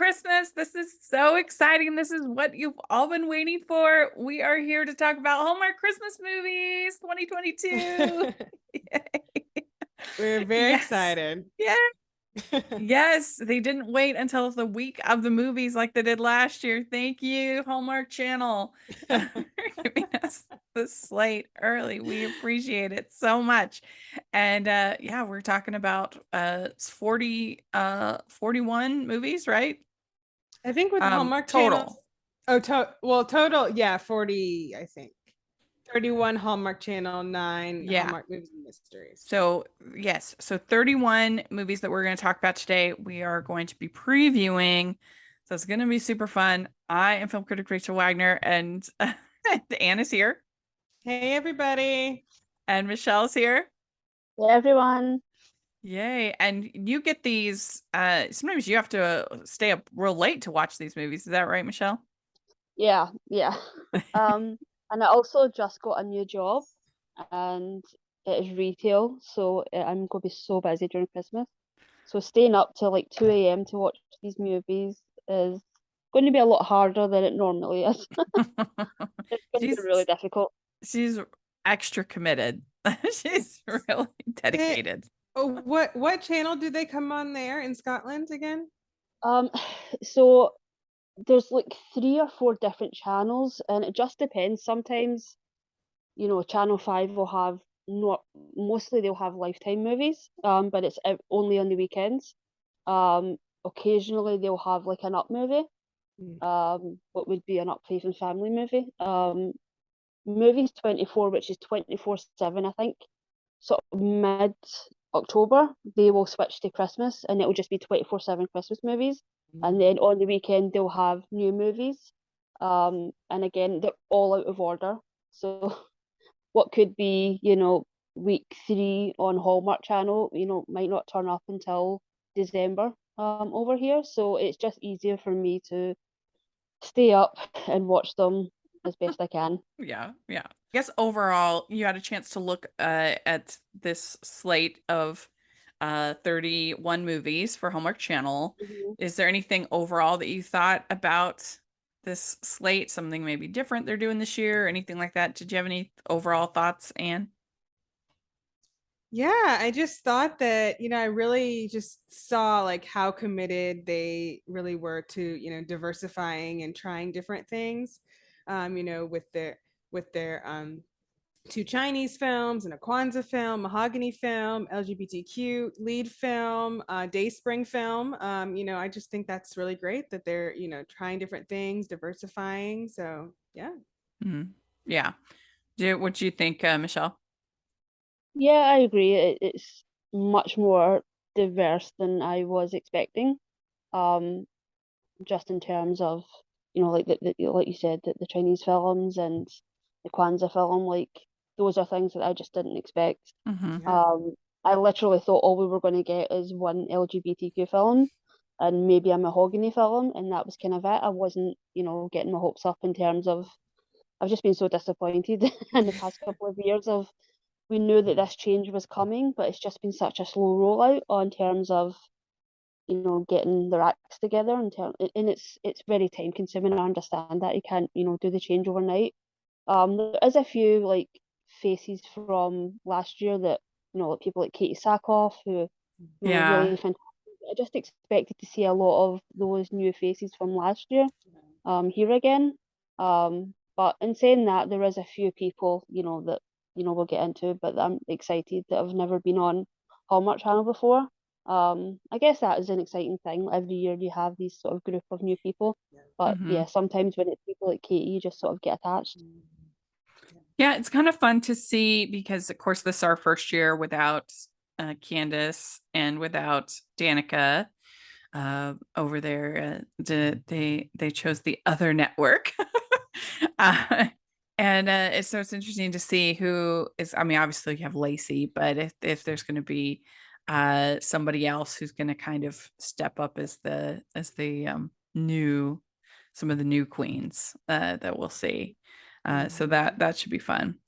Christmas. This is so exciting. This is what you've all been waiting for. We are here to talk about Hallmark Christmas movies 2022. Yay. We're very excited. Yeah. Yes, they didn't wait until the week of the movies like they did last year. Thank you, Hallmark Channel, for giving us the slate early. We appreciate it so much. And yeah, we're talking about it's 41 movies, right? I think with Hallmark channels. Total. Total, yeah, 40, I think. 31 Hallmark channel, 9 Yeah. Hallmark movies and mysteries. So, yes. So 31 movies that we're going to talk about today. We are going to be previewing. So it's going to be super fun. I am film critic Rachel Wagner, and Anne is here. Hey, everybody. And Michelle's here. Hey, everyone. Yay. And you get these, sometimes you have to stay up real late to watch these movies. Is that right, Michelle? Yeah. And I also just got a new job, and it is retail, so I'm going to be so busy during Christmas. So staying up till like 2 a.m. to watch these movies is going to be a lot harder than it normally is. It's going to be really difficult. She's extra committed. She's really dedicated. What channel do they come on there in Scotland again? So there's like 3 or 4 different channels, and it just depends. Sometimes, Channel 5 will have mostly they'll have Lifetime movies, but it's only on the weekends. Occasionally they'll have like an Up movie, what would be an Up Faith and Family movie. Movies 24, which is 24/7, I think, sort of mid-October, they will switch to Christmas, and it'll just be 24/7 Christmas movies. And then on the weekend they'll have new movies, and again they're all out of order. So what could be week 3 on Hallmark Channel might not turn up until December over here. So it's just easier for me to stay up and watch them as best I can. Yeah. I guess overall you had a chance to look at this slate of 31 movies for Hallmark Channel. Is there anything overall that you thought about this slate, something maybe different they're doing this year, or anything like that? Did you have any overall thoughts, Anne? Yeah, I just thought that, I really just saw like how committed they really were to, diversifying and trying different things, with their 2 Chinese films, and a Kwanzaa film, Mahogany film, LGBTQ lead film, Dayspring film. I just think that's really great that they're, trying different things, diversifying. So, yeah. Mm-hmm. Yeah. What do you think, Michelle? Yeah, I agree. It's much more diverse than I was expecting. Just in terms of, like like you said, the Chinese films and the Kwanzaa film, like those are things that I just didn't expect. I literally thought all we were going to get is one LGBTQ film and maybe a Mahogany film, and that was kind of it. I wasn't, getting my hopes up in terms of. I've just been so disappointed in the past couple of years of. We knew that this change was coming, but it's just been such a slow rollout on terms of getting their acts together, and it's very time consuming. I understand that you can't do the change overnight. There is a few like faces from last year that like people like Katie Sackhoff who really fantastic. I just expected to see a lot of those new faces from last year here again. But in saying that, there is a few people that we'll get into, but I'm excited that I've never been on Hallmark Channel before. I guess that is an exciting thing. Every year you have these sort of group of new people, but yeah, sometimes when it's people like Katie, you just sort of get attached. Yeah, it's kind of fun to see because, of course, this is our first year without Candace and without Danica over there. They chose the other network. And so it's interesting to see who is. I mean, obviously you have Lacey, but if there's going to be somebody else who's going to kind of step up as the new, some of the new queens that we'll see. So that should be fun.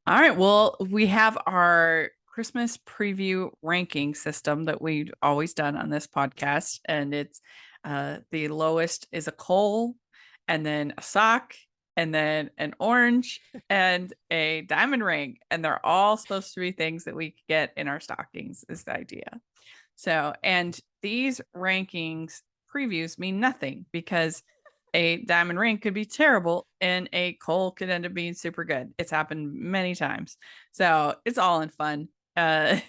All right. Well, we have our Christmas preview ranking system that we've always done on this podcast, and it's The lowest is a coal, and then a sock, and then an orange, and a diamond ring. And they're all supposed to be things that we get in our stockings, is the idea. So, and these rankings previews mean nothing because a diamond ring could be terrible and a coal could end up being super good. It's happened many times. So it's all in fun. So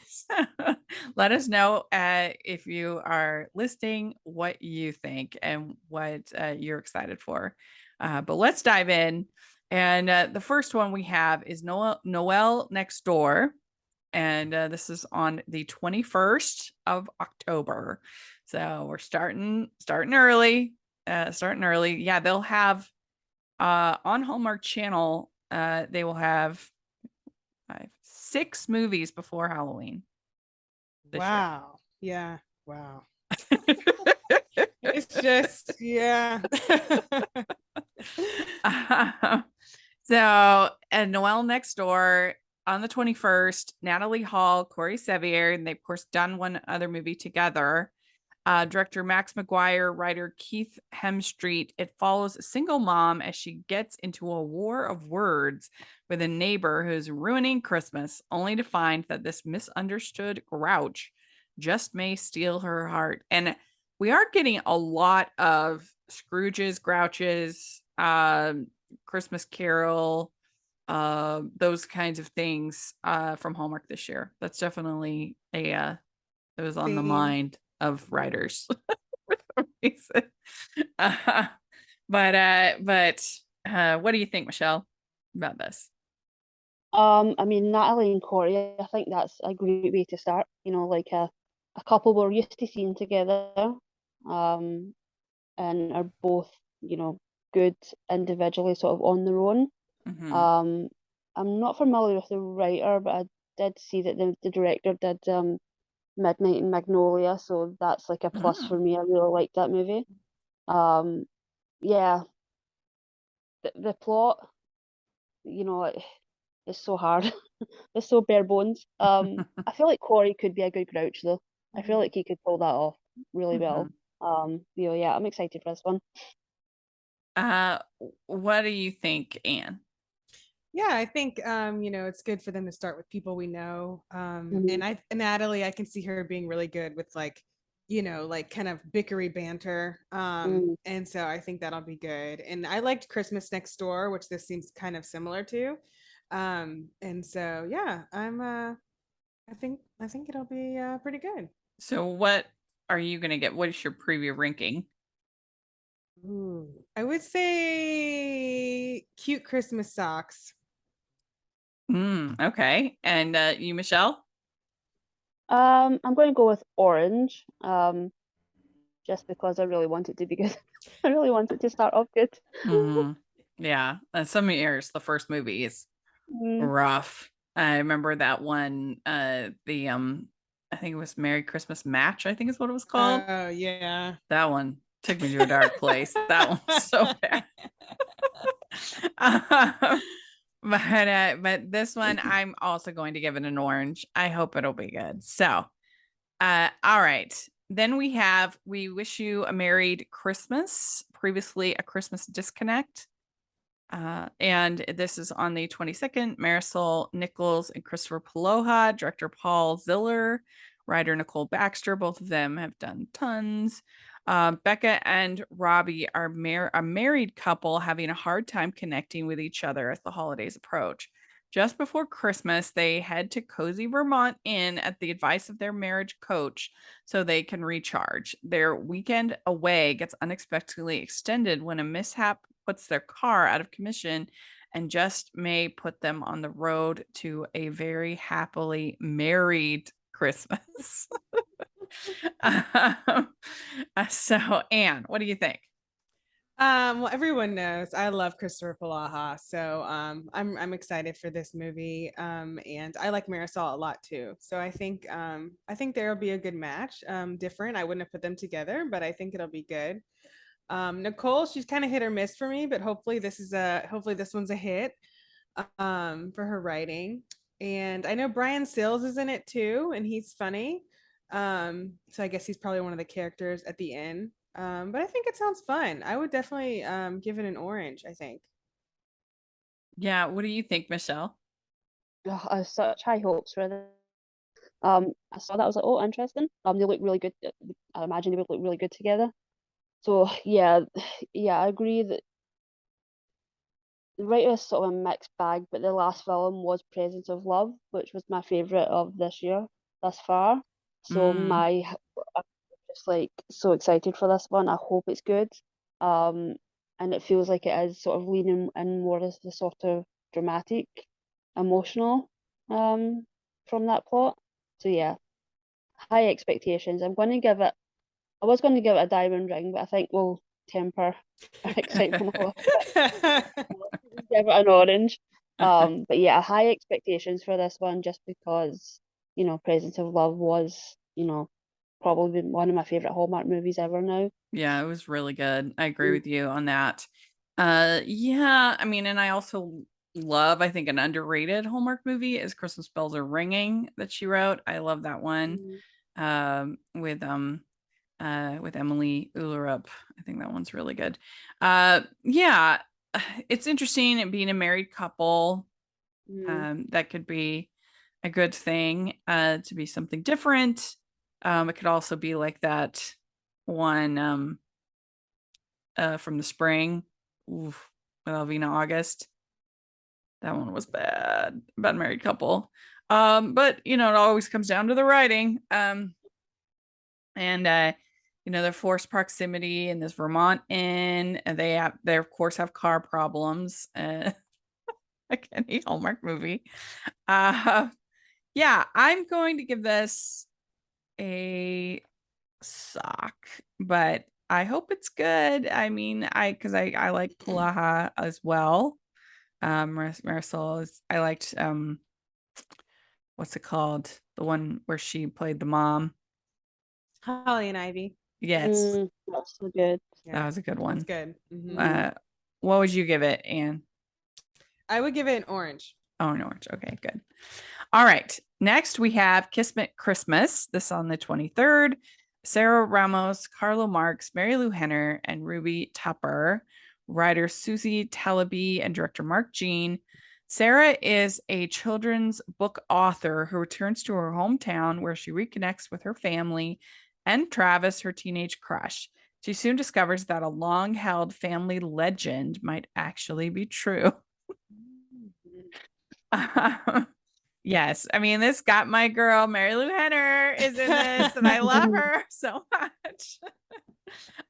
let us know if you are listing what you think and what you're excited for. But let's dive in. And the first one we have is Noel Next Door. And this is on the 21st of October. So we're starting early. Starting early. Yeah, they'll have on Hallmark Channel, they will have 6 movies before Halloween this year. Wow. Yeah. Wow. It's just, yeah. So, and Noel Next Door on the 21st, Natalie Hall, Corey Sevier, and they've of course done one other movie together. Director Max McGuire, writer Keith Hemstreet. It follows a single mom as she gets into a war of words with a neighbor who's ruining Christmas, only to find that this misunderstood grouch just may steal her heart. And we are getting a lot of Scrooges, Grouches, Christmas Carol, those kinds of things from Hallmark this year. That's definitely that was on the Theme. mind of writers for some reason. But what do you think, Michelle, about this? I mean, Natalie and Corey, I think that's a great way to start. You know, like a couple we're used to seeing together, um, and are both, you know, good individually, sort of on their own. Mm-hmm. I'm not familiar with the writer, but I did see that the director did Midnight in Magnolia, so that's like a plus for me. I really liked that movie. Yeah, the plot, you know, it's so hard. It's so bare bones. I feel like Corey could be a good Grouch though. I feel like he could pull that off really well. You know, yeah, I'm excited for this one. What do you think, Anne? Yeah, I think you know, it's good for them to start with people we know. Mhm. And Natalie, I can see her being really good with like, you know, like kind of bickery banter. Mm. And so I think that'll be good. And I liked Christmas Next Door, which this seems kind of similar to. And so yeah, I think it'll be pretty good. So what are you gonna get? What is your preview ranking? Ooh, I would say cute Christmas socks. Okay. And you, Michelle? I'm going to go with orange. Just because I really want it to be good. I really want it to start off good. Yeah. And some years, the first movie is Mm. rough. I remember that one, the I think it was Merry Christmas Match, I think is what it was called. Oh yeah. That one took me to a dark place. That one was so bad. But this one I'm also going to give it an orange. I hope it'll be good. So all right. Then we wish you a merry Christmas, previously a Christmas disconnect. And this is on the 22nd. Marisol Nichols and Christopher Paloha, director Paul Ziller, writer Nicole Baxter. Both of them have done tons. Becca and Robbie are a married couple having a hard time connecting with each other as the holidays approach. Just before Christmas, they head to Cozy Vermont Inn at the advice of their marriage coach so they can recharge. Their weekend away gets unexpectedly extended when a mishap puts their car out of commission and just may put them on the road to a very happily married Christmas. So, Anne, what do you think? Well, everyone knows I love Christopher Palaha, so I'm excited for this movie. And I like Marisol a lot too. So I think there'll be a good match. Different. I wouldn't have put them together, but I think it'll be good. Nicole, she's kind of hit or miss for me, but hopefully this one's a hit for her writing. And I know Brian Sills is in it too, and he's funny. So I guess he's probably one of the characters at the end. But I think it sounds fun. I would definitely give it an orange, I think. Yeah, what do you think, Michelle? Ugh, I have such high hopes for this. I saw that, I was like, oh, interesting. They look really good. I imagine they would look really good together. So yeah, yeah, I agree that the writer is sort of a mixed bag, but the last film was Presence of Love, which was my favorite of this year thus far. So Mm, I'm just like so excited for this one. I hope it's good. Um, and it feels like it is sort of leaning in more as the sort of dramatic, emotional, from that plot. So yeah, high expectations. I was going to give it a diamond ring, but I think we'll temper our excitement a little bit. Give it an orange. But yeah, high expectations for this one just because, Presence of Love was, probably one of my favorite Hallmark movies ever now. yeah, it was really good. I agree Mm. with you on that. Yeah, I mean, and I also love, I think an underrated Hallmark movie is Christmas Bells Are Ringing that she wrote. I love that one. Mm. With Emily Ullerup. I think that one's really good. Yeah, it's interesting it being a married couple. Mm. That could be a good thing, to be something different. It could also be like that one from the spring, oof, with Alvina August. That one was bad. Bad married couple. But it always comes down to the writing. And their forced proximity in this Vermont inn, and they of course have car problems. Like any Hallmark movie. Uh yeah, I'm going to give this a sock, but I hope it's good. I mean, I like Pulaha as well. Marisol is I liked what's it called? The one where she played the mom. Holly and Ivy. Yes, Mm. That's so good. that Yeah, was a good that's one. good. Mm. Uh, what would you give it, Anne? I would give it an orange. Oh, an orange. Okay, good. All right. Next, we have Kismet Christmas. This on the 23rd. Sarah Ramos, Carlo Marks, Mary Lou Henner, and Ruby Tupper. Writer Susie Talaby and director Mark Jean. Sarah is a children's book author who returns to her hometown where she reconnects with her family and Travis, her teenage crush. She soon discovers that a long held family legend might actually be true. Yes, I mean, this got my girl Mary Lou Henner is in this, and I love her so much.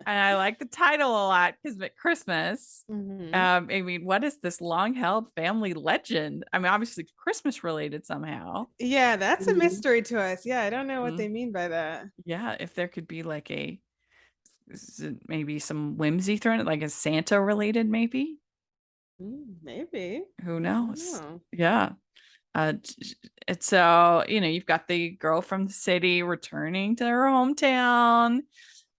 And I like the title a lot, Kismet Christmas. Mhm. I mean, what is this long-held family legend? I mean, obviously Christmas related somehow. Yeah, that's a Mm. mystery to us. Yeah, I don't know what Mm, they mean by that. yeah, if there could be like maybe some whimsy thrown, like a Santa related, maybe. Maybe. Who I don't knows? know. Yeah. It's so you've got the girl from the city returning to her hometown,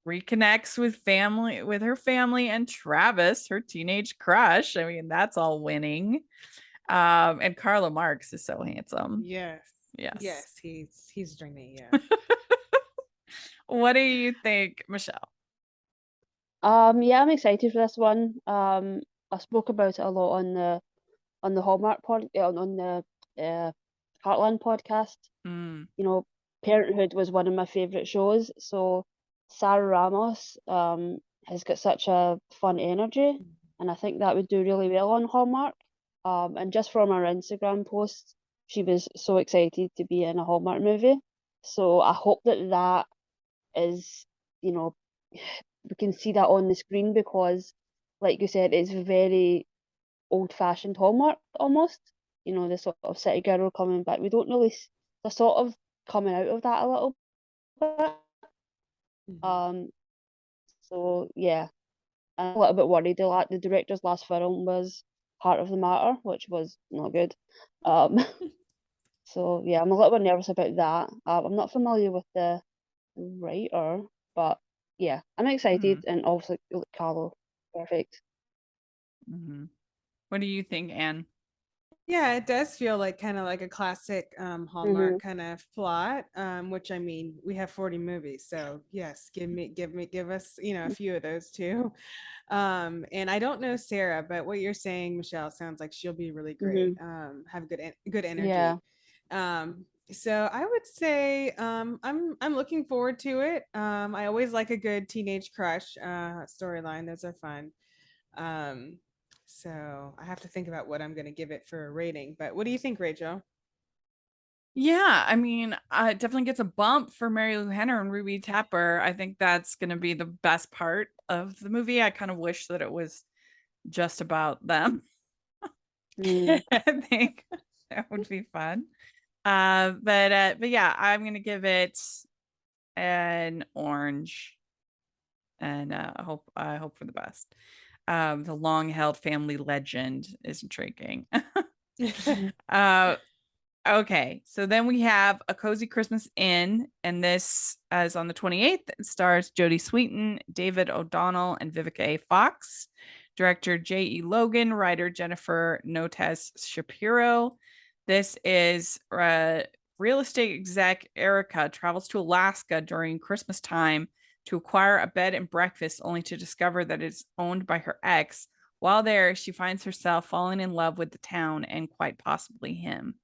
reconnects with her family and Travis, her teenage crush. I mean, that's all winning. And Carla Marks is so handsome. Yes. Yes. Yes, he's dreamy, yeah. What do you think, Michelle? Yeah, I'm excited for this one. I spoke about it a lot on the Hallmark on the uh, Heartland podcast. Mm, You know, Parenthood was one of my favorite shows. So Sarah Ramos has got such a fun energy, and I think that would do really well on Hallmark. And just from her Instagram posts, she was so excited to be in a Hallmark movie. So I hope that is, you know, we can see that on the screen because, like you said, it's very old-fashioned Hallmark almost. The sort of city girl coming back. We don't really. They're sort of coming out of that a little bit. Mhm. Um. So yeah, I'm a little bit worried. The director's last film was Heart of the Matter, which was not good. Um. So yeah, I'm a little bit nervous about that. I'm not familiar with the writer, but yeah, I'm excited, mhm, and obviously Carlo, perfect. mhm. What do you think, Anne? Yeah, it does feel like kind of like a classic Mm-hmm. Hallmark kind of plot. Which I mean, we have 40 movies, so yes, give us, a few of those too. And I don't know Sarah, but what you're saying, Michelle, sounds like she'll be really great. Mm-hmm. Have good Yeah. energy. So I would say I'm looking forward to it. I always like a good teenage crush storyline. Those are fun. Um, so I have to think about what I'm going to give it for a rating. But what do you think, Rachel? Yeah, I mean, it definitely gets a bump for Mary Lou Henner and Ruby Tapper. I think that's going to be the best part of the movie. I kind of wish that it was just about them. Mm. I think that would be fun. But yeah, I'm going to give it an orange, and I hope for the best. The long held family legend is intriguing. uh, Okay, so then we have A Cozy Christmas Inn, and this is on the 28th. It stars Jodie Sweetin, David O'Donnell, and Vivica A. Fox. Director J.E. Logan, writer Jennifer Notes Shapiro. This is real estate exec Erica travels to Alaska during Christmas time to acquire a bed and breakfast, only to discover that it's owned by her ex. While there, she finds herself falling in love with the town and quite possibly him.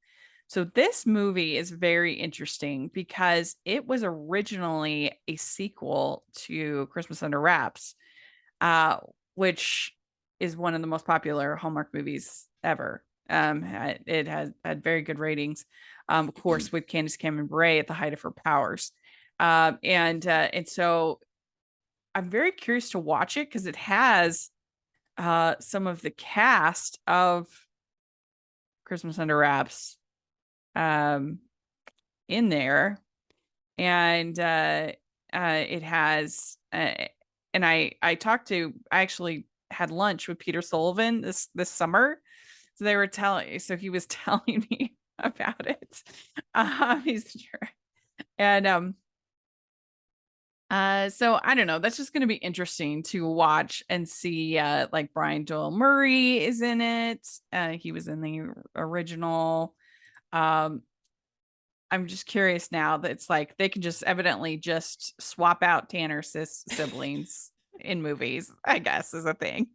So this movie is very interesting because it was originally a sequel to Christmas Under Wraps, uh, which is one of the most popular Hallmark movies ever. It has had very good ratings, of course, with Candace Cameron Bure at the height of her powers, and so I'm very curious to watch it because it has some of the cast of Christmas Under Wraps um, in there, and it has and I actually had lunch with Peter Sullivan this summer, so they were telling so he was telling me about it. He's sure. And so I don't know, that's just going to be interesting to watch and see. Like Brian Doyle Murray is in it. He was in the original. um I'm just curious now that it's like they can just evidently just swap out Tanner siblings in movies, I guess, is a thing.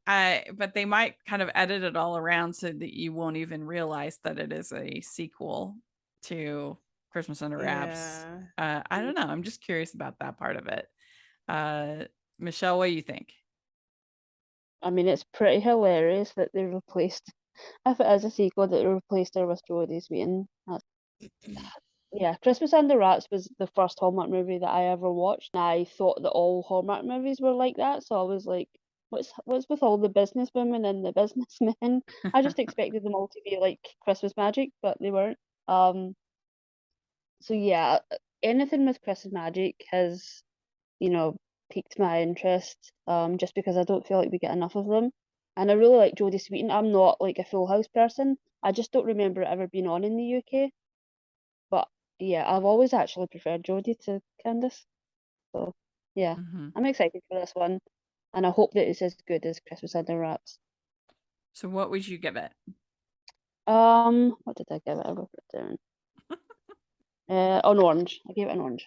And, but they might kind of edit it all around so that you won't even realize that it is a sequel to Christmas Under Wraps. Yeah. I don't know. I'm just curious about that part of it. Uh, Michelle, what do you think? I mean, it's pretty hilarious that they replaced, if it is a sequel, that they replaced her with Jodie Sweetin. That's, yeah, Christmas Under Wraps was the first Hallmark movie that I ever watched. And I thought that all Hallmark movies were like that, so I was like, what's with all the businesswomen and the businessmen? I just expected them all to be like Christmas magic, but they weren't. So yeah, anything with Christmas magic has, you know, piqued my interest, just because I don't feel like we get enough of them. And I really like Jodie Sweetin. I'm not like a Full House person. I just don't remember it ever being on in the UK. But yeah, I've always actually preferred Jodie to Candace. So yeah, Mhm. I'm excited for this one. And I hope that it's as good as Christmas Under Wraps. So what would you give it? What did I give it? I wrote it down. An orange. I gave it an orange.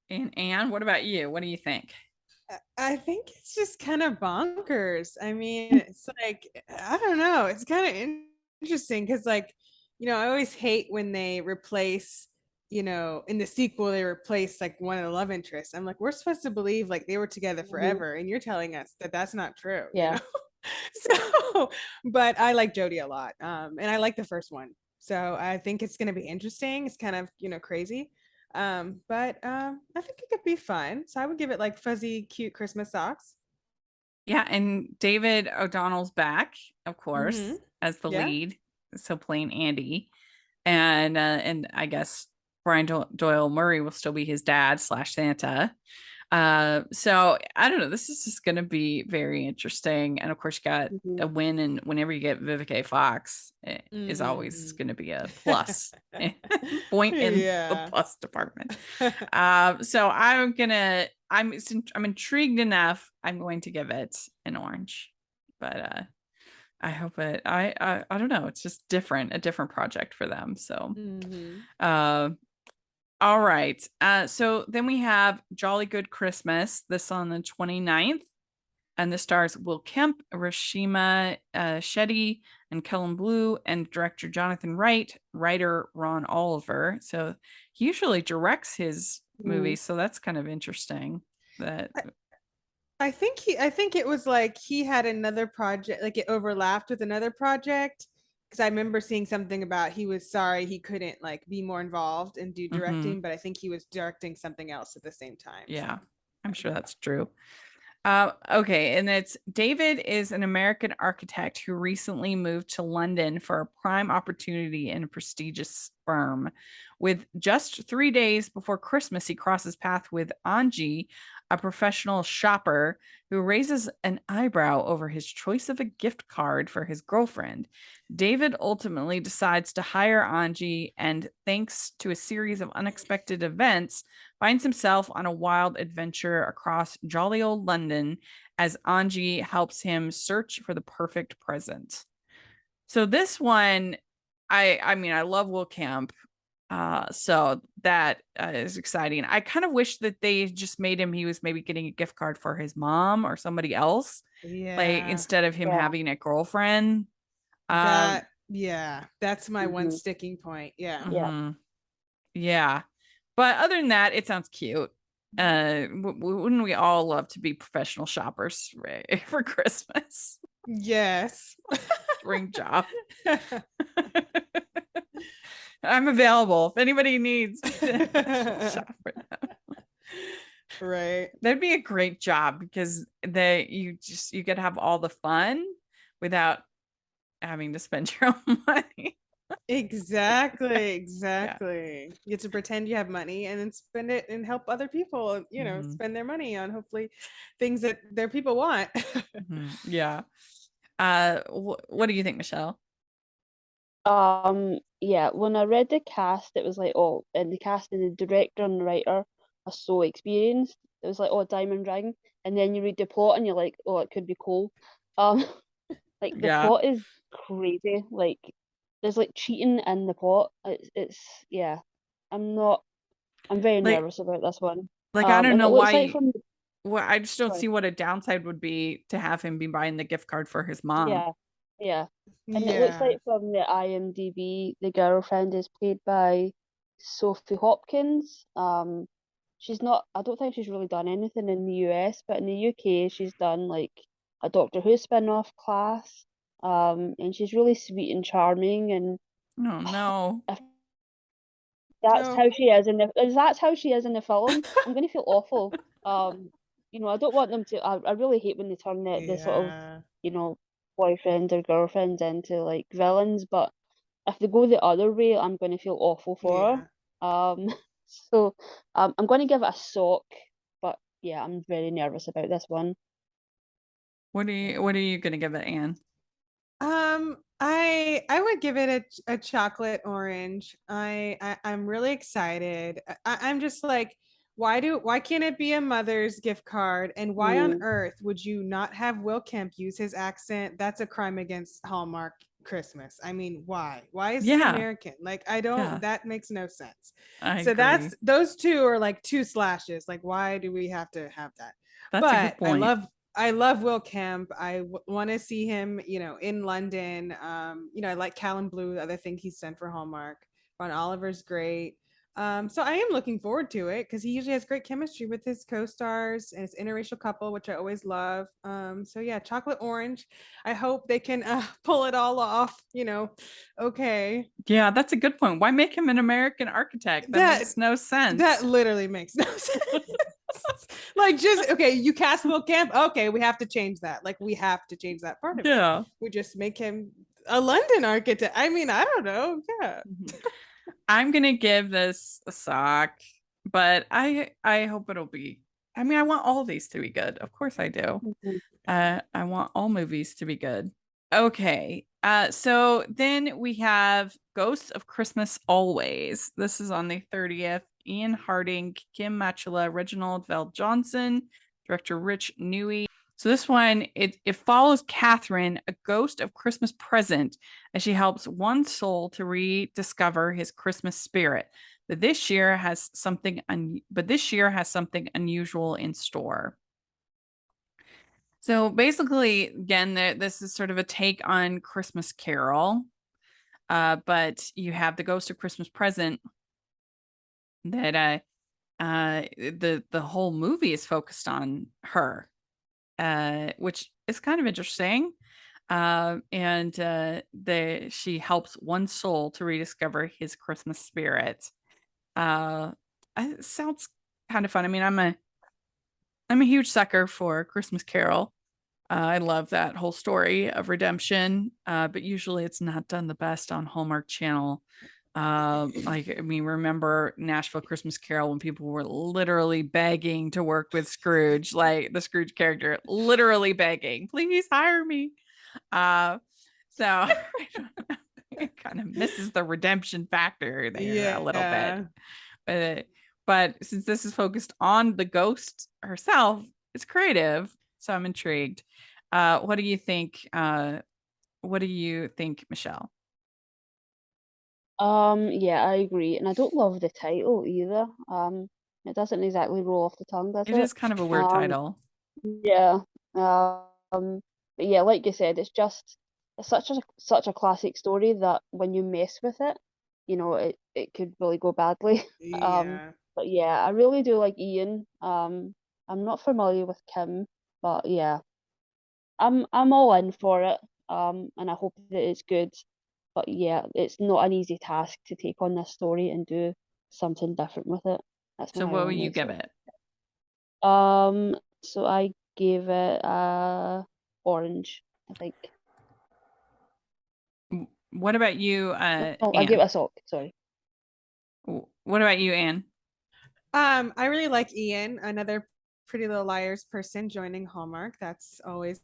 And Anne, what about you? What do you think? I think it's just kind of bonkers. I mean, it's like, I don't know. It's kind of interesting because, like, I always hate when they replace, in the sequel, they replace like one of the love interests. I'm like, we're supposed to believe like they were together Mhm. forever, and you're telling us that that's not true, Yeah. So, but I like Jodie a lot. And I like the first one. So I think it's going to be interesting. It's kind of, crazy. But I think it could be fun. So I would give it like fuzzy, cute Christmas socks. Yeah, and David O'Donnell's back, of Mm-hmm. course, as the Yeah. lead, so playing Andy, and I guess Brian Doyle Murray will still be his dad slash Santa. So I don't know. This is just going to be very interesting, and of course, you got Mhm. a win, and whenever you get Vivica A. Fox, it is always Mm-hmm. going to be a plus point in the Yeah. plus department. So I'm gonna I'm intrigued enough. I'm going to give it an orange, but I hope I don't know. It's just different, a different project for them. So, uh, all right. So then we have Jolly Good Christmas. This on the 29th. And this stars Will Kemp, Rashima Shetty, and Kellen Blue, and director Jonathan Wright, writer Ron Oliver. So he usually directs his movies, so that's kind of interesting. That I think it was like he had another project, like it overlapped with another project. Because I remember seeing something about he was sorry he couldn't like be more involved and do directing, but I think he was directing something else at the same time. Yeah, so. I'm sure that's true. Okay, and it's David is an American architect who recently moved to London for a prime opportunity in a prestigious firm. With just 3 days before Christmas, he crosses path with Anji, a professional shopper who raises an eyebrow over his choice of a gift card for his girlfriend. David ultimately decides to hire Anji, and thanks to a series of unexpected events, finds himself on a wild adventure across jolly old London as Anji helps him search for the perfect present. So this one, I mean, I love Will Camp. So that is exciting. I kind of wish that they just made him, he was maybe getting a gift card for his mom or somebody else. Like instead of him having a girlfriend. That's my one sticking point. Yeah. But other than that, it sounds cute. Wouldn't we all love to be professional shoppers for Christmas? Yes. Ring job. I'm available if anybody needs to shop for them. Right. That'd be a great job because you get to have all the fun without having to spend your own money. Exactly. You get to pretend you have money and then spend it and help other people, spend their money on hopefully things that their people want. Yeah. What do you think, Michelle? Yeah, when I read the cast, it was like, oh, and the cast and the director and the writer are so experienced. It was like, oh, Diamond Ring, and then you read the plot and you're like, oh, it could be Cole. Like the plot is crazy. Like there's like cheating in the plot. It's yeah. I'm very nervous about this one. Like I don't and know it looks why. like from Well, I just don't see what a downside would be to have him be buying the gift card for his mom. Yeah. And it looks like from the IMDb, the girlfriend is played by Sophie Hopkins. She's not, I don't think she's really done anything in the US, but in the UK, she's done like a Doctor Who spin-off Class. And she's really sweet and charming. And oh no, if how she is if that's how she is in the film, I'm gonna feel awful. I don't want them to. I really hate when they turn the sort of boyfriend or girlfriend into like villains, but if they go the other way, I'm going to feel awful for her. So I'm going to give it a sock, but yeah, I'm very nervous about this one. What are you going to give it, Anne? I would give it a chocolate orange. I'm really excited. I'm just like, why can't it be a mother's gift card? And why on earth would you not have Will Kemp use his accent? That's a crime against Hallmark Christmas. I mean, why? Why is he American? Like, I don't. That makes no sense. So agree. those two are like two slashes. Like, why do we have to have that? That's a good point. I love Will Kemp. I want to see him, in London. I like Callum Blue, the other thing he's done for Hallmark. Ron Oliver's great. So I am looking forward to it because he usually has great chemistry with his co-stars and his interracial couple, which I always love. So yeah, chocolate orange. I hope they can pull it all off. Okay. Yeah, that's a good point. Why make him an American architect? That makes no sense. That literally makes no sense. Like, just okay, you cast Will Camp. Okay, we have to change that. Like, we have to change that part of it. We just make him a London architect. I mean, I don't know. Yeah. I'm gonna give this a sock, but I hope it'll be. I mean, I want all these to be good. Of course, I do. I want all movies to be good. Okay. So then we have Ghosts of Christmas Always. This is on the 30th. Ian Harding, Kim Matula, Reginald Vell Johnson, director Rich Newey. So this one, it follows Catherine, a ghost of Christmas present, as she helps one soul to rediscover his Christmas spirit. But this year has something unusual in store. So basically, again, this is sort of a take on Christmas Carol, but you have the Ghost of Christmas Present that the whole movie is focused on her, which is kind of interesting. And she helps one soul to rediscover his Christmas spirit. It sounds kind of fun. I mean, I'm a huge sucker for Christmas Carol. I love that whole story of redemption, but usually it's not done the best on Hallmark Channel. Remember Nashville Christmas Carol when people were literally begging to work with Scrooge, like the Scrooge character, literally begging, please hire me. So it kind of misses the redemption factor there a little bit. But since this is focused on the ghost herself, it's creative. So I'm intrigued. What do you think? What do you think, Michelle? Yeah, I agree, and I don't love the title either. It doesn't exactly roll off the tongue, does It it? is kind of a weird Um, title. yeah. But yeah, like you said, it's such a classic story that when you mess with it, it could really go badly. Yeah. But yeah, I really do like Ian. I'm not familiar with Kim, but yeah, I'm all in for it. And I hope that it's good. But yeah, it's not an easy task to take on this story and do something different with it. That's So my what would own you give answer. it? So I gave it orange, I think. What about you, No, I gave Anne? it a sock, sorry. What about you, Anne? I really like Ian, another Pretty Little Liars person joining Hallmark. That's always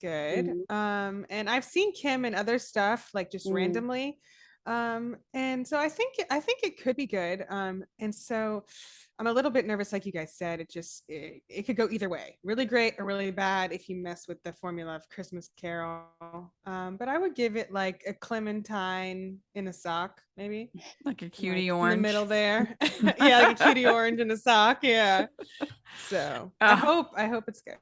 good. Mm, And I've seen Kim in other stuff, like just mm. randomly. And so I think it could be good. And so I'm a little bit nervous, like you guys said. It could go either way, really great or really bad if you mess with the formula of Christmas Carol. But I would give it like a clementine in a sock, maybe Like a cutie like in the orange? middle there. Yeah, like a cutie orange in a sock. Yeah. So Oh, I hope it's good.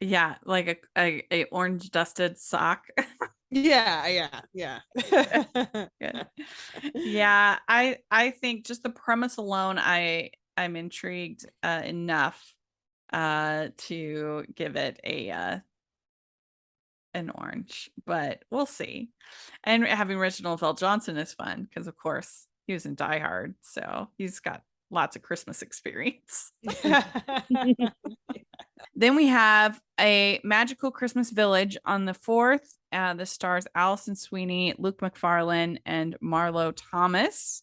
yeah, like a orange dusted sock. Yeah, yeah, yeah. Good. Yeah, I think just the premise alone, I'm intrigued enough to give it a an orange, but we'll see. And having Reginald Vell Johnson is fun because of course he was in Die Hard, so he's got lots of Christmas experience. Then we have A Magical Christmas Village on the 4th. This stars Allison Sweeney, Luke McFarlane, and Marlo Thomas.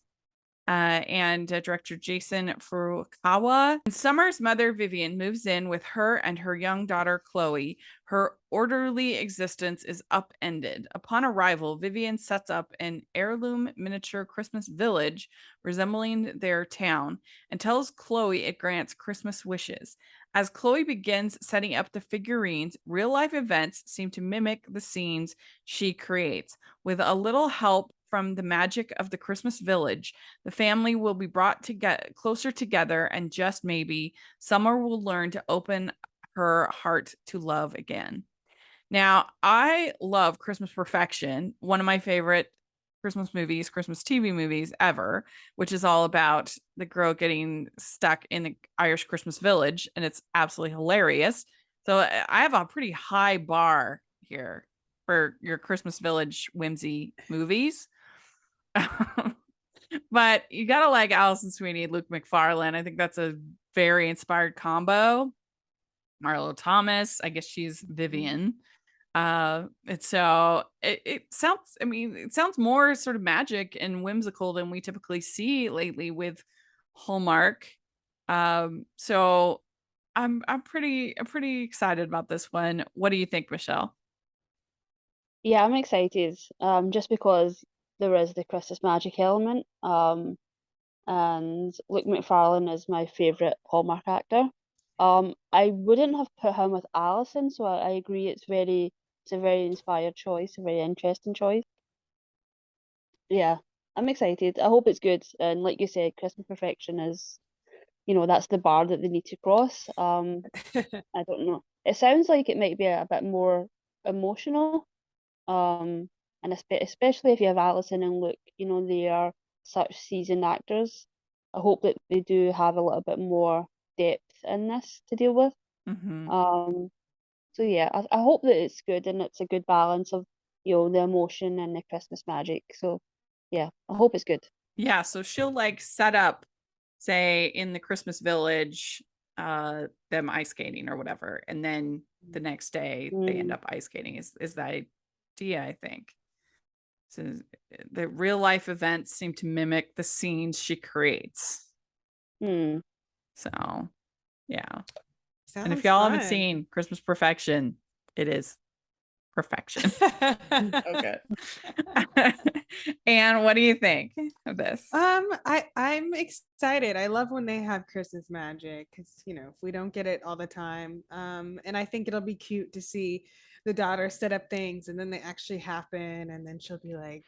And director Jason Furukawa. And Summer's mother, Vivian, moves in with her and her young daughter, Chloe. Her orderly existence is upended. Upon arrival, Vivian sets up an heirloom miniature Christmas village resembling their town and tells Chloe it grants Christmas wishes. As Chloe begins setting up the figurines, real life events seem to mimic the scenes she creates. With a little help from the magic of the Christmas village, the family will be brought to get closer together, and just maybe Summer will learn to open her heart to love again. Now, I love Christmas Perfection, one of my favorite Christmas movies, Christmas TV movies ever, which is all about the girl getting stuck in the Irish Christmas village, and it's absolutely hilarious. So I have a pretty high bar here for your Christmas Village whimsy movies. But you gotta like Allison Sweeney, Luke McFarlane. I think that's a very inspired combo. Marlo Thomas, I guess she's Vivian. And so it sounds, I mean, it sounds more sort of magic and whimsical than we typically see lately with Hallmark. So I'm pretty excited about this one. What do you think, Michelle? Yeah, I'm excited. Just because there is the Christmas magic element. And Luke McFarlane is my favorite Hallmark actor. I wouldn't have put him with Alison, so I agree it's a very inspired choice, a very interesting choice. Yeah, I'm excited. I hope it's good. And like you said, Christmas Perfection is, that's the bar that they need to cross. I don't know. It sounds like it might be a bit more emotional. And especially if you have Alison and Luke, they are such seasoned actors. I hope that they do have a little bit more depth in this to deal with. Mm-hmm. So yeah, I hope that it's good and it's a good balance of, the emotion and the Christmas magic. So yeah, I hope it's good. Yeah, so she'll like set up, say, in the Christmas village, them ice skating or whatever, and then the next day they end Mm, up ice skating is the idea, I think. So the real life events seem to mimic the scenes she creates. mm. So yeah. And if Sounds y'all haven't fun. seen Christmas Perfection, it is perfection. Okay. And what do you think of this? I'm excited. I love when they have Christmas magic because we don't get it all the time. And I think it'll be cute to see the daughter set up things and then they actually happen, and then she'll be like,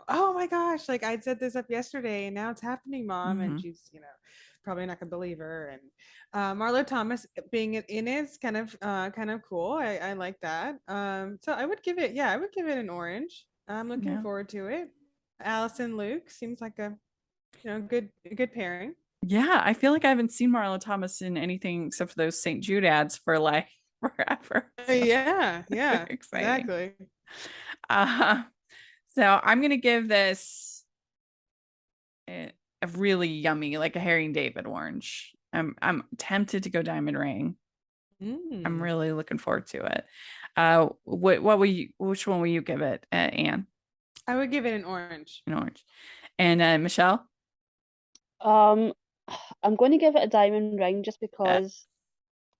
oh my gosh, like I set this up yesterday and now it's happening, mom. And Mm-hmm. she's, probably not gonna believe her. And Marlo Thomas being in it is kind of cool. I like that. So I would give it, yeah, I would give it an orange. I'm looking Yeah. forward to it. Allison Luke seems like a good pairing. Yeah, I feel like I haven't seen Marlo Thomas in anything except for those St. Jude ads for like forever. So Yeah, very yeah, exciting. exactly. Uh, so I'm gonna give this a really yummy, like a Harry and David orange. I'm tempted to go diamond ring. I'm Mm. really looking forward to it. Which one will you give it, Anne? I would give it an orange. An orange. And Michelle? Um, I'm going to give it a diamond ring just Uh, because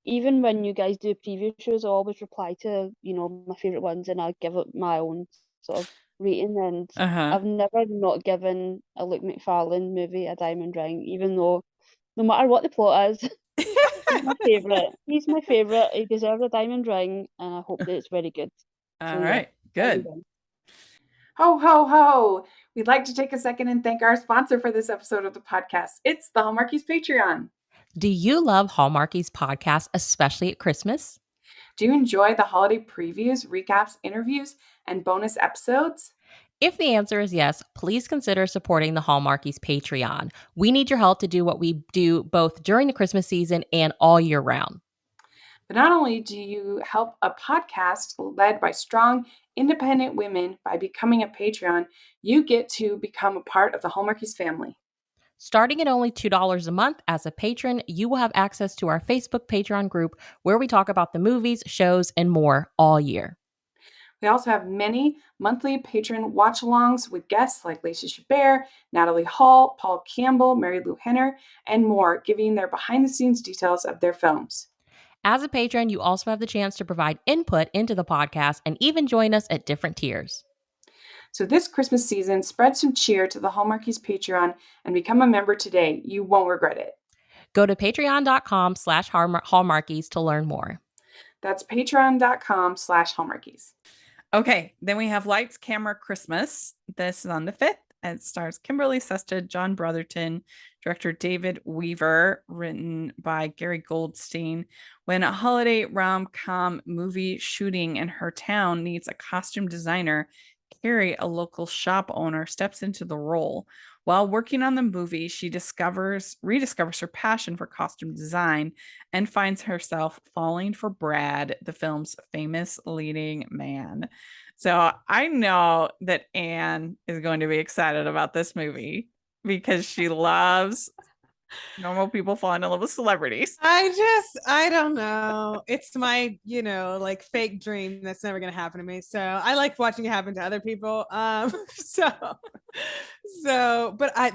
even when you guys do preview shows, I always reply to, my favorite ones and I give it my own sort of rating. And uh-huh. I've never not given a Luke McFarlane movie a diamond ring, even though no matter what the plot is, he's my favorite. He's my favorite. He deserves a diamond ring, and I hope that it's very good. So All yeah, right, diamond good. ring. Ho, ho, ho. We'd like to take a second and thank our sponsor for this episode of the podcast. It's the Hallmarkies Patreon. Do you love Hallmarkies podcast, especially at Christmas? Do you enjoy the holiday previews, recaps, interviews, and bonus episodes? If the answer is yes, please consider supporting the Hallmarkies Patreon. We need your help to do what we do both during the Christmas season and all year round. But not only do you help a podcast led by strong, independent women by becoming a Patreon, you get to become a part of the Hallmarkies family. Starting at only $2 a month as a patron, you will have access to our Facebook Patreon group where we talk about the movies, shows, and more all year. We also have many monthly patron watch-alongs with guests like Lacey Chabert, Natalie Hall, Paul Campbell, Mary Lou Henner, and more, giving their behind-the-scenes details of their films. As a patron, you also have the chance to provide input into the podcast and even join us at different tiers. So this Christmas season, spread some cheer to the Hallmarkies Patreon and become a member today. You won't regret it. Go to patreon.com/hallmarkies to learn more. That's patreon.com/Hallmarkies. Okay, then we have Lights, Camera, Christmas. This is on the 5th. And it stars Kimberly Sested, John Brotherton, director David Weaver, written by Gary Goldstein. When a holiday rom-com movie shooting in her town needs a costume designer, Carrie, a local shop owner, steps into the role. While working on the movie, she rediscovers her passion for costume design and finds herself falling for Brad, the film's famous leading man. So I know that Anne is going to be excited about this movie because she loves Normal people falling in love with celebrities. I don't know. It's my, like fake dream that's never gonna happen to me. So I like watching it happen to other people. But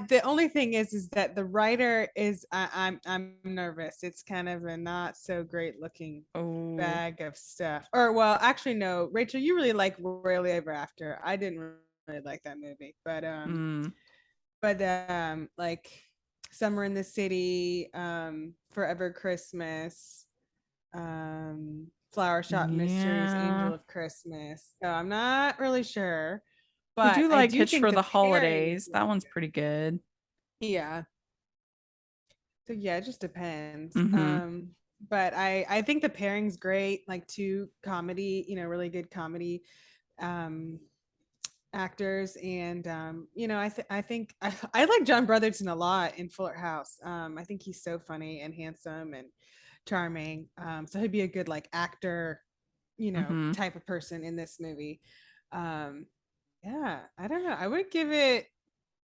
the only thing is that the writer is I'm nervous. It's kind of a not so great looking Oh, bag of stuff. Or well, actually no, Rachel, you really like Royally Ever After. I didn't really like that movie, but like Summer in the City, Forever Christmas, Flower Shop Mysteries, Angel yeah. of Christmas. So I'm not really sure, I but do I like do Hitch think for the the pairing is Holidays. That really one's pretty good. yeah. So yeah, it just depends. Mm-hmm. But I think the pairing's great, like two comedy, really good comedy um actors, and I think I like John Brotherton a lot in Fuller House. I think he's so funny and handsome and charming. So he'd be a good like actor, Mm-hmm. type of person in this movie. um yeah, I don't know, I would give it.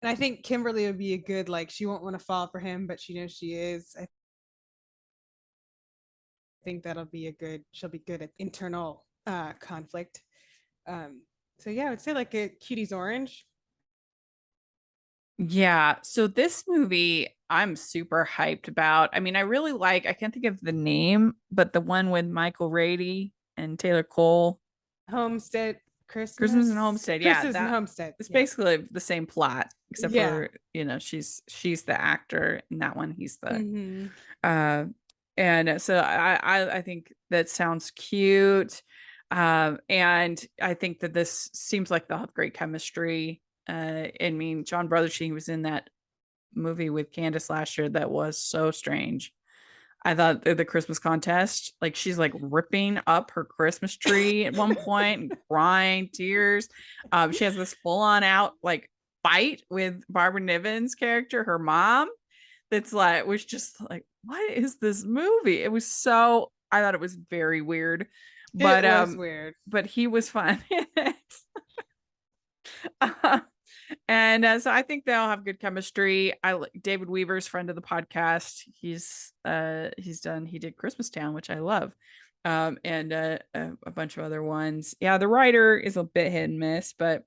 And I think Kimberly would be a good, like, she won't want to fall for him, but she knows she is. I think that'll be a good, she'll be good at internal conflict. um so yeah, I would say like a Cutie's Orange. Yeah. So this movie I'm super hyped about. I mean, I can't think of the name, but the one with Michael Rady and Taylor Cole. Homestead Christmas and Christmas. Homestead. Yeah, Christmas and that Homestead. it's Yeah. basically the same plot, except Yeah. for, she's the actor in that one. He's the Mm-hmm. uh and so I think that sounds cute. And I think that this seems like they'll have great chemistry. I mean, John Brotherton was in that movie with Candace last year that was so strange. I thought the Christmas contest, like she's like ripping up her Christmas tree at one point and crying tears. She has this full on out like fight with Barbara Niven's character, her mom. That's like was just like, what is this movie? It was so I thought it was very weird, It but was weird. he was fun in it. And so I think they'll have good chemistry. David Weaver's friend of the podcast. He did Christmas Town, which I love. And a bunch of other ones. Yeah, the writer is a bit hit and miss, but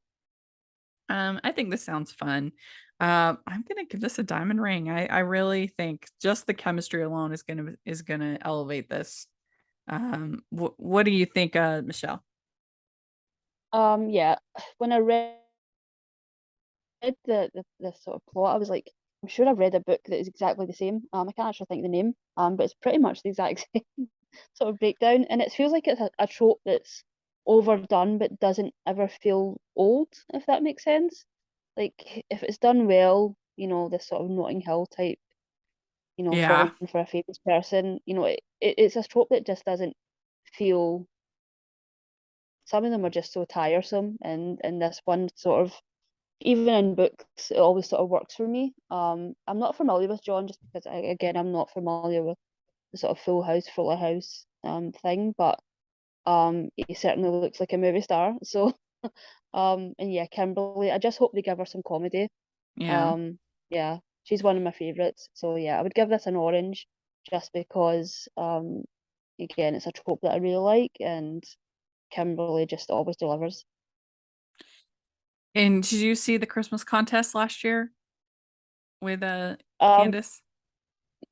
I think this sounds fun. I'm gonna give this a diamond ring. I really think just the chemistry alone is gonna elevate this. What do you think, Michelle? Yeah, when I read the sort of plot, I was like, I'm sure I've read a book that is exactly the same. I can't actually think of the name. But it's pretty much the exact same sort of breakdown, and it feels like it's a trope that's overdone but doesn't ever feel old, if that makes sense. Like if it's done well, this sort of Notting Hill type, Yeah, falling for a famous person, it's a trope that just doesn't feel. Some of them are just so tiresome, and this one sort of, even in books, it always sort of works for me. I'm not familiar with John just because again, I'm not familiar with the sort of Full House, Fuller House thing, but he certainly looks like a movie star. So and yeah, Kimberly, I just hope they give her some comedy. yeah. Yeah, she's one of my favorites. So yeah, I would give this an orange just because again, it's a trope that I really like, and Kimberly just always delivers. And did you see the Christmas contest last year with Um, Candace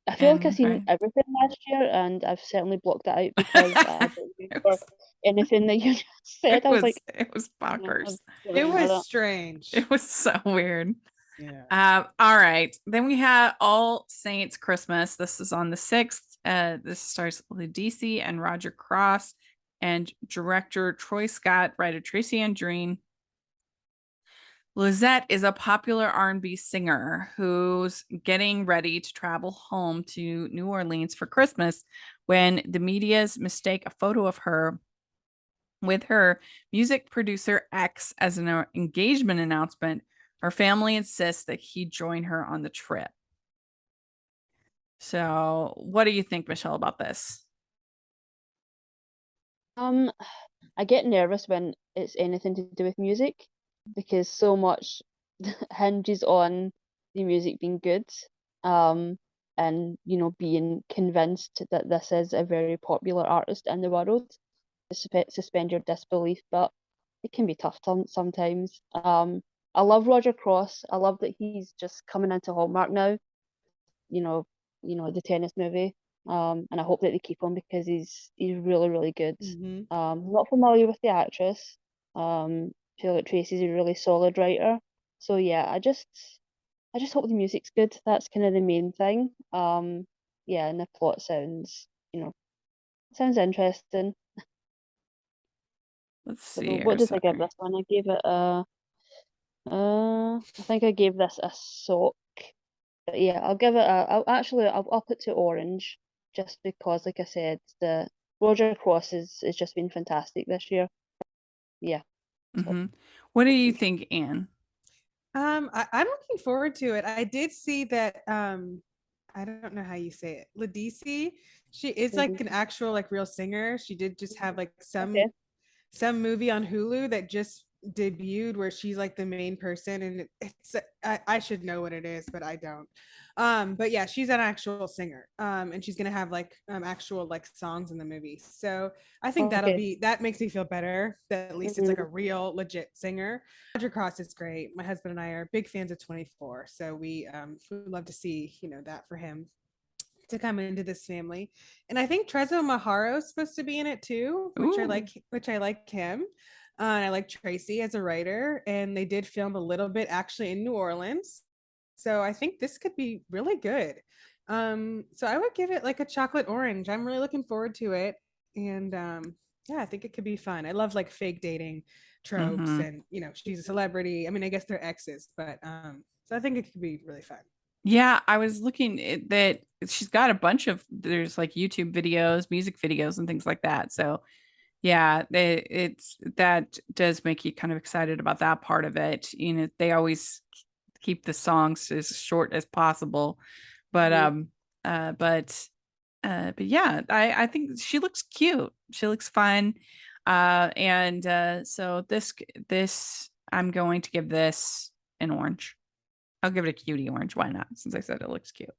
I feel like I've and seen Ryan? everything last year, and I've certainly blocked it out because I don't it remember was anything that you just said. I was like, it was I bonkers. don't It remember was that. strange. It was so weird. Yeah. All right. Then we have All Saints Christmas. This is on the 6th. This stars Ledisi and Roger Cross and director Troy Scott, writer Tracy Andreen. Lizette is a popular R&B singer who's getting ready to travel home to New Orleans for Christmas when the media's mistake a photo of her with her music producer X as an engagement announcement. Her family insists that he join her on the trip. So, what do you think, Michelle, about this? Um, I get nervous when it's anything to do with music because so much hinges on the music being good. Um, and being convinced that this is a very popular artist in the world, to suspend your disbelief, but it can be tough sometimes. I love Roger Cross. I love that he's just coming into Hallmark now. You know, the tennis movie. And I hope that they keep him because he's really, really good. Not familiar with the actress. Feel like Tracy's a really solid writer. So yeah, I just hope the music's good. That's kind of the main thing. Yeah, and the plot sounds interesting. Let's So see what here. did I give this one? I gave it I think I gave this a sock. But yeah, I'll give it I'll put to orange, just because, like I said, the Roger Cross is just been fantastic this year. Yeah. So What do you think, Anne? I'm looking forward to it. I did see that I don't know how you say it. Ladisi, she is like an actual like real singer. She did just have like okay. some movie on Hulu that just debuted where she's like the main person, and it's I should know what it is, but I don't. But yeah, she's an actual singer. And she's gonna have like actual like songs in the movie. So I think Okay. that makes me feel better that at least it's like a Mhm. real legit singer. Roger Cross is great. My husband and I are big fans of 24, so we would love to see that for him to come into this family. And I think Trezzo Maharo is supposed to be in it too, Ooh. which I like him. And I like Tracy as a writer, and they did film a little bit actually in New Orleans. So I think this could be really good. So I would give it like a chocolate orange. I'm really looking forward to it. And yeah, I think it could be fun. I love like fake dating tropes, and she's a celebrity. I mean, I guess they're exes, but so I think it could be really fun. Yeah, I was looking at that she's got a bunch of there's like YouTube videos, music videos, and things like that. So yeah, it's that does make you kind of excited about that part of it. They always keep the songs as short as possible, but uh, but but yeah, I think she looks cute. She looks fun, and so this I'm going to give this an orange. I'll give it a cutie orange. Why not? Since I said it looks cute.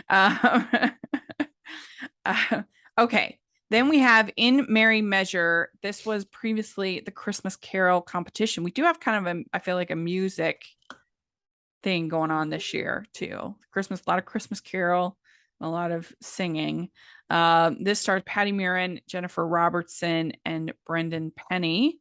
Um, uh, okay. Then we have In Merry Measure. This was previously the Christmas Carol competition. We do have kind of I feel like a music thing going on this year too. Christmas, a lot of Christmas Carol, a lot of singing. This stars Patty Murin, Jennifer Robertson, and Brendan Penny.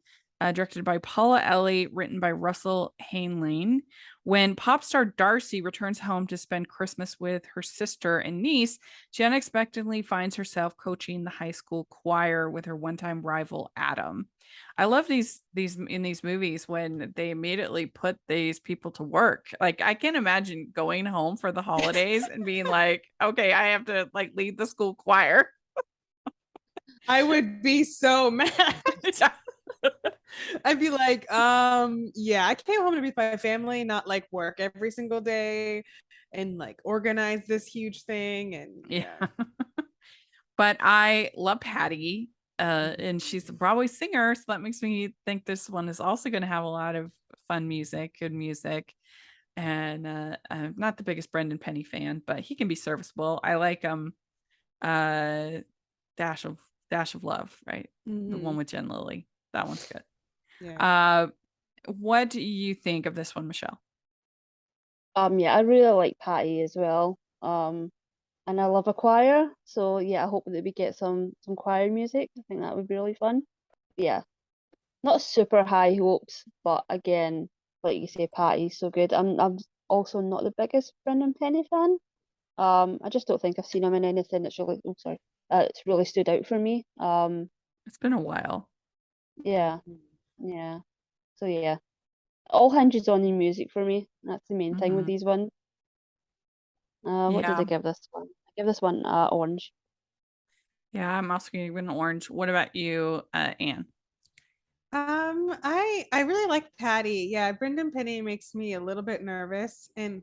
Directed by Paula Ellie, written by Russell Hainlane. When pop star Darcy returns home to spend Christmas with her sister and niece, she unexpectedly finds herself coaching the high school choir with her one-time rival Adam. I love these in these movies when they immediately put these people to work. Like I can't imagine going home for the holidays and being like, okay, I have to like lead the school choir. I would be so mad. I'd be like, yeah, I came home to be with my family, not like work every single day and like organize this huge thing. And yeah. But I love Patty, and she's a Broadway singer, so that makes me think this one is also going to have a lot of fun music, good music. And I'm not the biggest Brendan Penny fan, but he can be serviceable. I like uh Dash of Love, right? The one with Jen Lilly. That one's good. Yeah. What do you think of this one, Michelle? Yeah, I really like Patty as well. And I love a choir, so yeah, I hope that we get some choir music. I think that would be really fun. Yeah, not super high hopes, but again, like you say, Patty's so good. I'm also not the biggest Brendan Penny fan. I just don't think I've seen him in anything that's really it's really stood out for me. It's been a while. Yeah, yeah. So yeah, all hinges on the music for me. That's the main thing with these ones. What did I Yeah. give this one? I give this one orange. Yeah, I'm also going to give it an orange. What about you, Anne? I really like Patty. Yeah, Brendan Penny makes me a little bit nervous, and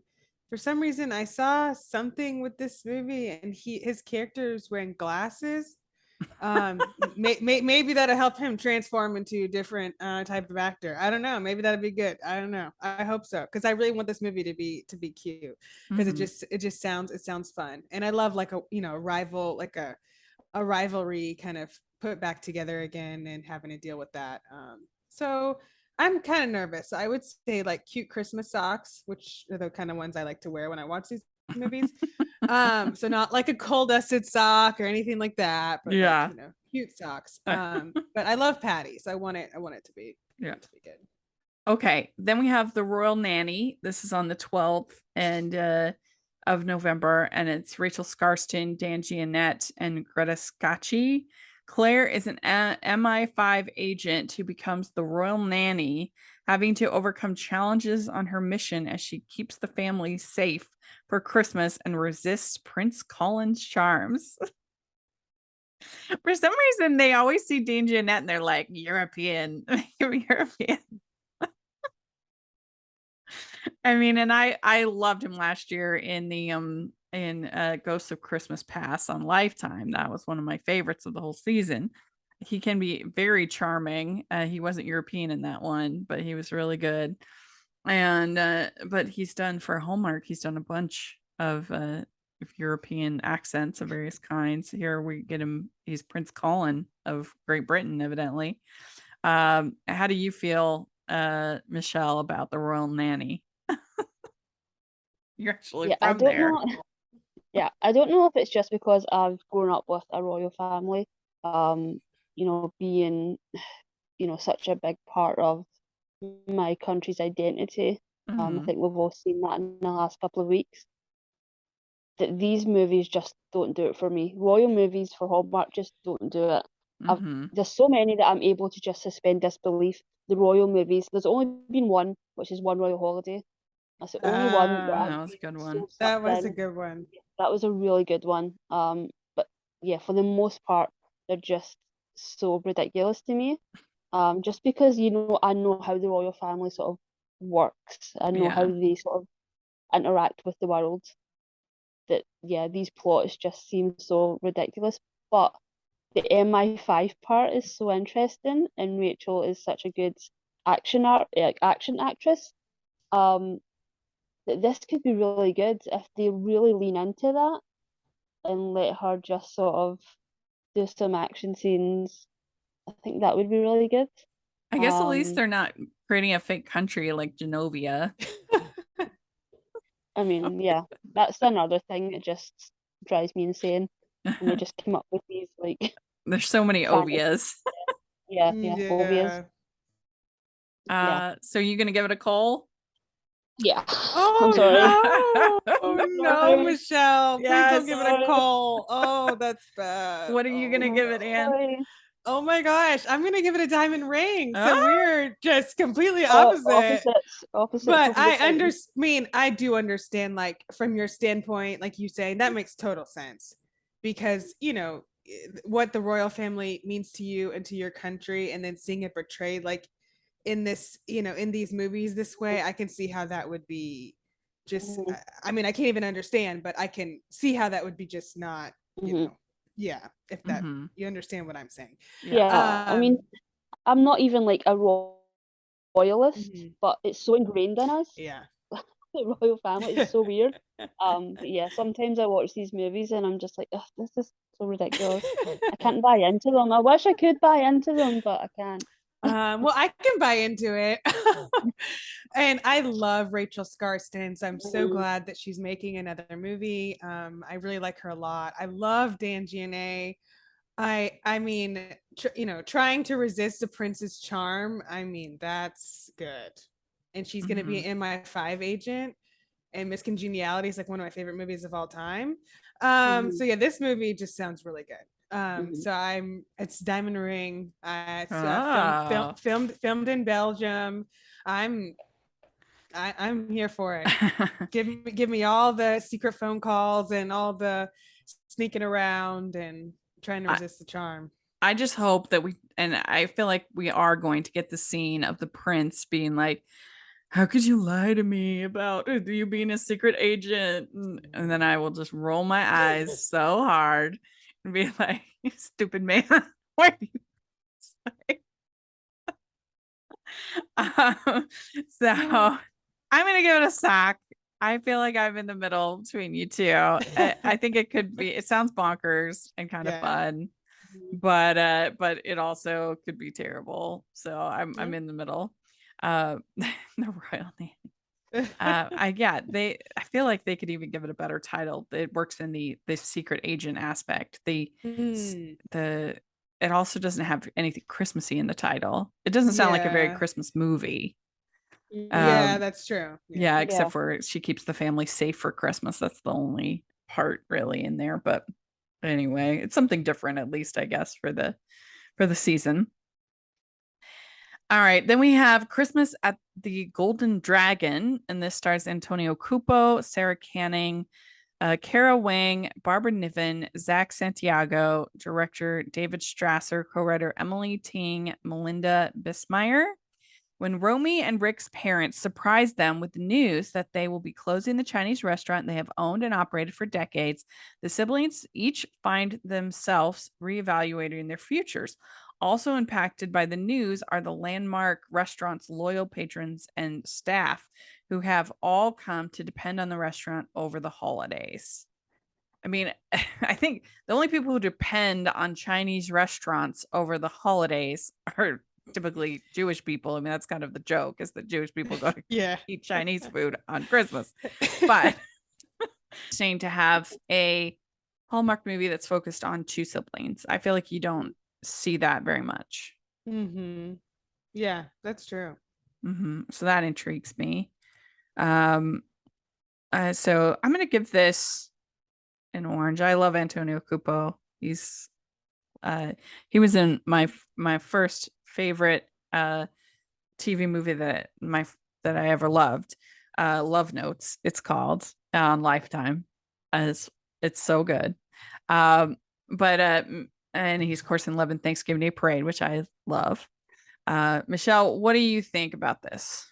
for some reason I saw something with this movie, and his character is wearing glasses, Maybe that'll help him transform into a different type of actor. I don't know. Maybe that'd be good. I don't know. I hope so, because I really want this movie to be cute, because it sounds fun, and I love like a rival, like a rivalry kind of put back together again and having to deal with that. So I'm kind of nervous. I would say like cute Christmas socks, which are the kind of ones I like to wear when I watch these movies. So not like a coal dusted sock or anything like that, but like, cute socks. But I love patties. I want it to be good. Okay, then we have The Royal Nanny. This is on the 12th of November, and it's Rachel Skarsten, Dan Giannette, and Greta Scacchi. Claire is an MI5 agent who becomes the royal nanny, having to overcome challenges on her mission as she keeps the family safe for Christmas and resists Prince Colin's charms. For some reason, they always see Dan Giannette and they're like, European. European. I mean, and I loved him last year in the Ghosts of Christmas Past on Lifetime. That was one of my favorites of the whole season. He can be very charming. He wasn't European in that one, but he was really good. And but he's done for Hallmark, he's done a bunch of European accents of various kinds. Here we get him, he's Prince Colin of Great Britain, evidently. How do you feel, Michelle, about The Royal Nanny? You're actually from there. Yeah, I don't know if it's just because I've grown up with a royal family, being, such a big part of my country's identity. I think we've all seen that in the last couple of weeks. That these movies just don't do it for me. Royal movies for Hallmark just don't do it. There's so many that I'm able to just suspend disbelief. The royal movies, there's only been one, which is One Royal Holiday. That's the only one that was a good one. That was a good one. That was a really good one. But yeah, for the most part, they're just so ridiculous to me. Just because I know how the royal family sort of works. I know how they sort of interact with the world. That these plots just seem so ridiculous. But the MI5 part is so interesting, and Rachel is such a good action actress. That this could be really good if they really lean into that and let her just sort of do some action scenes. I think that would be really good. I guess at least they're not creating a fake country like Genovia. I mean, yeah, that's another thing that just drives me insane. And they just come up with these like there's so many Ovias. Ovias. So you gonna give it a call? Yeah. Oh, I'm sorry. No, Michelle. Please don't give it a call. Oh, that's bad. What are you gonna give it, Anne? Oh my gosh, I'm gonna give it a diamond ring. So we're just completely opposite. Opposite. But I do understand, like, from your standpoint, like you say, that makes total sense, because what the royal family means to you and to your country, and then seeing it portrayed like in this, in these movies this way, I can see how that would be just, I mean, I can't even understand, but I can see how that would be just not, if that, you understand what I'm saying. I mean, I'm not even like a royalist, but it's so ingrained in us. The royal family is so weird. Sometimes I watch these movies and I'm just like, this is so ridiculous. I can't buy into them. I wish I could buy into them, but I can't. Well, I can buy into it. And I love Rachel Skarsten, so I'm so glad that she's making another movie. I really like her a lot. I love Dan Giannette. I mean, trying to resist a prince's charm, I mean, that's good. And she's going to be an MI5 agent, and Miss Congeniality is like one of my favorite movies of all time. So yeah, this movie just sounds really good. So it's Diamond Ring. It's filmed in Belgium. I'm here for it. Give me all the secret phone calls and all the sneaking around and trying to resist the charm. I just hope that I feel like we are going to get the scene of the prince being like, how could you lie to me about you being a secret agent? And then I will just roll my eyes so hard. and be like, "You stupid man, what do you say?" So I'm gonna give it a sock. I feel like I'm in the middle between you two. I think it could be. It sounds bonkers and kind of fun, but it also could be terrible. So I'm in the middle. The royal name. I feel like they could even give it a better title. It works in the secret agent aspect. It also doesn't have anything Christmassy in the title. It doesn't sound like a very Christmas movie. Yeah, that's true. Yeah, except for she keeps the family safe for Christmas. That's the only part really in there. But anyway, it's something different, at least, I guess, for the season. All right, then we have Christmas at the Golden Dragon, and this stars Antonio Cupo, Sarah Canning, Kara Wang, Barbara Niven, Zach Santiago, director David Strasser, co-writer Emily Ting, Melinda Bismeyer. When Romy and Rick's parents surprise them with the news that they will be closing the Chinese restaurant they have owned and operated for decades, the siblings each find themselves reevaluating their futures. Also impacted by the news are the landmark restaurant's loyal patrons and staff, who have all come to depend on the restaurant over the holidays. I mean, I think the only people who depend on Chinese restaurants over the holidays are typically Jewish people. I mean, that's kind of the joke, is that Jewish people go to eat Chinese food on Christmas. But saying to have a Hallmark movie that's focused on two siblings, I feel like you don't see that very much. Yeah, that's true. So that intrigues me. So I'm going to give this an orange. I love Antonio Cupo. He was in my first favorite TV movie that I ever loved, Love Notes, it's called, on Lifetime. As it's so good. But and he's of course in Love and Thanksgiving Day Parade, which I love. Michelle, what do you think about this?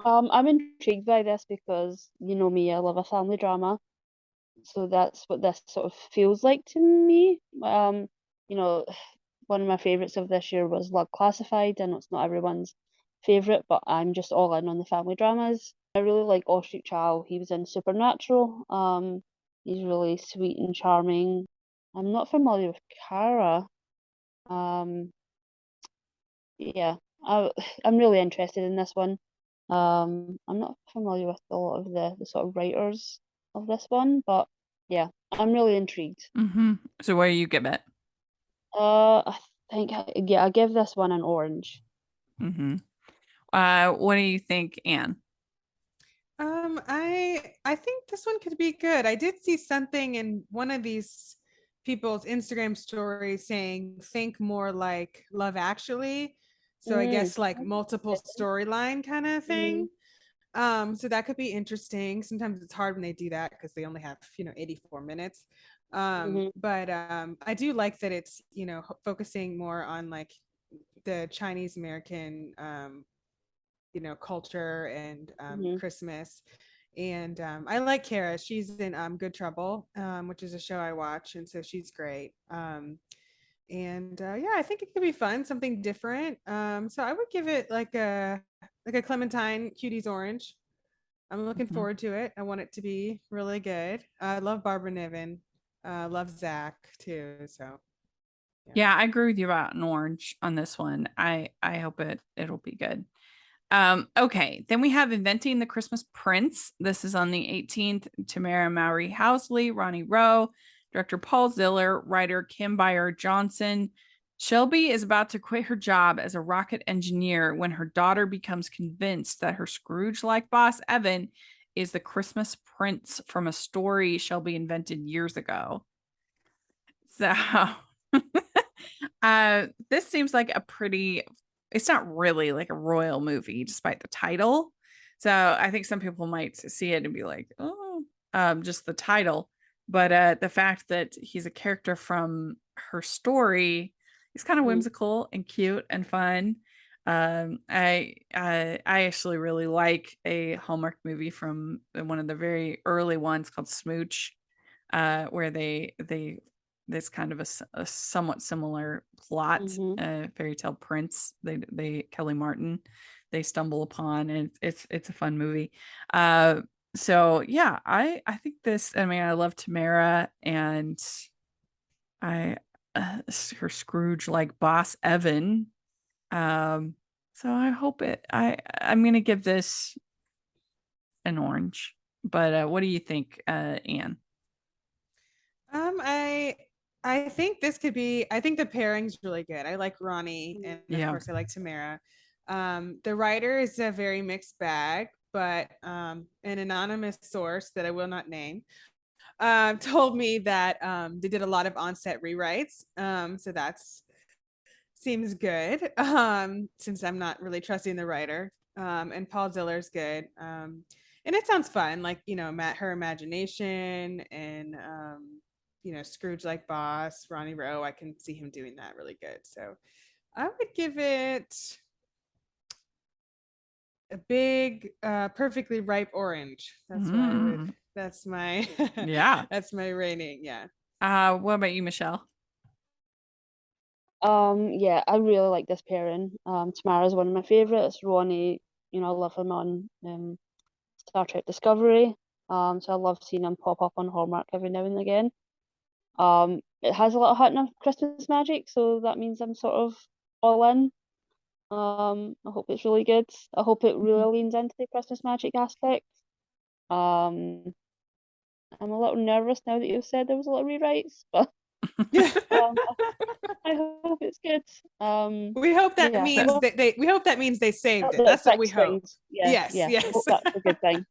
I'm intrigued by this because you know me, I love a family drama. So that's what this sort of feels like to me. You know, one of my favorites of this year was Love Classified. I know it's not everyone's favorite, but I'm just all in on the family dramas. I really like Oshik Chow. He was in Supernatural. He's really sweet and charming. I'm not familiar with Kara. Yeah, I'm really interested in this one. I'm not familiar with a lot of the sort of writers of this one, but yeah, I'm really intrigued. So what do you give it? I think I give this one an orange. What do you think, Anne? I think this one could be good. I did see something in one of these people's Instagram stories saying think more like Love Actually. So I guess like multiple storyline kind of thing. So that could be interesting. Sometimes it's hard when they do that because they only have 84 minutes. But I do like that it's focusing more on like the Chinese American culture and Christmas. And I like Kara. She's in Good Trouble, which is a show I watch, and so she's great. And yeah, I think it could be fun, something different. So I would give it like a Clementine Cuties Orange. I'm looking forward to it. I want it to be really good. I love Barbara Niven. Love Zach too. So yeah, I agree with you about an orange on this one. I hope it'll be good. Okay, then we have Inventing the Christmas Prince. This is on the 18th. Tamara Mowry Housley, Ronnie Rowe, director Paul Ziller, writer Kim Bayer Johnson. Shelby is about to quit her job as a rocket engineer when her daughter becomes convinced that her Scrooge-like boss, Evan, is the Christmas prince from a story Shelby invented years ago. So this seems like it's not really like a royal movie despite the title. So I think some people might see it and be like, oh, just the title. But the fact that he's a character from her story is kind of whimsical and cute and fun. I actually really like a Hallmark movie from one of the very early ones called Smooch, where they this kind of a somewhat similar plot, Mm-hmm. Fairy Tale Prince. They Kelly Martin they stumble upon, and it's a fun movie. So yeah, I think this. I mean, I love Tamara, and I her Scrooge like boss Evan. So I hope it. I'm gonna give this an orange. But what do you think, Anne? I think this could be. I think the pairing's really good. I like Ronnie, and of Yeah. course, I like Tamara. The writer is a very mixed bag, but an anonymous source that I will not name told me that they did a lot of on-set rewrites. So that's seems good. Since I'm not really trusting the writer. And Paul Ziller's good. And it sounds fun, like her imagination and Scrooge like boss, Ronnie Rowe. I can see him doing that really good. So I would give it a big, perfectly ripe orange. That's what I would. That's my Yeah. That's my rating. Yeah. What about you, Michelle? Yeah, I really like this pairing. Tamara's one of my favorites. Ronnie, I love him on Star Trek Discovery. So I love seeing him pop up on Hallmark every now and again. It has a lot of hint of Christmas magic, so that means I'm sort of all in. I hope it's really good. I hope it really leans into the Christmas magic aspect. I'm a little nervous now that you've said there was a lot of rewrites, but I hope it's good. We hope that yeah, means well, we hope that means they saved it. that That's what we fixed hope. things. Yeah, Yes, yeah. I yes. hope that's a good thing.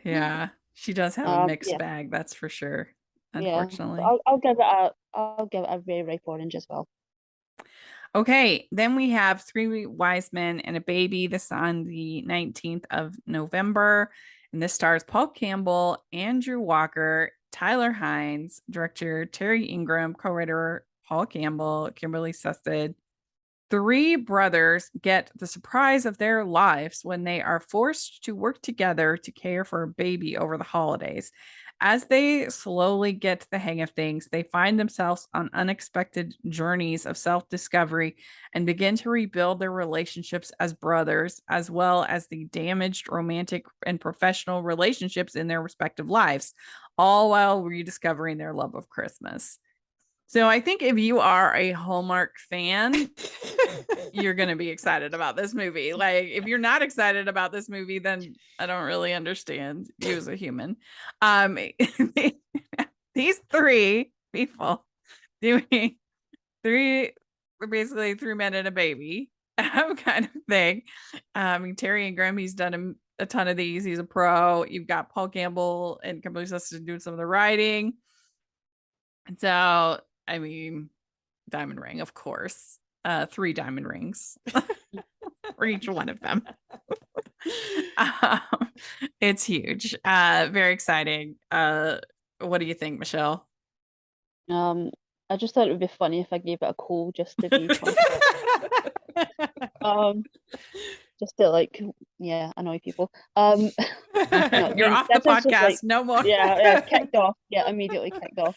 Yeah, she does have a mixed Yeah, bag, that's for sure, yeah. unfortunately. I'll give it a very ripe orange as well. Okay, then we have Three Wise Men and a Baby. This on the 19th of November. And this stars Paul Campbell, Andrew Walker, Tyler Hines, director Terry Ingram, co-writer Paul Campbell, Kimberly Sested. Three brothers get the surprise of their lives when they are forced to work together to care for a baby over the holidays. As they slowly get the hang of things, they find themselves on unexpected journeys of self discovery and begin to rebuild their relationships as brothers, as well as the damaged romantic and professional relationships in their respective lives, all while rediscovering their love of Christmas. So I think if you are a Hallmark fan, you're going to be excited about this movie. Like, if you're not excited about this movie, then I don't really understand you as a human. These three people doing basically three men and a baby kind of thing. Terry Ingram, he's done a ton of these. He's a pro. You've got Paul Campbell and Kimberly Sessions doing some of the writing. So, I mean, diamond ring, of course. 3 diamond rings for each one of them. It's huge. Very exciting. What do you think, Michelle? I just thought it would be funny if I gave it a call just to be fun. Just to annoy people. No, you're off the podcast. No more. Yeah, kicked off. Yeah, immediately kicked off.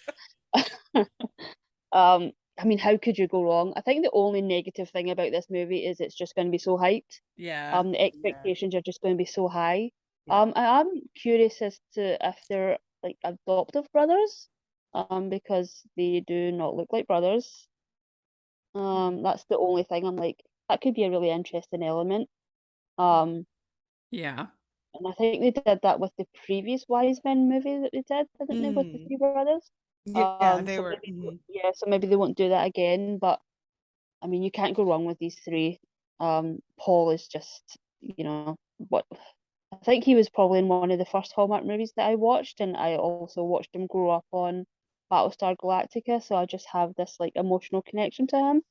I mean, how could you go wrong? I think the only negative thing about this movie is it's just going to be so hyped. Yeah. The expectations are just going to be so high. I'm curious as to if they're like adoptive brothers, because they do not look like brothers. That's the only thing I'm like, that could be a really interesting element. Yeah. And I think they did that with the previous Wise Men movie that they did, didn't they, with the three brothers? Yeah, they so were. maybe, so maybe they won't do that again. But I mean, you can't go wrong with these three. Paul is just, what I think he was probably in one of the first Hallmark movies that I watched, and I also watched him grow up on Battlestar Galactica, so I just have this like emotional connection to him.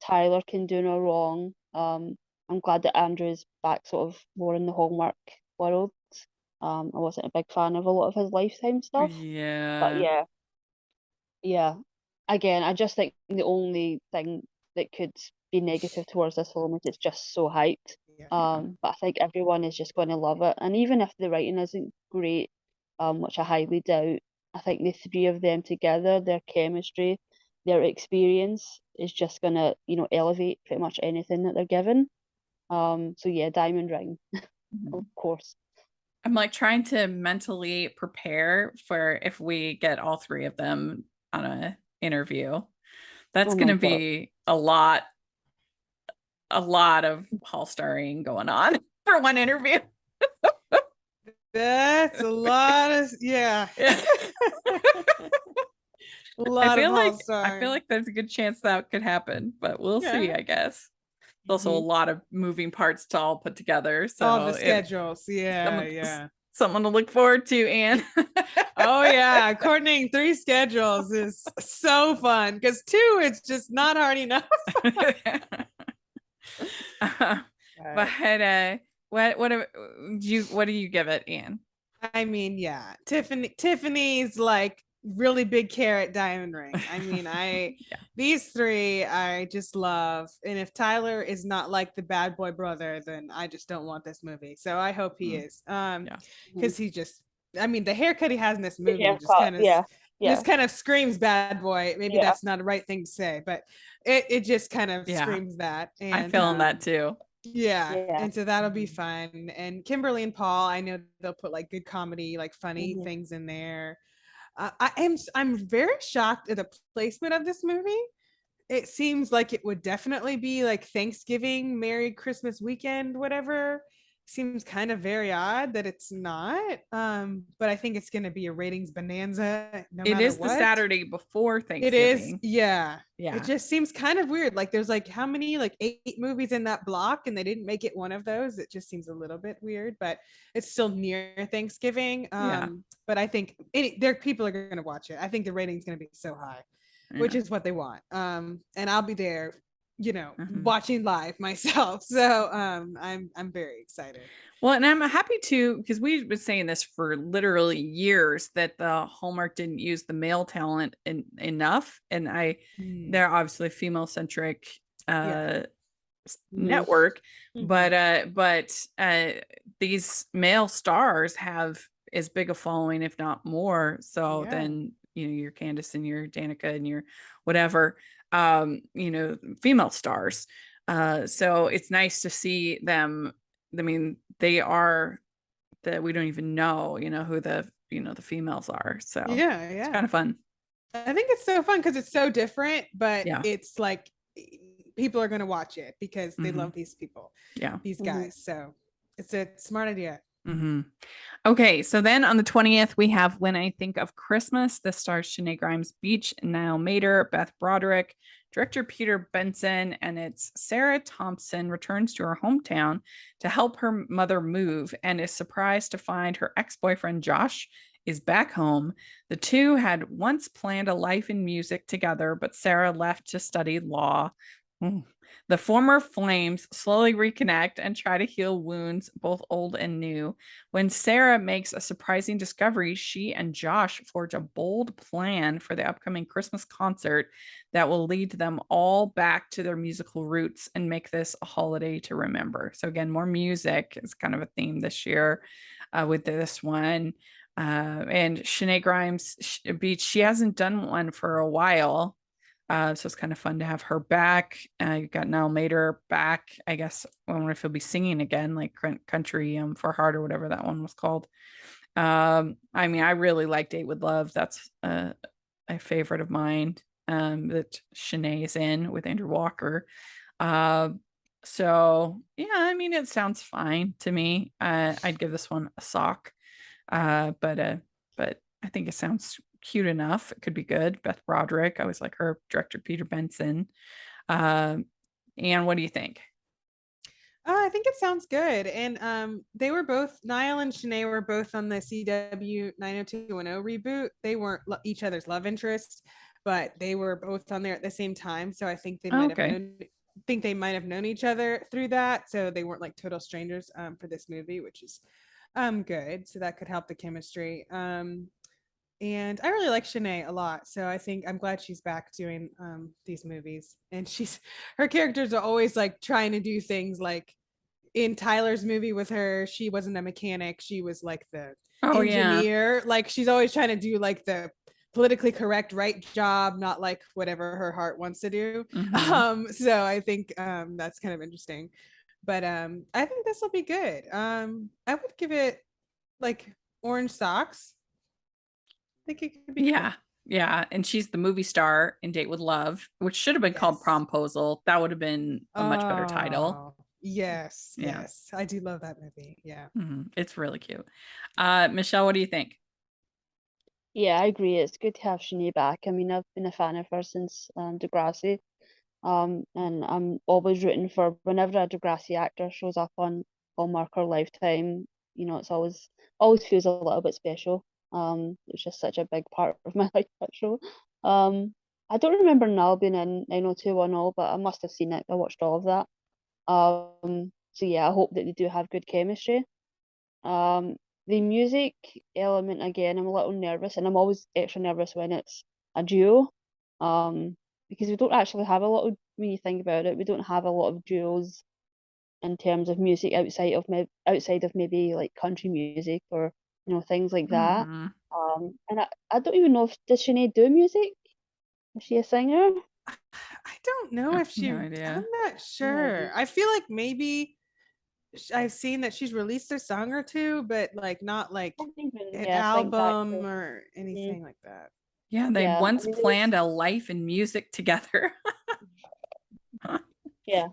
Tyler can do no wrong. I'm glad that Andrew's back sort of more in the Hallmark world. I wasn't a big fan of a lot of his Lifetime stuff, but Yeah. yeah. Again, I just think the only thing that could be negative towards this film is it's just so hyped. But I think everyone is just going to love it, and even if the writing isn't great, which I highly doubt, I think the three of them together, their chemistry, their experience is just gonna, elevate pretty much anything that they're given. So yeah, Diamond Ring, of course. I'm like trying to mentally prepare for if we get all three of them on a interview. That's Oh going my to God. be a lot of hall starring going on for one interview. That's a lot of, yeah. Yeah. A lot of all I feel stars. like there's a good chance that could happen, but we'll see, Yeah. I guess. There's also a lot of moving parts to all put together. So all the schedules. Yeah, someone, yeah. someone to look forward to, Anne. Oh yeah, coordinating 3 schedules is so fun because 2 it's just not hard enough. But what do you give it, Anne? I mean, yeah, Tiffany's like really big carrot diamond ring. I mean, Yeah. these 3 I just love, and if Tyler is not like the bad boy brother, then I just don't want this movie. So I hope he is, Yeah. because he just, I mean, the haircut he has in this movie just haircut, kind of yeah. just kind of screams bad boy. Maybe Yeah. that's not the right thing to say, but it just kind of Yeah. screams that. And I'm feeling that too. yeah. Yeah. And so that'll be fun. And Kimberly and Paul, I know they'll put like good comedy, like funny things in there. I'm very shocked at the placement of this movie. It seems like it would definitely be like Thanksgiving, Merry Christmas weekend, whatever. Seems kind of very odd that it's not. But I think it's gonna be a ratings bonanza no It matter is the what. Saturday before It Thanksgiving. is, yeah. Yeah. It just seems kind of weird. Like there's like how many, like 8 movies in that block, and they didn't make it one of those. It just seems a little bit weird, but it's still near Thanksgiving. Yeah. But I think people are going to watch it. I think the rating's going to be so high, which is what they want. And I'll be there, watching live myself. So I'm very excited. Well, and I'm happy to, because we've been saying this for literally years that the Hallmark didn't use the male talent enough. And they're obviously female centric network, but these male stars have as big a following, if not more. So then, your Candace and your Danica and your whatever, female stars. So it's nice to see them. I mean, they are that we don't even know, who the females are. So it's kind of fun. I think it's so fun because it's so different, but it's like people are going to watch it because they love these people, these guys. So it's a smart idea. Okay, so then on the 20th, we have When I Think of Christmas. This stars Shanae Grimes Beach, Niall Mater, Beth Broderick, director Peter Benson, and it's Sarah Thompson returns to her hometown to help her mother move and is surprised to find her ex-boyfriend Josh is back home. The two had once planned a life in music together, but Sarah left to study law. The former flames slowly reconnect and try to heal wounds, both old and new. When Sarah makes a surprising discovery, she and Josh forge a bold plan for the upcoming Christmas concert that will lead them all back to their musical roots and make this a holiday to remember. So again, more music is kind of a theme this year with this one. And Shanae Grimes Beach, she hasn't done one for a while. So it's kind of fun to have her back. You got Niall Mater back. I guess I wonder if he'll be singing again, like Country for Heart or whatever that one was called. I mean, I really like Date with Love. That's a favorite of mine that Shanae is in with Andrew Walker. So yeah, I mean, it sounds fine to me. I'd give this one a sock. But I think it sounds cute enough. It could be good. Beth Broderick, I always like her. Director Peter Benson. And what do you think? I think it sounds good. And they were both, Niall and Shanae were both on the CW 90210 reboot. They weren't each other's love interest, but they were both on there at the same time. So I think they might have known each other through that. So they weren't like total strangers for this movie, which is good. So that could help the chemistry. And I really like Shanae a lot. So I think I'm glad she's back doing these movies. And her characters are always like trying to do things like in Tyler's movie with her, she wasn't a mechanic. She was like the Oh yeah. engineer. Like she's always trying to do like the politically correct right job, not like whatever her heart wants to do. So I think that's kind of interesting. But I think this will be good. I would give it like orange socks. I think it could be Yeah. cool. Yeah. And she's the movie star in Date with Love, which should have been called Yes. Promposal. That would have been a much better title. Oh, yes, Yeah. yes. I do love that movie. Yeah. It's really cute. Michelle, what do you think? Yeah, I agree. It's good to have Sinead back. I mean, I've been a fan of her since Degrassi. And I'm always rooting for whenever a Degrassi actor shows up on Hallmark or Lifetime, you know, it's always feels a little bit special. It's just such a big part of my life, that show. I don't remember Nell being in 90210, but I must have seen it. I watched all of that. So yeah, I hope that they do have good chemistry. The music element again, I'm a little nervous, and I'm always extra nervous when it's a duo. Because we don't actually have a lot of, when you think about it, we don't have a lot of duos in terms of music outside of maybe like country music or things like that. And I don't even know if does Sinead do music? Is she a singer? I don't know if she. No idea. I'm not sure. I feel like maybe I've seen that she's released a song or two, but like not like I don't even, an yeah, think back to, album or anything like that. Yeah, they yeah, I once mean, planned a life in music together. yeah.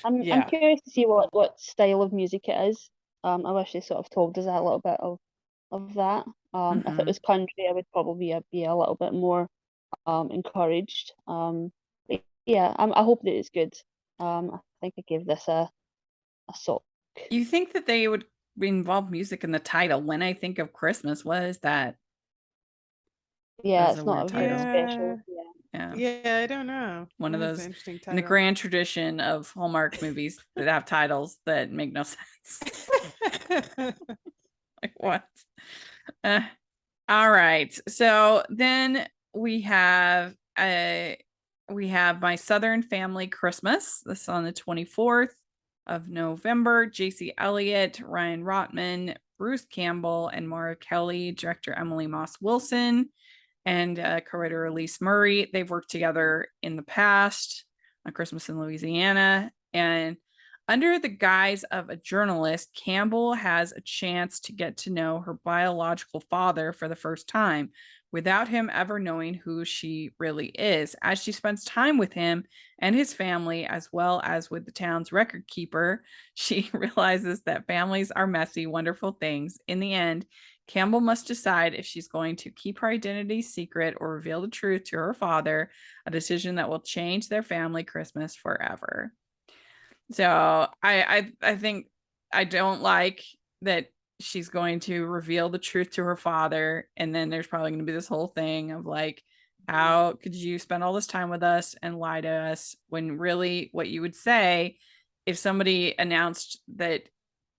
I'm Yeah. curious to see what style of music it is. I wish they sort of told us a little bit of that. If it was country, I would probably be a little bit more encouraged. But yeah, I hope that it's good. I think I give this a sock. You think that they would involve music in the title? When I think of Christmas, what is that? Yeah, That's a it's not weird very title. special. Yeah. Yeah, I don't know. One of That's an those interesting in the title. grand tradition of Hallmark movies that have titles that make no sense. Like what? All right. So then we have My Southern Family Christmas. This is on the 24th of November. JC Elliott, Ryan Rotman, Bruce Campbell, and Maura Kelly, director Emily Moss Wilson, and co-writer Elise Murray. They've worked together in the past on Christmas in Louisiana. And under the guise of a journalist, Campbell has a chance to get to know her biological father for the first time without him ever knowing who she really is. As she spends time with him and his family, as well as with the town's record keeper, she realizes that families are messy, wonderful things. In the end, Campbell must decide if she's going to keep her identity secret or reveal the truth to her father, a decision that will change their family Christmas forever. So I think I don't like that she's going to reveal the truth to her father, and then there's probably going to be this whole thing of like, how could you spend all this time with us and lie to us, when really what you would say if somebody announced that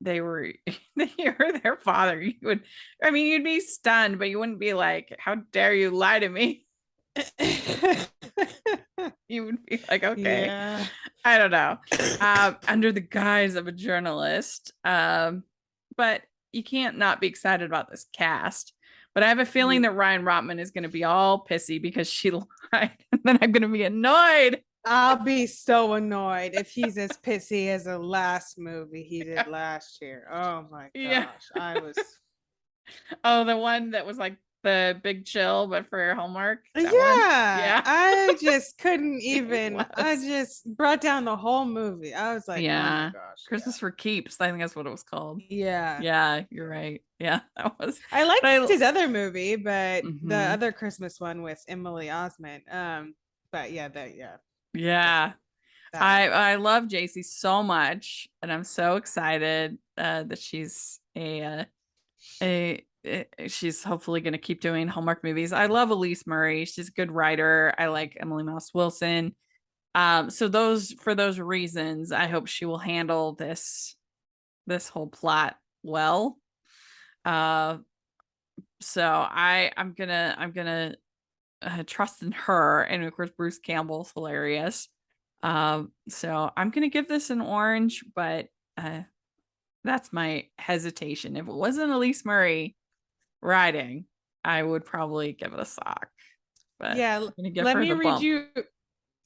they were their father, you'd be stunned, but you wouldn't be like, how dare you lie to me. You would be like, okay, yeah. I don't know, under the guise of a journalist. But you can't not be excited about this cast. But I have a feeling that Ryan Rotman is going to be all pissy because she lied, and then I'm going to be annoyed. I'll be so annoyed if he's as pissy as the last movie he did last year. Oh my gosh, I was. Oh, the one that was like the Big Chill, but for Hallmark. Yeah, I just couldn't even. I just brought down the whole movie. I was like, oh my gosh, Christmas for Keeps. I think that's what it was called. Yeah, you're right. Yeah, that was. I liked his other movie, but the other Christmas one with Emily Osment. But yeah. I love JC so much, and I'm so excited that she's she's hopefully going to keep doing Hallmark movies. I love Elise Murray. She's a good writer. I like Emily Moss Wilson. So for those reasons, I hope she will handle this whole plot well. So I'm gonna trust in her, and of course Bruce Campbell's hilarious. So I'm gonna give this an orange, but That's my hesitation. If it wasn't Elise Murray writing, I would probably give it a sock. But Yeah, I'm gonna give let her me the read bump. you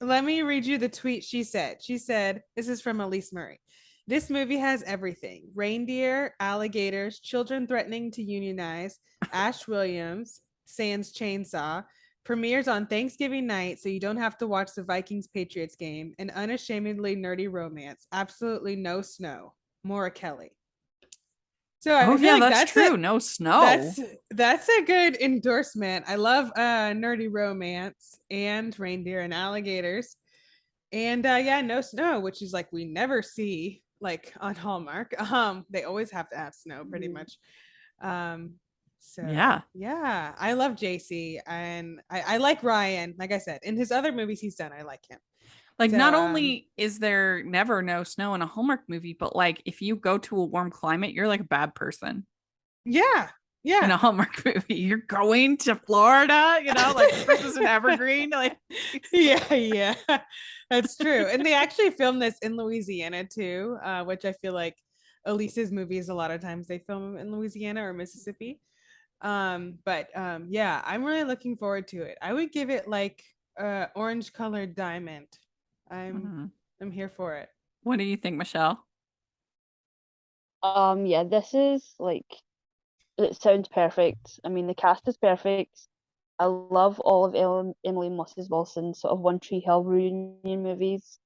let me read you the tweet she said. She said, this is from Elise Murray. This movie has everything: reindeer, alligators, children threatening to unionize, Ash Williams, Sans Chainsaw, premieres on Thanksgiving night so you don't have to watch the Vikings Patriots game, an unashamedly nerdy romance, absolutely no snow. Maura Kelly. So Oh I feel yeah, like that's that's a true. No snow. that's that's a good endorsement. I love nerdy romance and reindeer and alligators. And yeah, no snow, which is like we never see like on Hallmark. They always have to have snow pretty Mhm. much. Um, so Yeah. yeah, I love JC and I like Ryan. Like I said, in his other movies he's done, I like him. Like, So not only is there never no snow in a Hallmark movie, but like if you go to a warm climate, you're like a bad person yeah, in yeah. a Hallmark movie. You're going to Florida, like Christmas in Evergreen. Like, Yeah, yeah, that's true. And they actually filmed this in Louisiana too, which I feel like Elise's movies a lot of times they film in Louisiana or Mississippi. But yeah, I'm really looking forward to it. I would give it like orange colored diamond. I'm mhm. I'm here for it. What do you think, Michelle? Yeah, this is like it sounds perfect. I mean, the cast is perfect. I love all of Emily Moss's Wilson's sort of One Tree Hill reunion movies.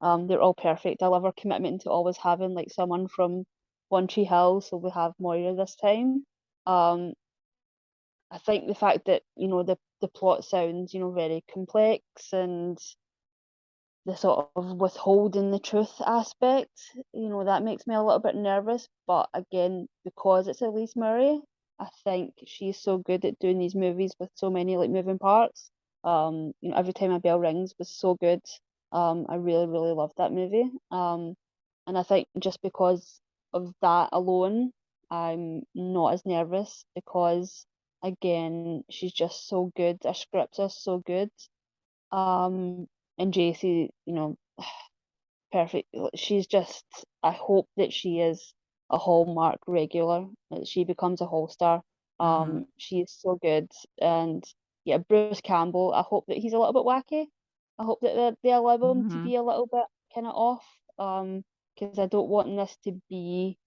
They're all perfect. I love her commitment to always having like someone from One Tree Hill, so we have Moira this time. Um, I think the fact that, the plot sounds, very complex and the sort of withholding the truth aspect, that makes me a little bit nervous. But again, because it's Elise Murray, I think she's so good at doing these movies with so many like moving parts. Every time a bell rings was so good. I really, really loved that movie. And I think just because of that alone, I'm not as nervous because again, she's just so good. Her scripts are so good. Um, and JC, perfect. She's just, I hope that she is a Hallmark regular, that she becomes a Hall star. Mhm. She is so good. And yeah, Bruce Campbell, I hope that he's a little bit wacky. I hope that they allow him to Mhm. be a little bit kind of off. Because I don't want this to be,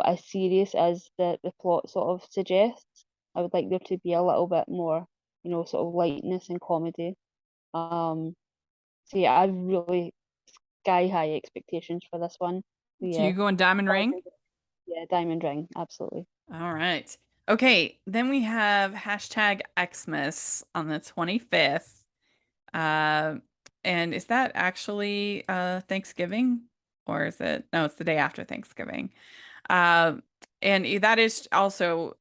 as serious as the plot sort of suggests. I would like there to be a little bit more, sort of lightness and comedy. Um, so yeah, I've really sky high expectations for this one. So So you yeah, going Diamond Ring? probably yeah, Diamond Ring, absolutely. All right. Okay. Then we have hashtag Xmas on the 25th. Uh, and is that actually Thanksgiving? Or is it? No, it's the day after Thanksgiving. Uh, and that is also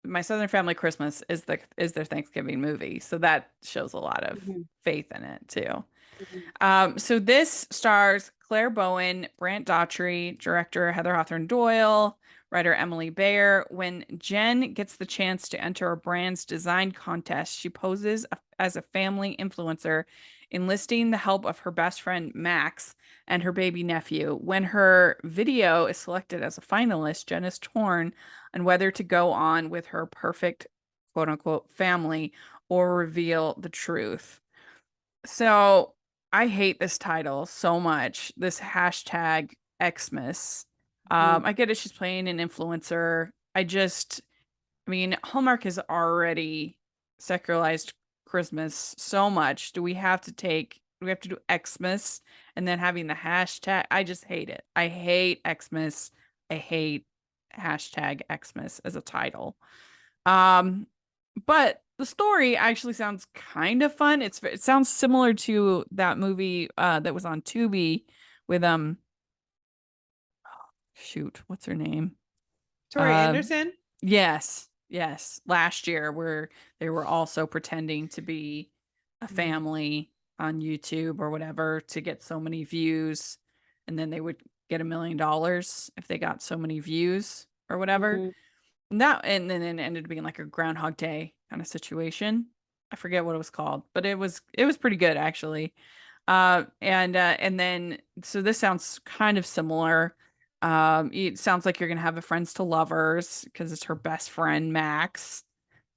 my Southern Family Christmas is their Thanksgiving movie. So that shows a lot of Hmm. faith in it too. Hmm. So this stars Claire Bowen, Brant Daughtry, director Heather Hawthorne Doyle, writer Emily Bayer. When Jen gets the chance to enter a brand's design contest, she poses as a family influencer, enlisting the help of her best friend Max and her baby nephew. When her video is selected as a finalist, Jen is torn on whether to go on with her perfect quote unquote family or reveal the truth. So I hate this title so much. This hashtag Xmas. Hmm. I get it. She's playing an influencer. I mean, Hallmark has already secularized Christmas so much. Do we have to do Xmas and then having the hashtag? I just hate it. I hate Xmas. I hate hashtag Xmas as a title. Um, but the story actually sounds kind of fun. It sounds similar to that movie that was on Tubi with shoot, what's her name? Tori Uh Anderson. yes, yes, last year where they were also pretending to be a Mm. family on YouTube or whatever to get so many views and then they would get $1 million if they got so many views or whatever. Hmm. And then it ended up being like a Groundhog Day kind of situation. I forget what it was called, but it was pretty good actually. And then so this sounds kind of similar. It sounds like you're gonna have a friends to lovers because it's her best friend Max.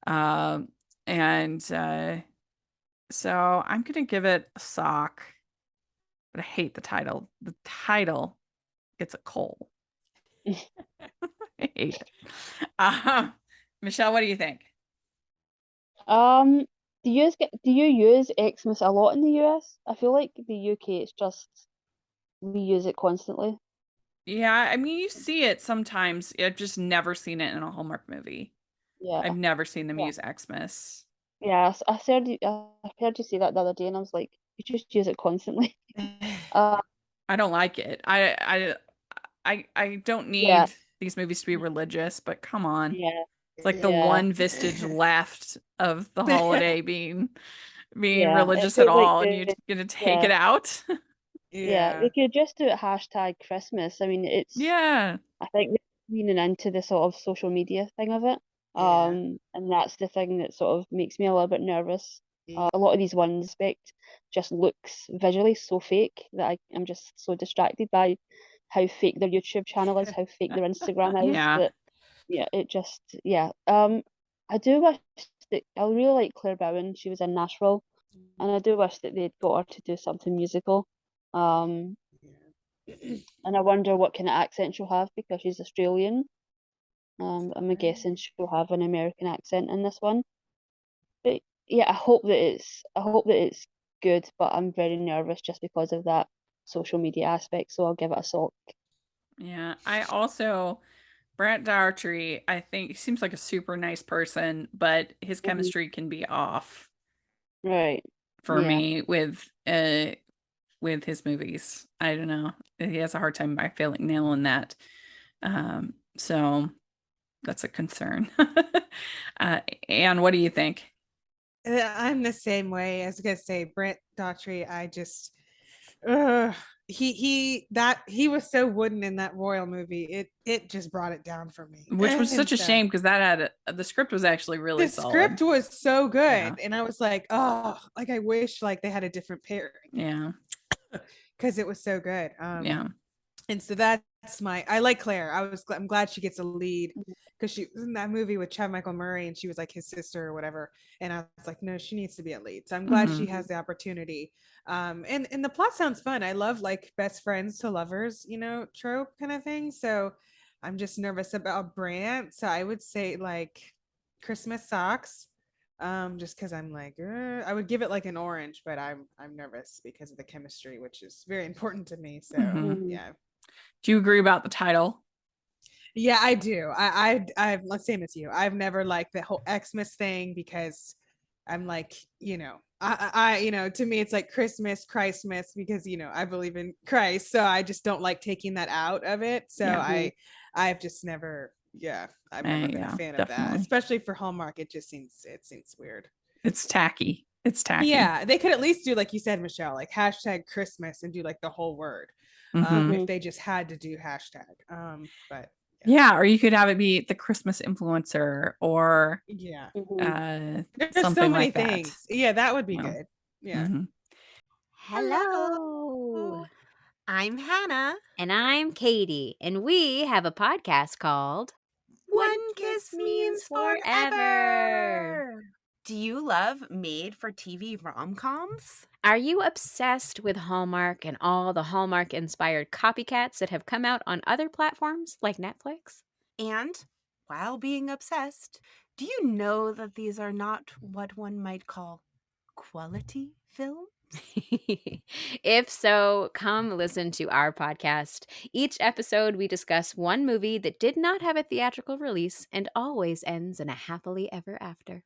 Um, and so I'm gonna give it a sock, but I hate the title. The title gets a coal. I hate it. Michelle, what do you think? Um, do you use Xmas a lot in the US? I feel like the UK, it's just we use it constantly. Yeah, I mean, you see it sometimes. I've just never seen it in a Hallmark movie. I've Yeah, never seen them yeah, use Xmas. yeah. I heard you say that the other day, and I was like, you just use it constantly. Uh, I don't like it. I don't yeah, need these movies to be religious, but come on. yeah, It's like the yeah, one vestige left of the holiday being yeah. It religious at feels like all, and you're gonna take yeah, it out? yeah. Yeah. They could just do it hashtag Christmas. I mean, Yeah. I think they're leaning into the sort of social media thing of it. Yeah. And that's the thing that sort of makes me a little bit nervous. Yeah. A lot of these ones expect just looks visually so fake that I am just so distracted by how fake their YouTube channel is, how fake their Instagram is, Yeah. that yeah, it just yeah. I do wish that I really like Claire Bowen. She was in Nashville, and I do wish that they'd got her to do something musical. Um, and I wonder what kind of accent she'll have because she's Australian. I'm guessing she'll have an American accent in this one. But yeah, I hope that it's good, but I'm very nervous just because of that social media aspect. So I'll give it a sock. Yeah. I also Brant Daughtry, I think he seems like a super nice person, but his Hmm. chemistry can be off Right. for Yeah. me with his movies. I don't know. He has a hard time, I feel like, nailing that. So that's a concern. uh, Anne, what do you think? I'm the same way. I was gonna say Brent Daughtry. I just, ugh, he was so wooden in that royal movie. It just brought it down for me. Which was And such a so shame because that had the script was actually really the solid. script was so Yeah. good, and I was like, oh, like I wish like they had a different pairing Yeah. because it was so good. Yeah. And so that's my I like Claire. I'm glad she gets a lead Mhm. because she was in that movie with Chad Michael Murray and she was like his sister or whatever. And I was like, no, she needs to be a lead. So I'm glad she Hmm. has the opportunity. And the plot sounds fun. I love like best friends to lovers, trope kind of thing. So I'm just nervous about Brant. So I would say like Christmas socks. Just because I'm like, I would give it like an orange, but I'm nervous because of the chemistry, which is very important to me. So Hmm. Mhm. yeah. Do you agree about the title? Yeah, I do. I've let's same as you. I've never liked the whole Xmas thing because I'm like, to me it's like Christmas, Christmas because I believe in Christ, so I just don't like taking that out of it. So Yeah. Mhm. I've just never, I've never been a Yeah, fan of that, definitely. especially for Hallmark. It seems weird. It's tacky. It's tacky. Yeah, they could at least do like you said, Michelle, like hashtag Christmas and do like the whole word. Hmm. If Mhm. they just had to do hashtag. But Yeah, or you could have it be the Christmas influencer or yeah. Mhm. There's so something many like that. things. Yeah, that would be Yeah. good. Yeah. Hmm. Hello. I'm Hannah. And I'm Katie, and we have a podcast called One kiss means forever. Do you love made for TV rom-coms? Are you obsessed with Hallmark and all the Hallmark inspired copycats that have come out on other platforms like Netflix? And while being obsessed, do you know that these are not what one might call quality films? If so, come listen to our podcast. Each episode, we discuss one movie that did not have a theatrical release and always ends in a happily ever after.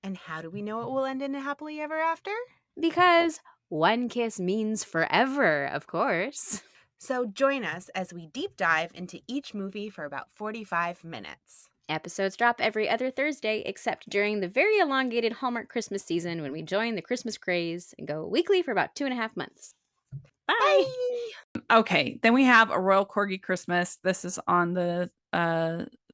And how do we know it will end in a happily ever after? Because one kiss means forever, of course. So join us as we deep dive into each movie for about 45 minutes. Episodes drop every other Thursday, except during the very elongated Hallmark Christmas season when we join the Christmas craze and go weekly for about 2.5 months. Bye! Okay, then we have A Royal Corgi Christmas. This is on the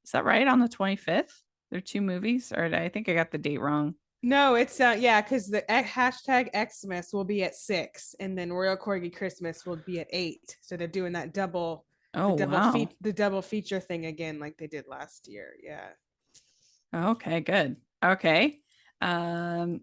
is that right? On the 25th? There are two movies, or I think I got the date wrong. No, it's because the hashtag Xmas will be at 6, and then Royal Corgi Christmas will be at 8. So they're doing that double Oh, wow. The double feature thing again, like they did last year. Yeah. Okay, good. Okay. All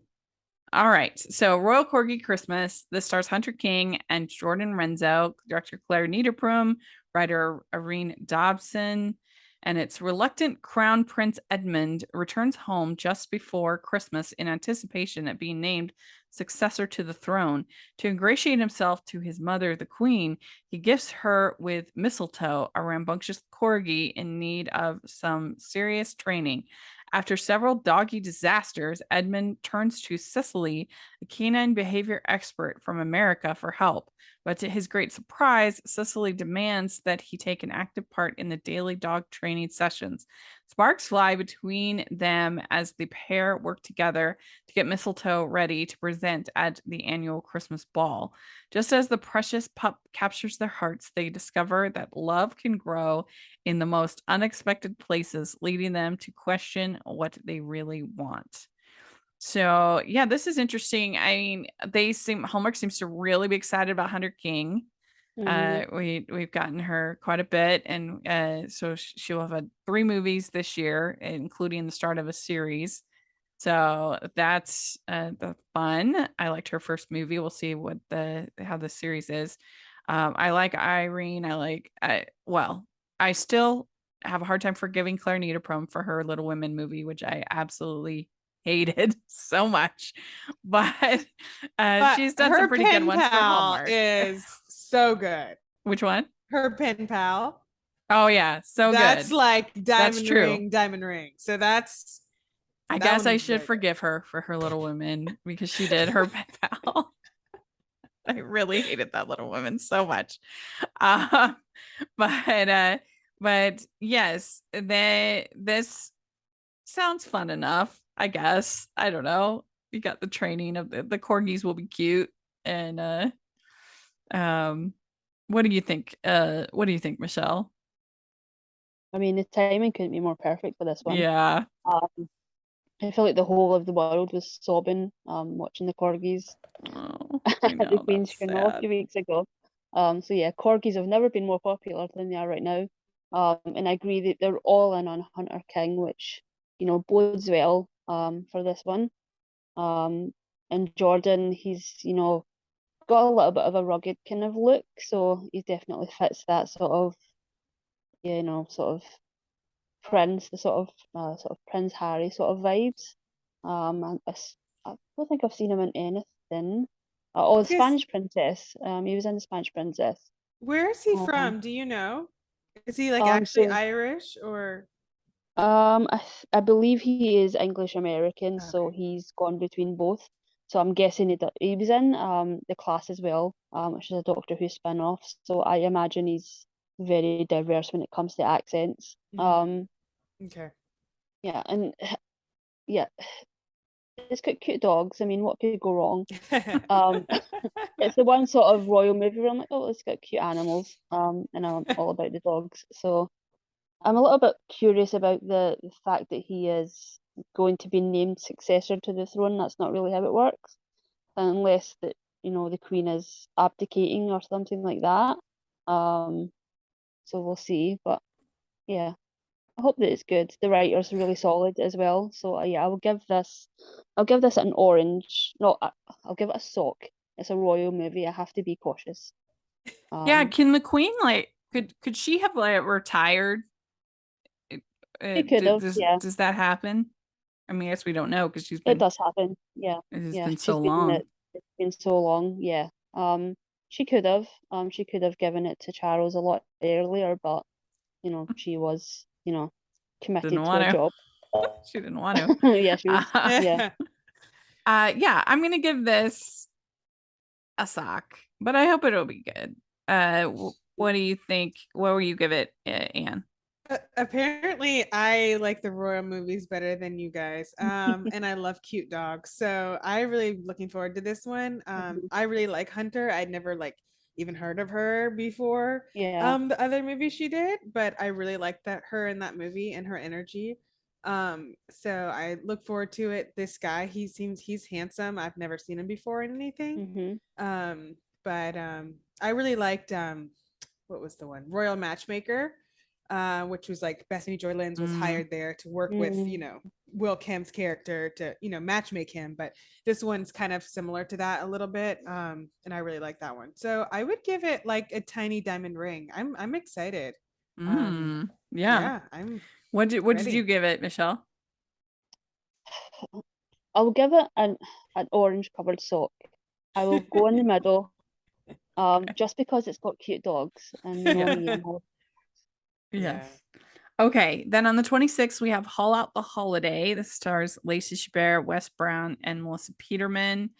right. So Royal Corgi Christmas. This stars Hunter King and Jordan Renzo, director Claire Niederprum, writer Irene Dobson. And its reluctant Crown Prince Edmund returns home just before Christmas in anticipation of being named successor to the throne. To ingratiate himself to his mother, the Queen, he gifts her with mistletoe, a rambunctious corgi in need of some serious training. After several doggy disasters, Edmund turns to Cicely, a canine behavior expert from America, for help. But to his great surprise, Cicely demands that he take an active part in the daily dog training sessions. Sparks fly between them as the pair work together to get Mistletoe ready to present at the annual Christmas ball. Just as the precious pup captures their hearts, they discover that love can grow in the most unexpected places, leading them to question what they really want. So yeah, this is interesting. I mean, Hallmark seems to really be excited about Hunter King. We've gotten her quite a bit, and so she'll have 3 movies this year, including the start of a series. So that's the fun. I liked her first movie. We'll see how the series is. I like Irene. I still have a hard time forgiving Claire Niederprum for her Little Women movie, which I absolutely hated so much. But she's done some her pretty good pen ones for pal Hallmark. is so good. Which one? Her pen pal. Oh yeah, so That's good. like That's true. diamond ring. So that's I that guess one I was should really good. forgive her for her Little Women because she did her pen pal. I really hated that Little Woman so much. Um, but yes, this sounds fun enough, I guess. I don't know. You got the training of the corgis will be cute. And what do you think? What do you think, Michelle? I mean, the timing couldn't be more perfect for this one. Yeah. I feel like the whole of the world was sobbing watching the corgis Oh, at the Queen's funeral a sad. few weeks ago. So yeah, corgis have never been more popular than they are right now. And I agree that they're all in on Hunter King, which, you know, bodes well for this one. And Jordan, he's, you know, got a little bit of a rugged kind of look, so he definitely fits that sort of, you know, sort of Prince, the sort of Prince Harry sort of vibes. I don't think I've seen him in anything. The Because Spanish Princess. He was in the Spanish Princess. where is he Um, from? Do you know? Is he like um, actually so Irish or I believe he is English American, so okay? he's gone between both. So I'm guessing he was in The Class as well, which is a Doctor Who spin-off. So I imagine he's very diverse when it comes to accents. Okay. Yeah, and yeah, it's got cute dogs. I mean, what could go wrong? It's the one sort of royal movie where I'm like, oh, it's got cute animals. And I'm all about the dogs. So I'm a little bit curious about the fact that he is going to be named successor to the throne. That's not really how it works, unless that, you know, the Queen is abdicating or something like that. So we'll see. But yeah, I hope that it's good. The writer's really solid as well. So yeah, I'll give this an orange. No, I'll give it a sock. It's a royal movie. I have to be cautious. Yeah, can the Queen could she have retired? She could have, yeah. Does that happen? I mean, I guess we don't know because It does happen. Yeah, it's yeah. been so long. It's been so long. Yeah. She could have. She could have given it to Charles a lot earlier, but you know, she was, you know, Didn't committed to want her to. job. She didn't want to. Yeah, she was. Yeah. Yeah, I'm gonna give this a sock, but I hope it'll be good. What do you think? What will you give it, Anne? Apparently, I like the royal movies better than you guys. And I love cute dogs. So I really looking forward to this one. I really like Hunter. I'd never like even heard of her before. Yeah. The other movie she did, but I really liked that her in that movie and her energy. So I look forward to it. This guy, he's handsome. I've never seen him before in anything. Mm-hmm. But I really liked what was the one? Royal Matchmaker, which was like Bethany Joy Lenz was Mm. hired there to work with, you know, Will Kim's character to, you know, matchmake him. But this one's kind of similar to that a little bit. And I really like that one. So I would give it like a tiny diamond ring. I'm excited. Yeah. I'm What did ready. you give it, Michelle? I'll give it an orange covered sock. I will go in the middle, just because it's got cute dogs, and you know me, I'm all Yes. Okay, then on the 26th, we have Haul Out the Holiday. This stars Lacey Chabert, Wes Brown, and Melissa Peterman.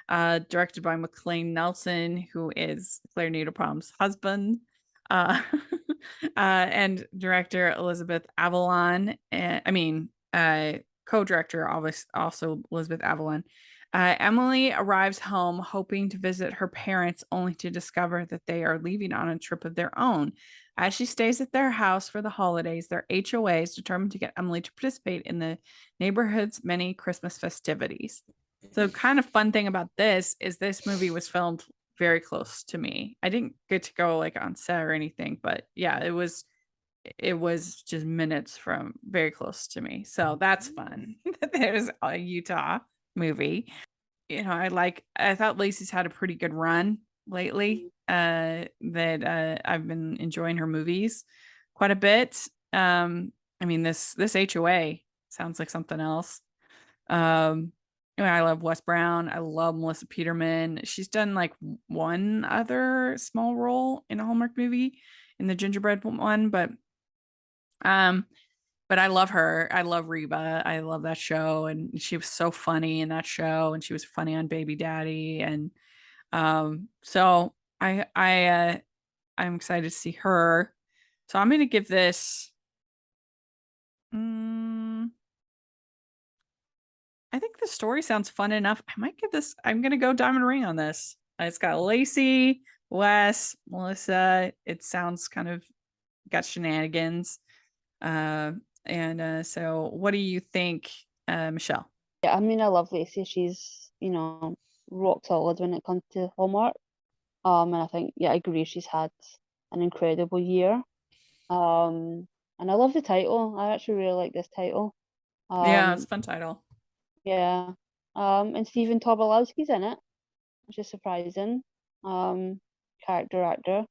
Directed by McLean Nelson, who is Claire Needleprom's husband. And director Elizabeth Avalon. Co-director also Elizabeth Avalon. Emily arrives home hoping to visit her parents, only to discover that they are leaving on a trip of their own. As she stays at their house for the holidays, their HOA is determined to get Emily to participate in the neighborhood's many Christmas festivities. So, kind of fun thing about this is this movie was filmed very close to me. I didn't get to go like on set or anything, but yeah, it was just minutes from very close to me. So that's fun. There's a Utah movie. You know, I thought Lacey's had a pretty good run lately. That I've been enjoying her movies quite a bit. I mean, this HOA sounds like something else. I love Wes Brown. I love Melissa Peterman. She's done like one other small role in a Hallmark movie, in the gingerbread one, but I love her. I love Reba. I love that show, and she was so funny in that show, and she was funny on Baby Daddy, and so I'm excited to see her. So I'm gonna give this. I think the story sounds fun enough. I might give this. I'm gonna go diamond ring on this. It's got Lacey, Wes, Melissa. It sounds kind of got shenanigans. So what do you think, Michelle? Yeah, I mean, I love Lacey. She's, you know, rock solid when it comes to Hallmark. And I think, yeah, I agree. She's had an incredible year. And I love the title. I actually really like this title. Yeah, it's a fun title. Yeah. And Stephen Tobolowsky's in it, which is surprising. Character actor.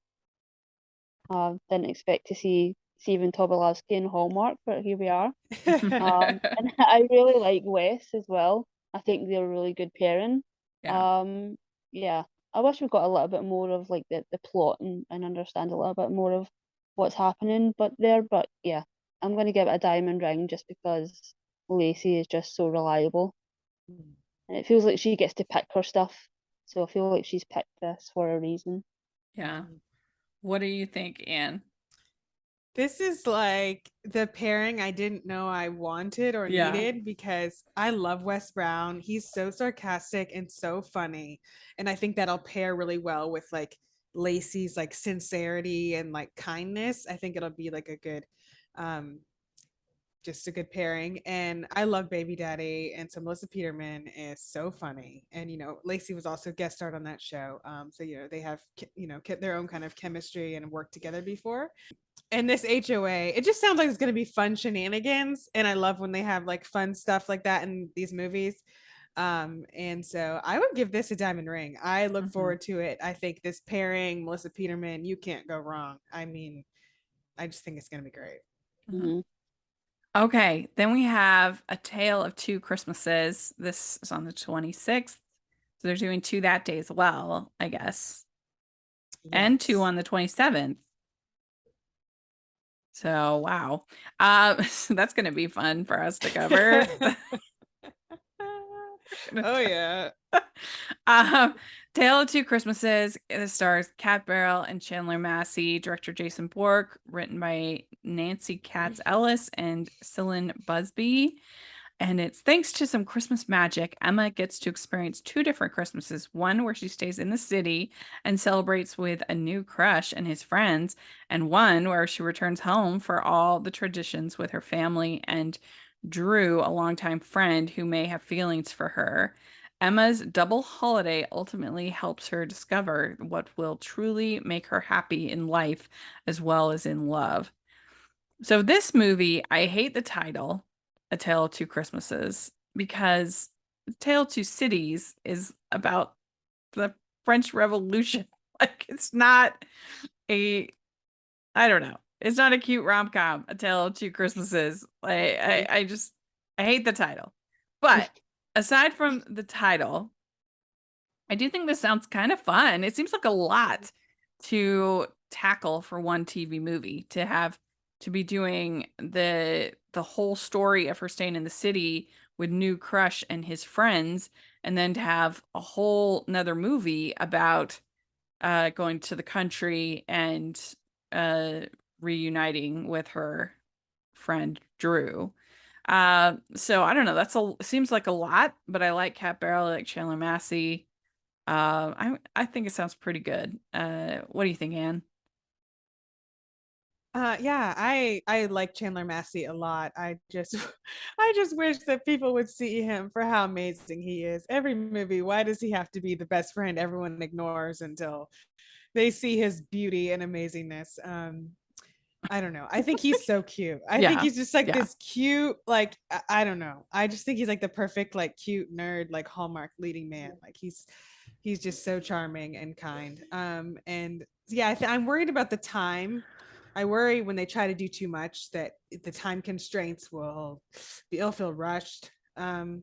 Didn't expect to see Stephen Tobolowsky in Hallmark, but here we are. And I really like Wes as well. I think they're a really good pairing. Yeah. I wish we got a little bit more of like the plot and understand a little bit more of what's happening but yeah, I'm gonna give it a diamond ring just because Lacey is just so reliable. And it feels like she gets to pick her stuff. So I feel like she's picked this for a reason. Yeah. What do you think, Anne? This is like the pairing I didn't know I wanted or needed, because I love Wes Brown. He's so sarcastic and so funny. And I think that'll pair really well with like Lacey's like sincerity and like kindness. I think it'll be like a good just a good pairing. And I love Baby Daddy, and so Melissa Peterman is so funny. And you know, Lacey was also guest starred on that show. So you know, they have, you know, their own kind of chemistry and worked together before. And this HOA, it just sounds like it's going to be fun shenanigans, and I love when they have like fun stuff like that in these movies. And so I would give this a diamond ring. I look forward to it. I think this pairing, Melissa Peterman, you can't go wrong. I mean, I just think it's going to be great. Okay, then we have A Tale of Two Christmases. This is on the 26th. So they're doing two that day as well, I guess. And two on the 27th. So wow. So that's gonna be fun for us to cover. Oh yeah. Tale of Two Christmases. It stars Kat Barrell and Chandler Massey, director Jason Bork, written by Nancy Katz Ellis and Cylin Busby. And it's thanks to some Christmas magic, Emma gets to experience two different Christmases. One where she stays in the city and celebrates with a new crush and his friends, and one where she returns home for all the traditions with her family and Drew, a longtime friend who may have feelings for her. Emma's double holiday ultimately helps her discover what will truly make her happy in life as well as in love. So this movie, I hate the title, A Tale of Two Christmases, because A Tale of Two Cities is about the French Revolution. Like it's not a, I don't know. It's not a cute rom-com, A Tale of Two Christmases. I hate the title. But aside from the title, I do think this sounds kind of fun. It seems like a lot to tackle for one TV movie, to be doing the whole story of her staying in the city with new crush and his friends, and then to have a whole another movie about going to the country and uh reuniting with her friend Drew. So I don't know. Seems like a lot, but I like Cat Barrel, I like Chandler Massey. I think it sounds pretty good. What do you think, Anne? Yeah, I like Chandler Massey a lot. I just I just wish that people would see him for how amazing he is. Every movie, why does he have to be the best friend everyone ignores until they see his beauty and amazingness? I don't know. I think he's so cute. I think Yeah, he's just like yeah, this cute, like I don't know. I just think he's like the perfect, like cute nerd, like Hallmark leading man. Like he's just so charming and kind. And yeah, I'm worried about the time. I worry when they try to do too much that the time constraints will be feel rushed. So I'm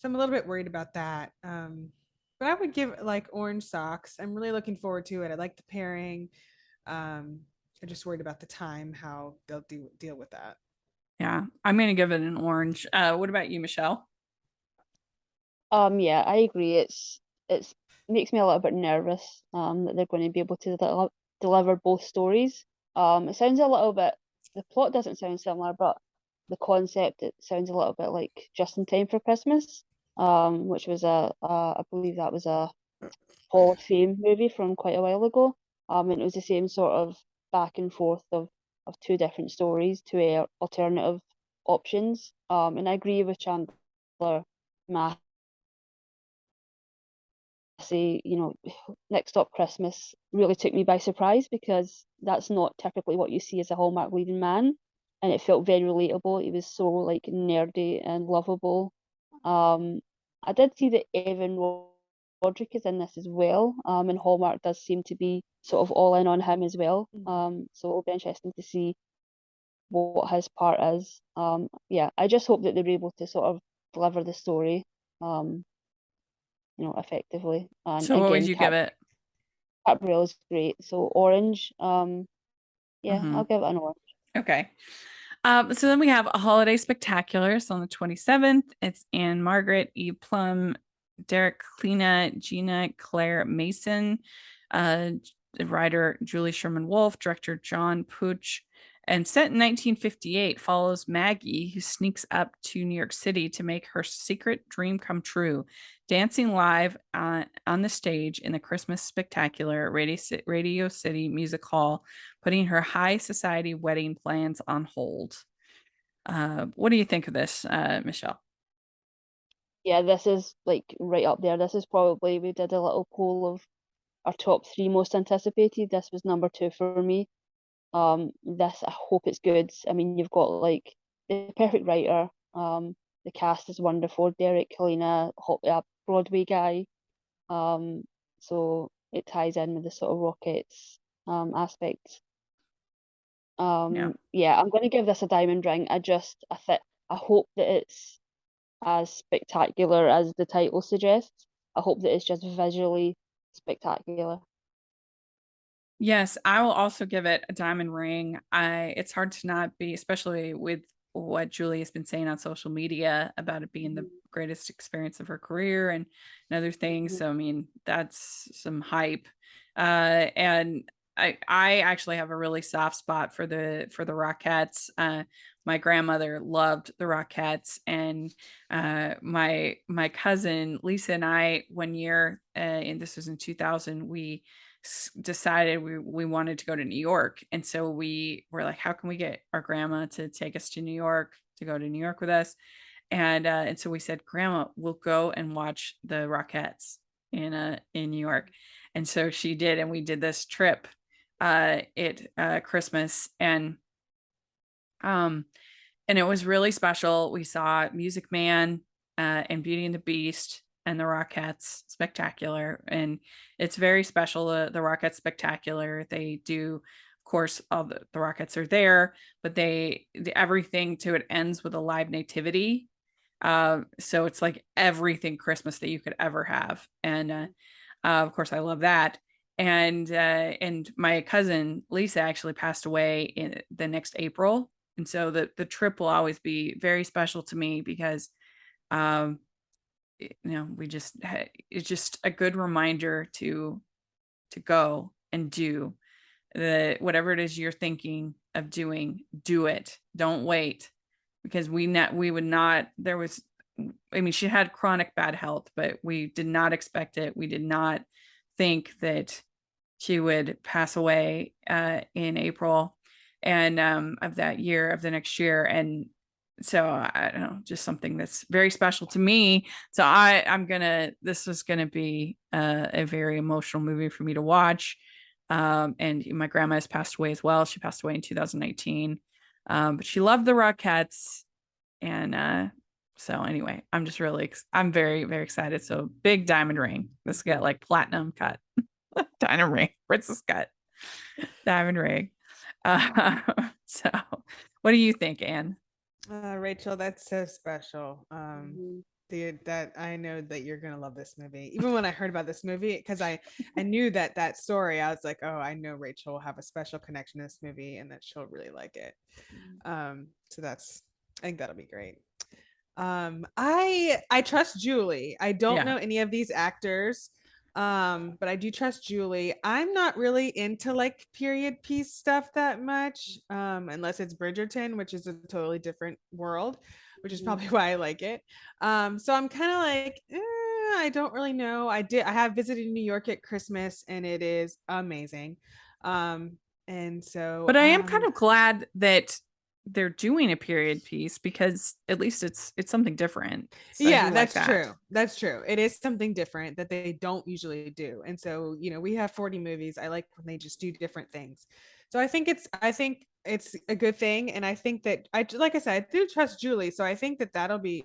a little bit worried about that. But I would give it like Orange Socks. I'm really looking forward to it. I like the pairing. Um, I'm just worried about the time, how they'll deal with that. yeah. I'm gonna give it an orange. What about you, Michelle? Yeah, I agree. It's makes me a little bit nervous that they're going to be able to deliver both stories. It sounds a little bit, the plot doesn't sound similar, but the concept, it sounds a little bit like Just in Time for Christmas, which was I believe that was a Hall of Fame movie from quite a while ago. And it was the same sort of back and forth of two different stories, two alternative options. And I agree with Chandler Math say, Next Stop Christmas really took me by surprise because that's not typically what you see as a Hallmark leading man. And it felt very relatable. He was so like nerdy and lovable. Um, I did see that Evan Roderick is in this as well. And Hallmark does seem to be sort of all in on him as well. So it'll be interesting to see what his part is. Yeah, I just hope that they're able to sort of deliver the story. Um, effectively. And So what would again, you give it? Capriola is great. So orange, yeah, Hmm. I'll give it an orange. Okay. So then we have a holiday spectaculars on the 27th. It's Anne Margaret, E. Plum, Derek Klena, Gina Claire Mason, uh, writer Julie Sherman Wolfe, director John Pooch, and set in 1958, follows Maggie, who sneaks up to New York City to make her secret dream come true, dancing live on the stage in the Christmas spectacular at Radio City Music Hall, putting her high society wedding plans on hold. What do you think of this, Michelle? Yeah, this is like right up there. This is probably, we did a little poll of our top three most anticipated. This was number two for me. This, I hope it's good. I mean, you've got like the perfect writer. The cast is wonderful. Derek Kalina, Broadway guy. So it ties in with the sort of Rockets aspect. Yeah. Yeah, I'm going to give this a diamond ring. I hope that it's as spectacular as the title suggests. I hope that it's just visually spectacular. Yes, I will also give it a diamond ring. It's hard to not be, especially with what Julie has been saying on social media about it being the greatest experience of her career and other things. So I mean, that's some hype. And I actually have a really soft spot for the Rockettes. My grandmother loved the Rockettes, and my cousin Lisa and I one year, and this was in 2000, we decided we wanted to go to New York. And so we were like, how can we get our grandma to take us to New York, to go to New York with us? And so we said, Grandma, we'll go and watch the Rockettes in New York. And so she did, and we did this trip at Christmas, and it was really special. We saw Music Man and Beauty and the Beast and the Rockettes Spectacular, and it's very special. The Rockettes Spectacular, they do, of course, all the Rockettes are there, but everything to it ends with a live nativity. So it's like everything Christmas that you could ever have, and of course I love that. And my cousin Lisa actually passed away in the next April, and so the trip will always be very special to me because it's just a good reminder to go and do whatever it is you're thinking of doing. Do it. Don't wait, because we would not. There was, I mean, she had chronic bad health, but we did not expect it. We did not think that she would pass away in April and of that year, of the next year. And so I don't know, just something that's very special to me. So this was gonna be a very emotional movie for me to watch. And my grandma has passed away as well. She passed away in 2019. But she loved the Rockettes. And so anyway, I'm very, very excited. So big diamond ring. This got like platinum cut. Diamond ring, princess cut, diamond ring. So what do you think, Anne? Rachel, that's so special. That I know that you're gonna love this movie. Even when I heard about this movie, because I knew that story, I was like, oh, I know Rachel will have a special connection to this movie and that she'll really like it. So I think that'll be great. I trust Julie. I don't know any of these actors, but I do trust Julie. I'm not really into like period piece stuff that much, unless it's Bridgerton, which is a totally different world, which is probably why I like it. So I'm kind of like, I don't really know. I have visited New York at Christmas, and it is amazing. And so, but I am kind of glad that they're doing a period piece, because at least it's something different. So yeah, that's true. That's true. It is something different that they don't usually do. And so, we have 40 movies. I like when they just do different things. So I think it's a good thing. And I think that like I said, I do trust Julie. So I think that'll be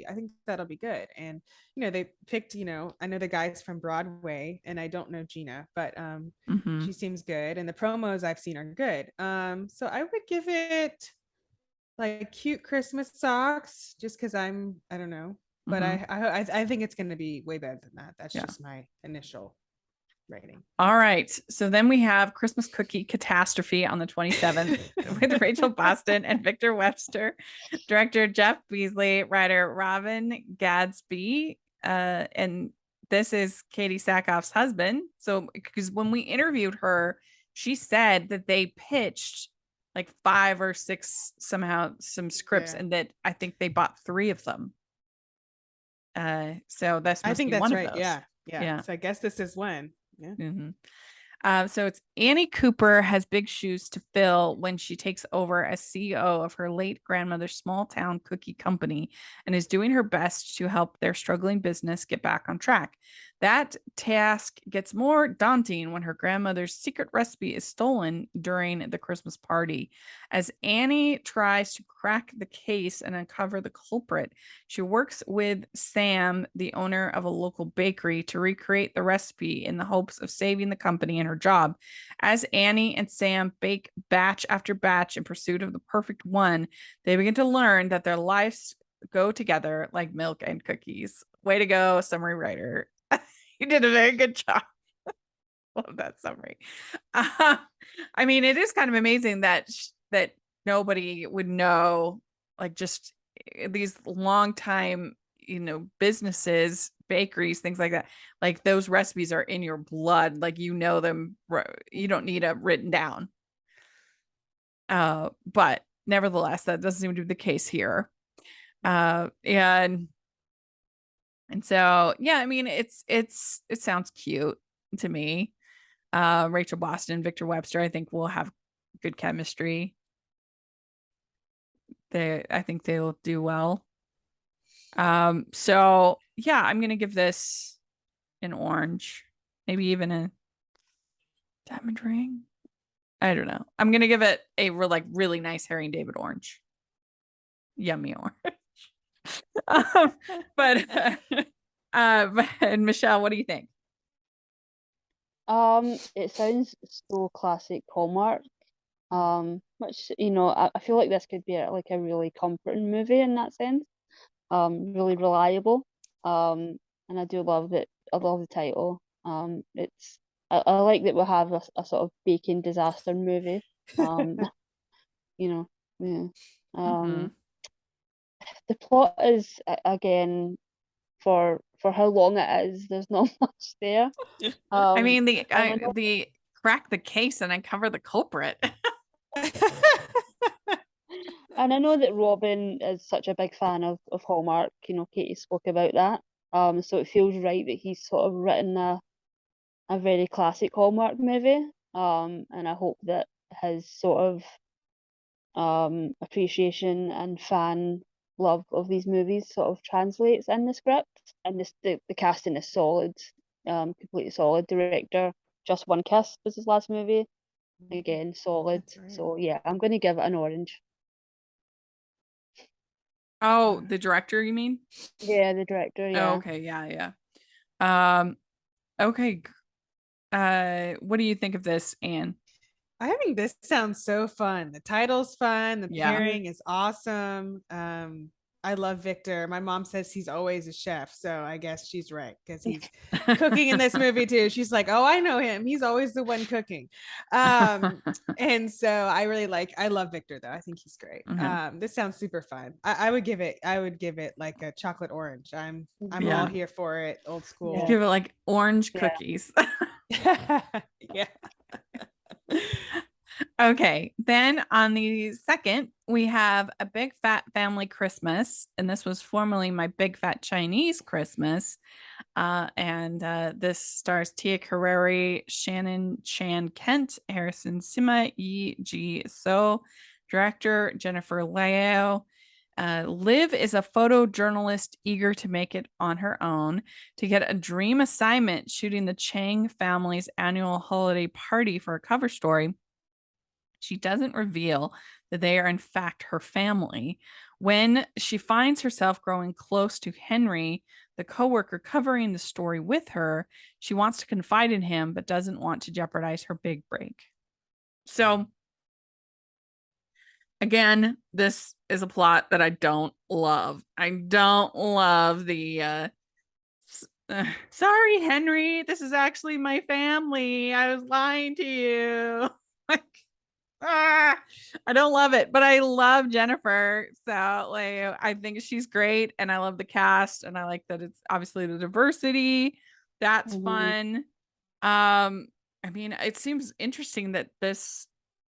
good. And, they picked, I know the guys from Broadway, and I don't know Gina, but she seems good. And the promos I've seen are good. So I would give it like cute Christmas socks, just because I don't know, but I think it's going to be way better than that. That's just my initial rating. All right, so then we have Christmas Cookie Catastrophe on the 27th with Rachel Boston and Victor Webster, director Jeff Beasley, writer Robin Gadsby, and this is Katie Sackhoff's husband. So because when we interviewed her, she said that they pitched like 5 or 6 some scripts, and that I think they bought 3 of them. So I think that's right. Yeah. So I guess this is one. Yeah. So it's Annie Cooper has big shoes to fill when she takes over as CEO of her late grandmother's small town cookie company and is doing her best to help their struggling business get back on track. That task gets more daunting when her grandmother's secret recipe is stolen during the Christmas party. As Annie tries to crack the case and uncover the culprit, she works with Sam, the owner of a local bakery, to recreate the recipe in the hopes of saving the company and her job. As Annie and Sam bake batch after batch in pursuit of the perfect one, they begin to learn that their lives go together like milk and cookies. Way to go, summary writer. You did a very good job. Love that summary. I mean, it is kind of amazing that nobody would know, like, just these long time, businesses, bakeries, things like that. Like, those recipes are in your blood. Like, them. You don't need it written down. But nevertheless, that doesn't seem to be the case here. And so, yeah, I mean, it sounds cute to me. Rachel Boston, Victor Webster, I think will have good chemistry. I think they'll do well. So yeah, I'm gonna give this an orange, maybe even a diamond ring. I don't know. I'm gonna give it a really nice Harry and David orange. Yummy orange. But and Michelle, what do you think? It sounds so classic Hallmark. Which I feel like this could be like a really comforting movie in that sense. Really reliable. And I do love that. I love the title. I like that we have a sort of baking disaster movie. You know, yeah. Mhm. The plot is again for how long it is. There's not much there. I mean, And I know, the crack the case and uncover the culprit. and I know that Robin is such a big fan of Hallmark. Katie spoke about that. So it feels right that he's sort of written a very classic Hallmark movie. And I hope that his sort of appreciation and fan love of these movies sort of translates in the script. And the casting is solid, completely solid. Director, Just One Kiss was his last movie. Again, solid. Right. So yeah, I'm going to give it an orange. Oh, the director, you mean? Yeah, the director. Oh, Yeah. okay, yeah. Okay. What do you think of this, Anne? I think this sounds so fun. The title's fun. The Yeah. pairing is awesome. I love Victor. My mom says he's always a chef, so I guess she's right because he's cooking in this movie too. She's like, "Oh, I know him. He's always the one cooking." And so I love Victor though. I think he's great. This sounds super fun. I would give it like a chocolate orange. I'm Yeah. all here for it. Old school. Yeah. Give it like orange Yeah. cookies. Yeah. Okay, then on the second, we have A Big Fat Family Christmas, and this was formerly My Big Fat Chinese Christmas. And this stars Tia Carrere, Shannon Chan Kent, Harrison Sima, Yi Ji So, director Jennifer Liao. Liv is a photojournalist eager to make it on her own to get a dream assignment shooting the Chang family's annual holiday party for a cover story. She doesn't reveal that they are in fact her family. When she finds herself growing close to Henry, the coworker covering the story with her, she wants to confide in him but doesn't want to jeopardize her big break. So again, this is a plot that I don't love. I don't love the sorry, Henry, this is actually my family. I was lying to you. Like, I don't love it, but I love Jennifer. So like I think she's great and I love the cast and I like that it's obviously the diversity. That's fun. I mean, it seems interesting that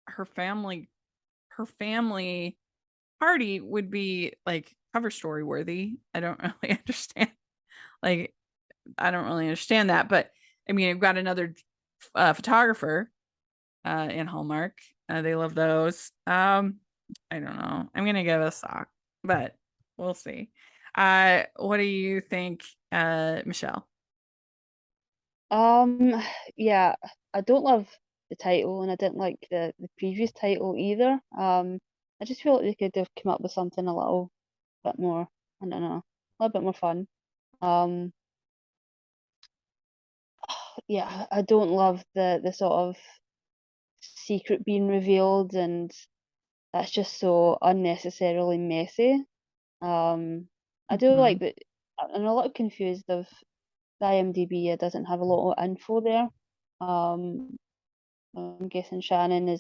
her family party would be like cover story worthy. I don't really understand. Like I don't really understand that, but I mean, I've got another photographer in Hallmark. They love those. I don't know. I'm gonna give it a sock, but we'll see. What do you think, Michelle? Yeah, I don't love the title, and I didn't like the previous title either. I just feel like they could have come up with something a little bit more, I don't know, a little bit more fun. Yeah, I don't love the sort of secret being revealed, and that's just so unnecessarily messy. I do like that. I'm a little confused of the IMDb. It doesn't have a lot of info there. I'm guessing Shannon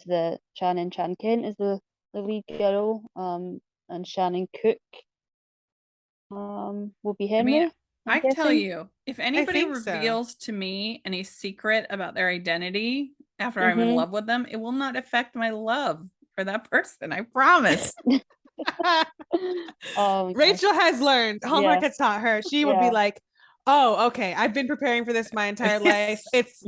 Chan Kent is the lead girl. And Shannon Cook will be I mean, Henry, I'm I tell guessing. you, if anybody think so. reveals to me any secret about their identity after I'm in Mhm. love with them, it will not affect my love for that person. I promise. Oh, Rachel has learned. Hallmark has taught her. She will be Yeah. like, "Oh, okay. I've been preparing for this my entire life. It's.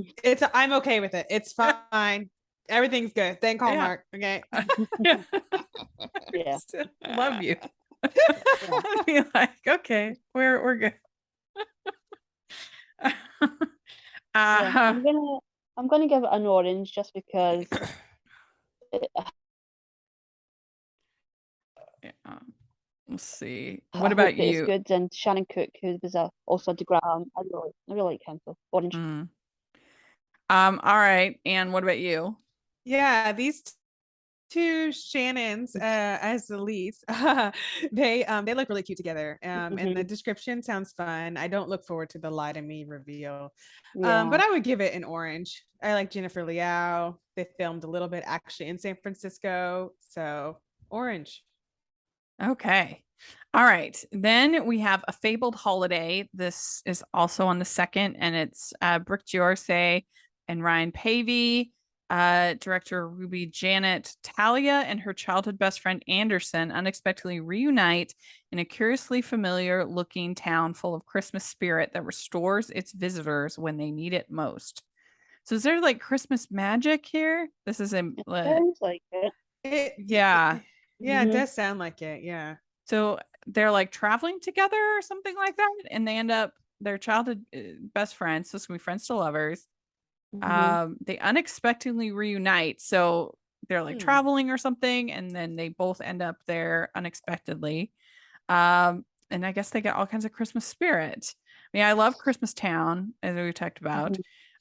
I'm okay with it. It's fine. Everything's good. Thank Hallmark. Okay." Yeah. Love you. I'd be like, okay, we're good. I'm gonna give it an orange just because yeah. Let's see. I What hope about that it's you? good. And Shannon Cook, who was also a DeGram, I really like him. So orange. All right. And what about you? Yeah, these two Shannons as the leads, they look really cute together. And the description sounds fun. I don't look forward to the lie to me reveal. But I would give it an orange. I like Jennifer Liao. They filmed a little bit actually in San Francisco, so orange. Okay. All right. Then we have A Fabled Holiday. This is also on the 2nd, and it's Brooke Giorse and Ryan Pavey. Director Ruby Janet Talia and her childhood best friend Anderson unexpectedly reunite in a curiously familiar looking town full of Christmas spirit that restores its visitors when they need it most. So is there like Christmas magic here? This is a Sounds like it. yeah. Yeah, it does sound like it. Yeah. So they're like traveling together or something like that, and they end up their childhood best friends. So it's gonna be friends to lovers. They unexpectedly reunite. So they're like traveling or something, and then they both end up there unexpectedly. And I guess they get all kinds of Christmas spirit. I mean, I love Christmas Town, as we talked about.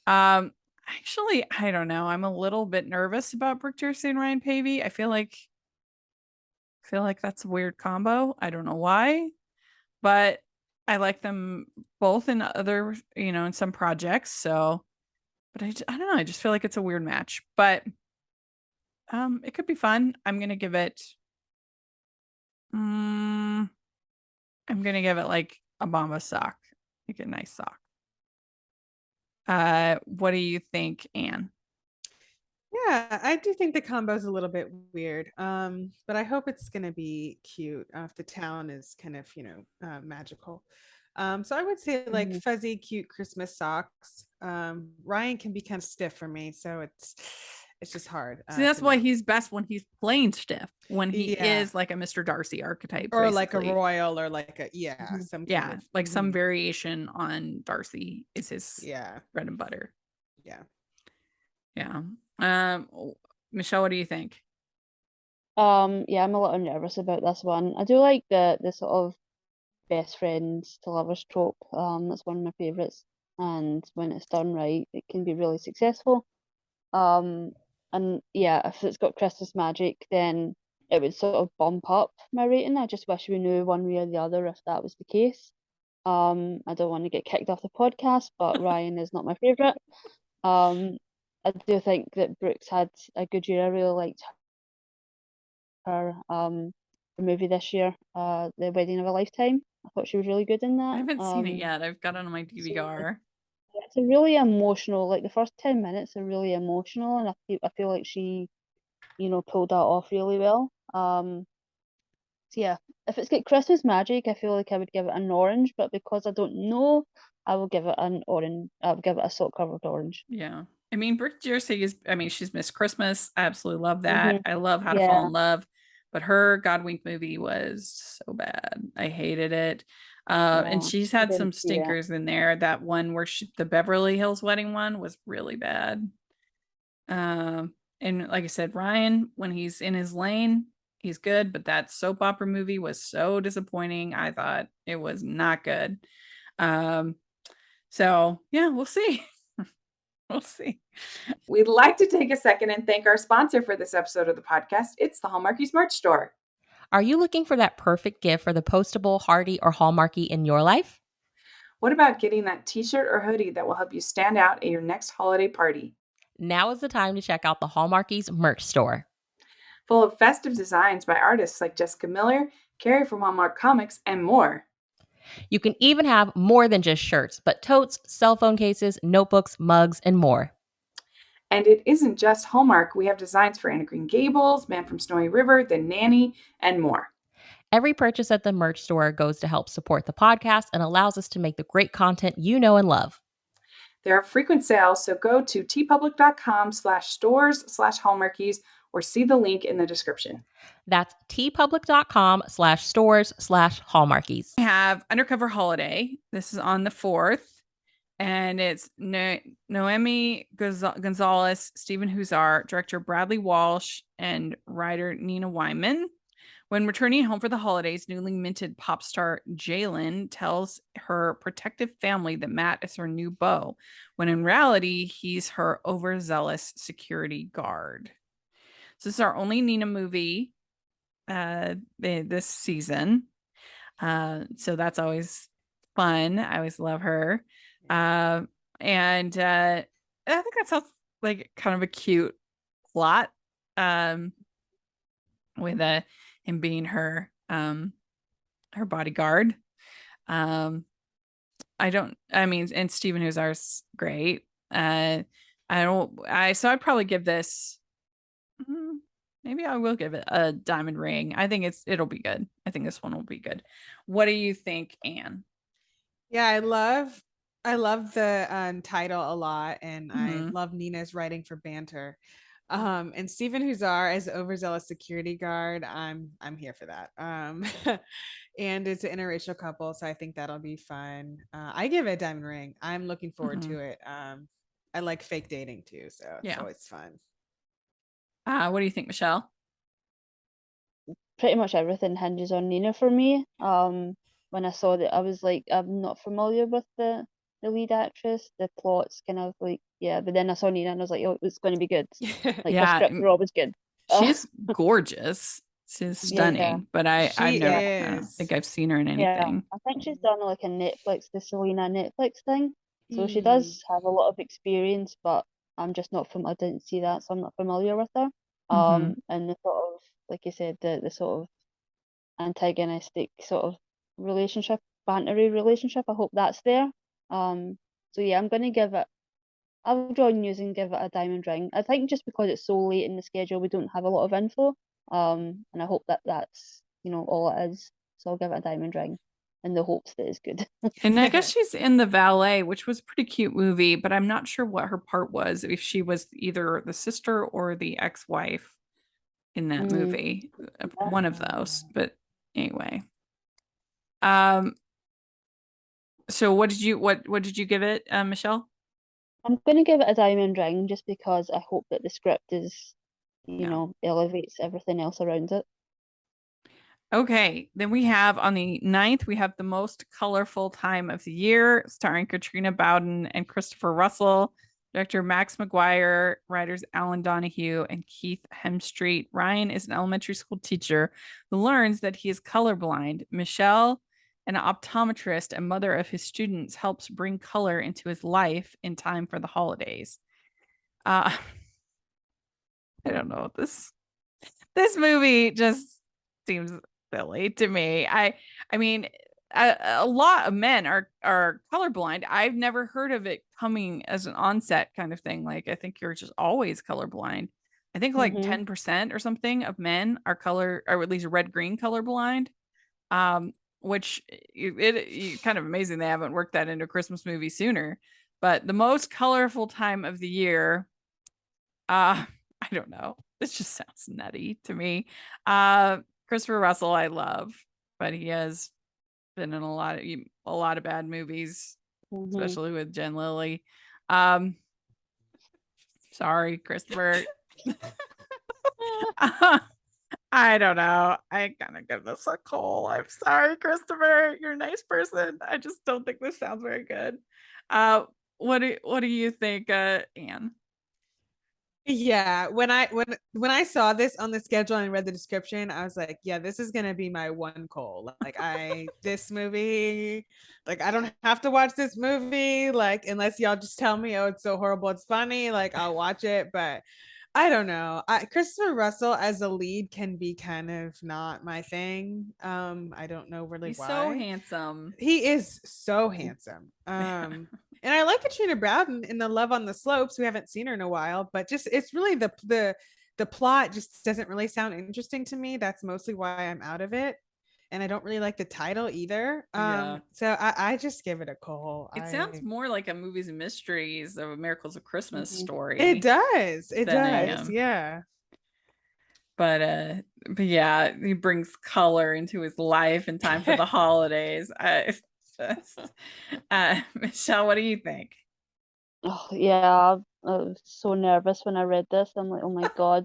Actually, I don't know. I'm a little bit nervous about Brooke Jersey and Ryan Pavey. I feel like that's a weird combo. I don't know why, but I like them both in other, in some projects. So, but I don't know. I just feel like it's a weird match, but it could be fun. I'm gonna give it. I'm gonna give it like a Bomba sock, like a nice sock. What do you think, Anne? Yeah, I do think the combo is a little bit weird. But I hope it's gonna be cute. If the town is kind of, magical. So I would say like fuzzy, cute Christmas socks. Ryan can be kind of stiff for me, so it's just hard. See, that's why he's best when he's plain stiff, when he is like a Mr. Darcy archetype, or basically. like a royal, or like a some kind of, like some variation on Darcy is his bread and butter. Yeah. Michelle, what do you think? Yeah, I'm a little nervous about this one. I do like the sort of best friends to lovers trope. That's one of my favorites, and when it's done right, it can be really successful. And yeah, if it's got Christmas magic, then it would sort of bump up my rating. I just wish we knew one way or the other if that was the case. I don't want to get kicked off the podcast, but Ryan is not my favorite. I do think that Brooks had a good year. I really liked her movie this year, The Wedding of a Lifetime. I thought she was really good in that. I haven't seen it yet. I've got it on my DVR. It's a really emotional, like the first 10 minutes are really emotional, and I feel like she, pulled that off really well. So yeah, if it's got Christmas magic, I feel like I would give it an orange, but because I don't know, I will give it an orange. I would give it a salt covered orange. Yeah. I mean, Brooke Jersey she's Miss Christmas. I absolutely love that. I love How to Fall in Love, but her Godwink movie was so bad. I hated it. And she's had some stinkers in there. That one where the Beverly Hills Wedding one was really bad. And like I said, Ryan, when he's in his lane, he's good, but that soap opera movie was so disappointing. I thought it was not good. So yeah, we'll see. We'll see. We'd like to take a second and thank our sponsor for this episode of the podcast. It's the Hallmarkies merch store. Are you looking for that perfect gift for the postable, Hardy, or Hallmarky in your life? What about getting that t-shirt or hoodie that will help you stand out at your next holiday party? Now is the time to check out the Hallmarkies merch store. Full of festive designs by artists like Jessica Miller, Carrie from Hallmark Comics, and more. You can even have more than just shirts, but totes, cell phone cases, notebooks, mugs, and more. And it isn't just Hallmark. We have designs for Anna Green Gables, Man from Snowy River, The Nanny, and more. Every purchase at the merch store goes to help support the podcast and allows us to make the great content you know and love. There are frequent sales, so go to tpublic.com/stores/Hallmarkies or see the link in the description. That's tpublic.com/stores/Hallmarkies. We have Undercover Holiday. This is on the 4th. And it's Noemi Gonzalez, Stephen Huszar, director Bradley Walsh, and writer Nina Wyman. When returning home for the holidays, newly minted pop star Jalen tells her protective family that Matt is her new beau, when in reality, he's her overzealous security guard. So this is our only Nina movie this season. So that's always fun. I always love her. And I think that sounds like kind of a cute plot. With him being her bodyguard. And Stephen Huszar's great. So I'd probably give this, maybe I will give it a diamond ring. I think it'll be good. I think this one will be good. What do you think, Anne? Yeah, I love the title a lot, and I love Nina's writing for banter. And Stephen Huszar as overzealous security guard, I'm here for that. And it's an interracial couple, so I think that'll be fun. I give it a diamond ring. I'm looking forward to it. I like fake dating too, so it's always fun. What do you think, Michelle? Pretty much everything hinges on Nina for me. When I saw that, I was like, I'm not familiar with the lead actress. The plot's kind of like, but then I saw Nina and I was like, oh, it's going to be good. Like, the script were always good. She's gorgeous. She's stunning, but I don't think I've seen her in anything. I think she's done like a Netflix, the Selena Netflix thing. So she does have a lot of experience, but I'm just not I didn't see that, so I'm not familiar with her. And the sort of, like you said, the sort of antagonistic sort of relationship, bantery relationship, I hope that's there. So yeah, I'm gonna give it, I'll join you and give it a diamond ring. I think just because it's so late in the schedule, we don't have a lot of info. And I hope that that's, all it is. So I'll give it a diamond ring in the hopes that it's good. And I guess she's in The Valet, which was a pretty cute movie, but I'm not sure what her part was, if she was either the sister or the ex-wife in that movie. One of those. But anyway. So what did you give it, Michelle? I'm gonna give it a diamond ring just because I hope that the script is, elevates everything else around it. Okay, then we have on the 9th, we have The Most Colorful Time of the Year, starring Katrina Bowden and Christopher Russell, director Max McGuire, writers Alan Donahue and Keith Hemstreet. Ryan is an elementary school teacher who learns that he is colorblind. Michelle, an optometrist and mother of his students, helps bring color into his life in time for the holidays. I don't know. This movie just seems silly to me. I mean, a lot of men are colorblind. I've never heard of it coming as an onset kind of thing. Like, I think you're just always colorblind. I think like 10% or something of men are or at least red-green colorblind. Which it kind of amazing they haven't worked that into a Christmas movie sooner. But the most colorful time of the year, I don't know. This just sounds nutty to me. Christopher Russell, I love, but he has been in a lot of bad movies, especially with Jen Lilly. Sorry, Christopher. I don't know. I kind of give this a call. I'm sorry, Christopher. You're a nice person. I just don't think this sounds very good. What do you think, Anne? Yeah, when I saw this on the schedule and read the description, I was like, yeah, this is gonna be my one call. Like, this movie, like, I don't have to watch this movie, like, unless y'all just tell me, oh, it's so horrible, it's funny, like, I'll watch it. But I don't know. Christopher Russell as a lead can be kind of not my thing. I don't know really He's why. so handsome. He is so handsome. And I like Katrina Bowden in The Love on the Slopes. We haven't seen her in a while, but just it's really the plot just doesn't really sound interesting to me. That's mostly why I'm out of it. And I don't really like the title either. So I just give it a call. It sounds more like a Movies and Mysteries of Miracles of Christmas story. It does. It does. Yeah. But yeah, he brings color into his life in time for the holidays. Michelle, what do you think? Oh, yeah, I was so nervous when I read this. I'm like, oh my God,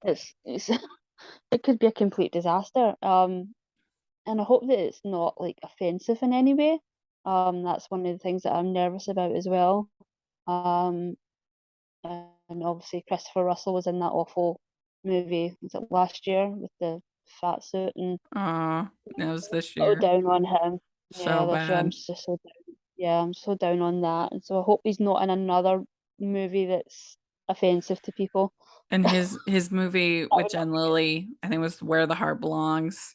it's it could be a complete disaster. And I hope that it's not like offensive in any way. That's one of the things that I'm nervous about as well. Um, and obviously Christopher Russell was in that awful movie, was it last year with the fat suit, and Oh, that was this so year. down on him. So Yeah, this year I'm bad. just so down. Yeah, I'm so down on that, and so I hope he's not in another movie that's offensive to people. And That his movie with would not Jen be good. Lilly, I think, was Where the Heart Belongs.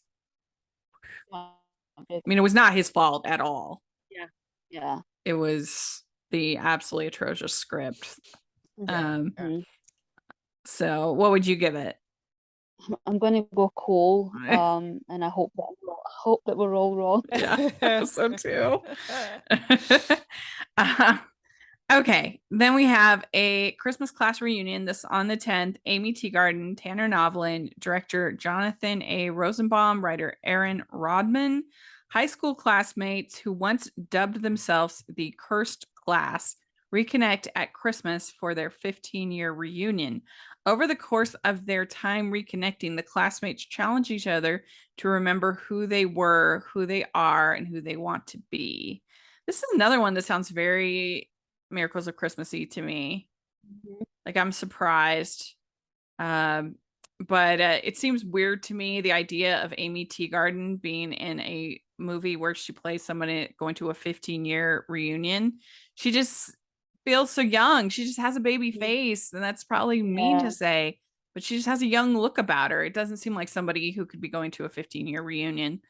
Not I good. mean, it was not his fault at all. Yeah, yeah. It was the absolutely atrocious script. Um, Mhm. so what would you give it? I'm going to go Cole, and I hope that we're all wrong. Yeah, so too. uh, okay, then we have a Christmas class reunion. This on the 10th. Amy Teagarden, Tanner Novlin, director Jonathan A. Rosenbaum, writer Aaron Rodman, high school classmates who once dubbed themselves the Cursed Class reconnect at Christmas for their 15-year reunion. Over the course of their time reconnecting, the classmates challenge each other to remember who they were, who they are, and who they want to be. This is another one that sounds very Miracles of Christmassy to me. Like, I'm surprised. Um, but it seems weird to me, the idea of Amy Teagarden being in a movie where she plays someone going to a 15-year reunion. She just feels so young. She just has a baby face, and that's probably mean to Yeah, say, but she just has a young look about her. It doesn't seem like somebody who could be going to a 15-year reunion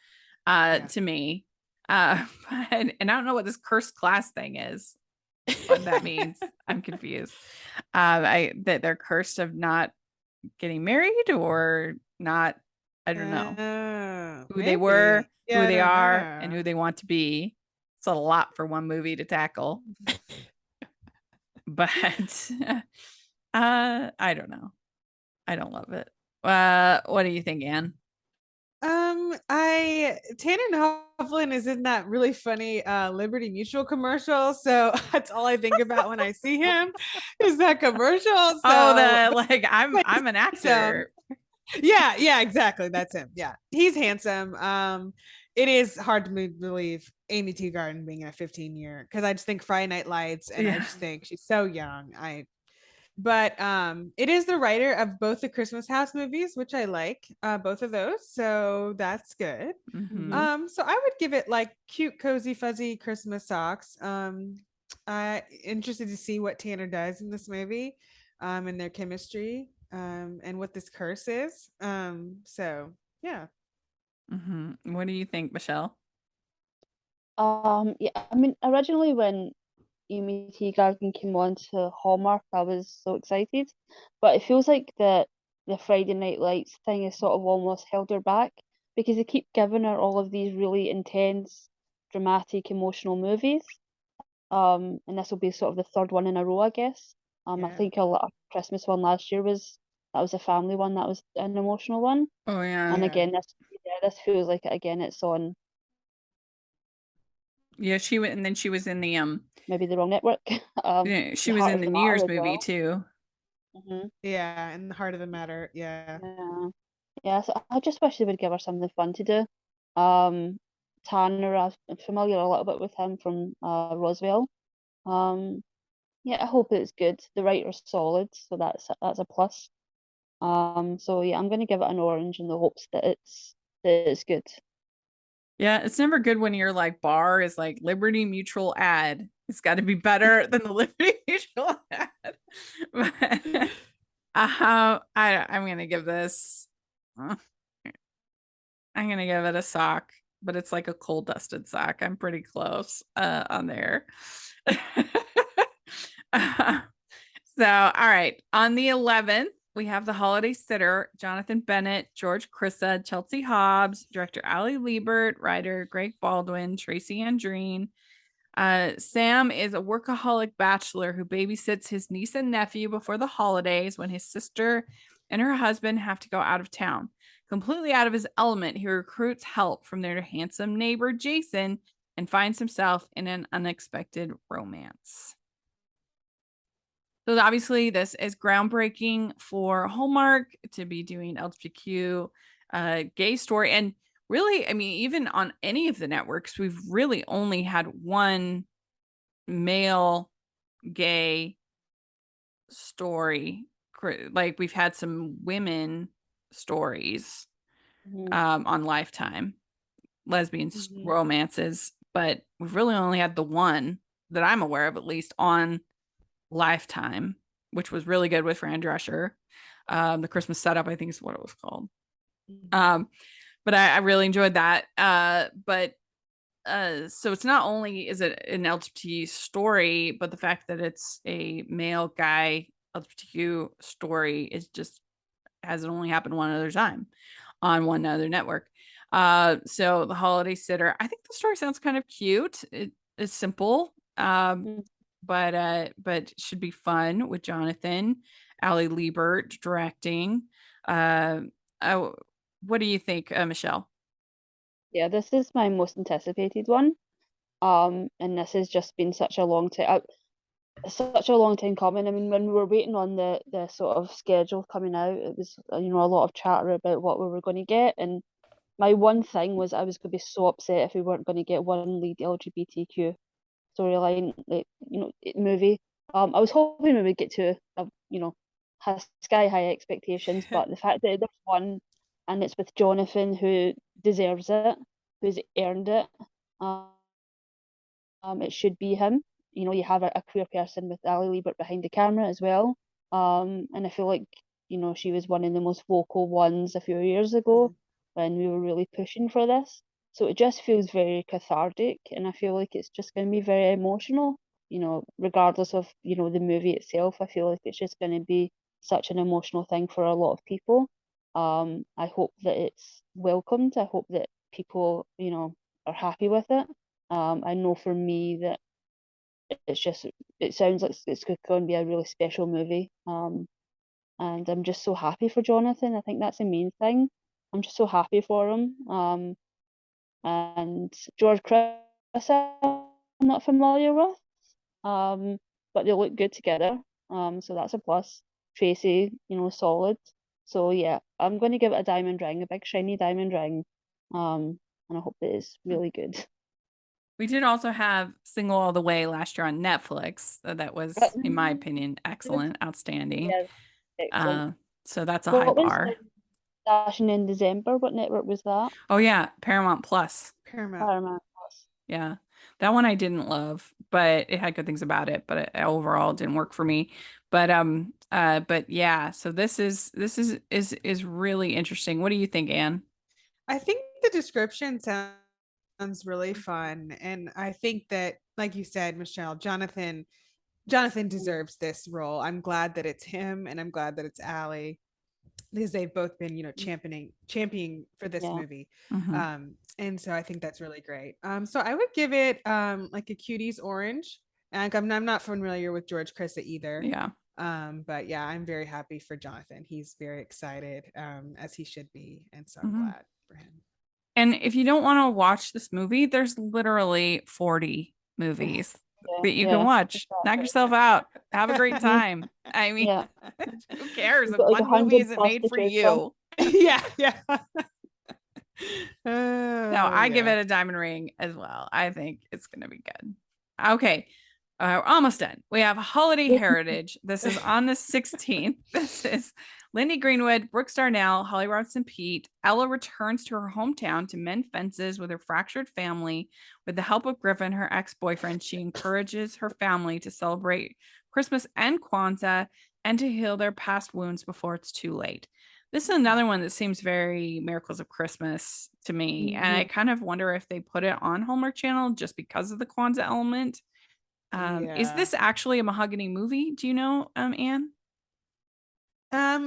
Yeah. to me. And I don't know what this cursed class thing is, what that means. I'm confused. That they're cursed of not getting married or not. I don't know who they were, Maybe. Yeah, who I they don't are, and know. who they want to be. It's a lot for one movie to tackle. But I don't know. I don't love it. What do you think, Anne? I Tanner Novlin is in that really funny Liberty Mutual commercial, so that's all I think about when I see him is that commercial. Oh, So, the like I'm an handsome. actor. Yeah, exactly. That's him. Yeah, he's handsome. It is hard to believe Amy Teagarden being in a 15-year because I just think Friday Night Lights, and I Yeah. just think she's so young. But it is the writer of both the Christmas House movies, which I like, both of those, so that's good. Mm-hmm. So I would give it like cute, cozy, fuzzy Christmas socks. I interested to see what Tanner does in this movie, and their chemistry, and what this curse is. So yeah. Mm-hmm. What do you think, Michelle? yeah. I mean, originally when Amy Teagarden came on to Hallmark, I was so excited, but it feels like the Friday Night Lights thing has sort of almost held her back because they keep giving her all of these really intense, dramatic, emotional movies. And this will be sort of the third one in a row, I guess. I Yeah. think a Christmas one last year was a family one, that was an emotional one. Oh yeah. And Yeah. again, this feels like again it's on Yeah, she went, and then she was in the maybe the wrong network. yeah, she The was Heart in of the the New Matter Year's as movie well. too. Hmm. Yeah, and the heart of the matter. Yeah. Yeah, yeah. So I just wish they would give her something fun to do. Um, Tanner, I'm familiar a little bit with him from Roswell. Um, yeah, I hope it's good. The writer's solid, so that's a plus. So yeah, I'm gonna give it an orange in the hopes that it's good. Yeah, it's never good when your like bar is like Liberty Mutual ad. It's got to be better than the Liberty Mutual ad. But, I'm gonna give this. uh, I'm gonna give it a sock, but it's like a coal dusted sock. I'm pretty close on there. So, all right. On the 11th, we have the holiday sitter, Jonathan Bennett, George Krissa, Chelsea Hobbs, director Ali Liebert, writer Greg Baldwin, Tracy Andreen. Sam is a workaholic bachelor who babysits his niece and nephew before the holidays when his sister and her husband have to go out of town. Completely out of his element, he recruits help from their handsome neighbor Jason and finds himself in an unexpected romance. So obviously, this is groundbreaking for Hallmark to be doing LGBTQ gay story. And really, I mean, even on any of the networks, we've really only had one male gay story. Like we've had some women stories on Lifetime, lesbian romances, but we've really only had the one that I'm aware of, at least on Lifetime, which was really good with Fran Drescher. The Christmas Setup, I think is what it was called. But I really enjoyed that. So it's not only is it an LGBT story, but the fact that it's a male guy LGBTQ story is just hasn't only happened one other time on one other network. So The Holiday Sitter, I think the story sounds kind of cute. It is simple, but should be fun with Jonathan, Ali Liebert directing. What do you think, Michelle? Yeah, this is my most anticipated one. And this has just been such a long time, coming. I mean, when we were waiting on the sort of schedule coming out, it was a lot of chatter about what we were going to get, and my one thing was I was going to be so upset if we weren't going to get one lead LGBTQ storyline, movie. I was hoping we would get to, have sky high expectations, but the fact that there's one, and it's with Jonathan, who deserves it, who's earned it. It should be him. You have a queer person with Ali Liebert behind the camera as well. And I feel like, she was one of the most vocal ones a few years ago when we were really pushing for this. So it just feels very cathartic, and I feel like it's just going to be very emotional, regardless of, the movie itself. I feel like it's just going to be such an emotional thing for a lot of people. I hope that it's welcomed. I hope that people, are happy with it. I know for me that it sounds like it's going to be a really special movie. And I'm just so happy for Jonathan. I think that's the main thing. I'm just so happy for him. And George Chris, I'm not familiar with. But they look good together. So that's a plus. Tracy, solid. So yeah, I'm going to give it a diamond ring, a big shiny diamond ring. And I hope it is really good. We did also have Single All the Way last year on Netflix. That was, in my opinion, excellent, outstanding. Yeah, excellent. So that's a high bar. Dashing in December. What network was that? Oh yeah, Paramount Plus. Paramount Plus. Yeah, that one I didn't love, but it had good things about it. But it overall didn't work for me. But yeah. So this is really interesting. What do you think, Anne? I think the description sounds really fun, and I think that, like you said, Michelle, Jonathan deserves this role. I'm glad that it's him, and I'm glad that it's Ali, because they've both been, championing for this movie. And so I think that's really great. So I would give it like a Cuties orange. And I'm not familiar with George Chrisa either. Yeah. But yeah, I'm very happy for Jonathan. He's very excited, as he should be, and so I'm glad for him. And if you don't want to watch this movie, there's literally 40 movies that you can watch. Exactly. Knock yourself out. Have a great time. I mean, who cares if like one movie isn't made for you? Yeah. No, I give it a diamond ring as well. I think it's going to be good. Okay. Almost done. We have Holiday Heritage. This is on the 16th. This is Lindy Greenwood, Brooks Darnell, Holly Robinson Pete. Ella returns to her hometown to mend fences with her fractured family. With the help of Griffin, her ex-boyfriend, she encourages her family to celebrate Christmas and Kwanzaa and to heal their past wounds before it's too late. This is another one that seems very Miracles of Christmas to me. And I kind of wonder if they put it on Hallmark Channel just because of the Kwanzaa element. Is this actually a Mahogany movie? Do you know, Anne?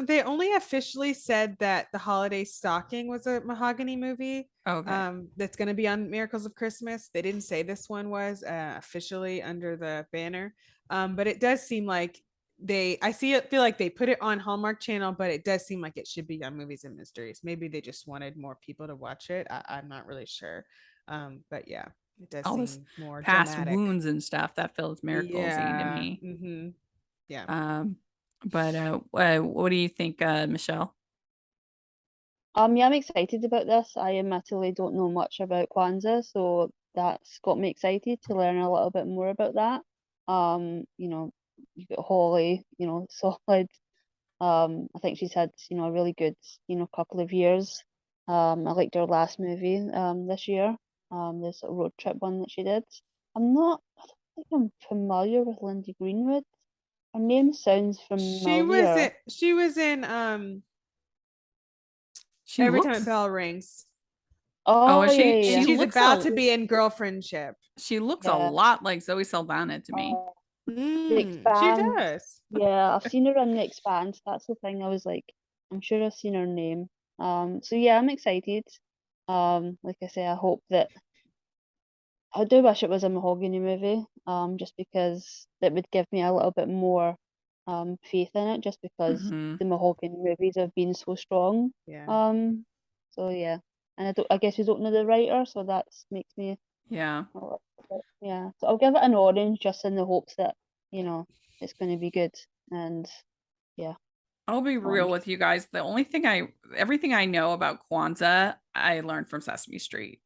They only officially said that The Holiday Stocking was a Mahogany movie. Okay. That's going to be on Miracles of Christmas. They didn't say this one was officially under the banner. But it does seem like feel like they put it on Hallmark Channel, but it does seem like it should be on Movies and Mysteries. Maybe they just wanted more people to watch it. I'm not really sure. But yeah, it does All this seem more past dramatic. wounds and stuff that feels miraclesy to Yeah. me. Mm-hmm. Yeah. But what do you think, Michelle? Yeah, I'm excited about this. I admittedly don't know much about Kwanzaa, so that's got me excited to learn a little bit more about that. You know, you've got Holly, you know, solid. I think she's had, you know, a really good, you know, couple of years. I liked her last movie, this year, this road trip one that she did. I don't think I'm familiar with Lindsay Greenwood. Her name sounds familiar. She was in She Every Time a looks. Bell Rings. Oh, Oh, is yeah, she? yeah, And yeah. She she's looks about a. to be in Girlfriendship. She looks a Yeah. lot like Zoe Saldana to me. The She Expanse. does. Yeah, I've seen her in The Expanse. That's the thing. I was like, I'm sure I've seen her name. So yeah, I'm excited. Like I say, I hope that I do wish it was a Mahogany movie. Just because it would give me a little bit more faith in it, just because Hmm. the Mahogany movies have been so strong. Yeah. So yeah, and I guess you don't know the writer, so that makes me Yeah. a little bit, yeah. So I'll give it an orange, just in the hopes that, you know, it's going to be good. And yeah, I'll be real orange. with you guys. Everything I know about Kwanzaa, I learned from Sesame Street.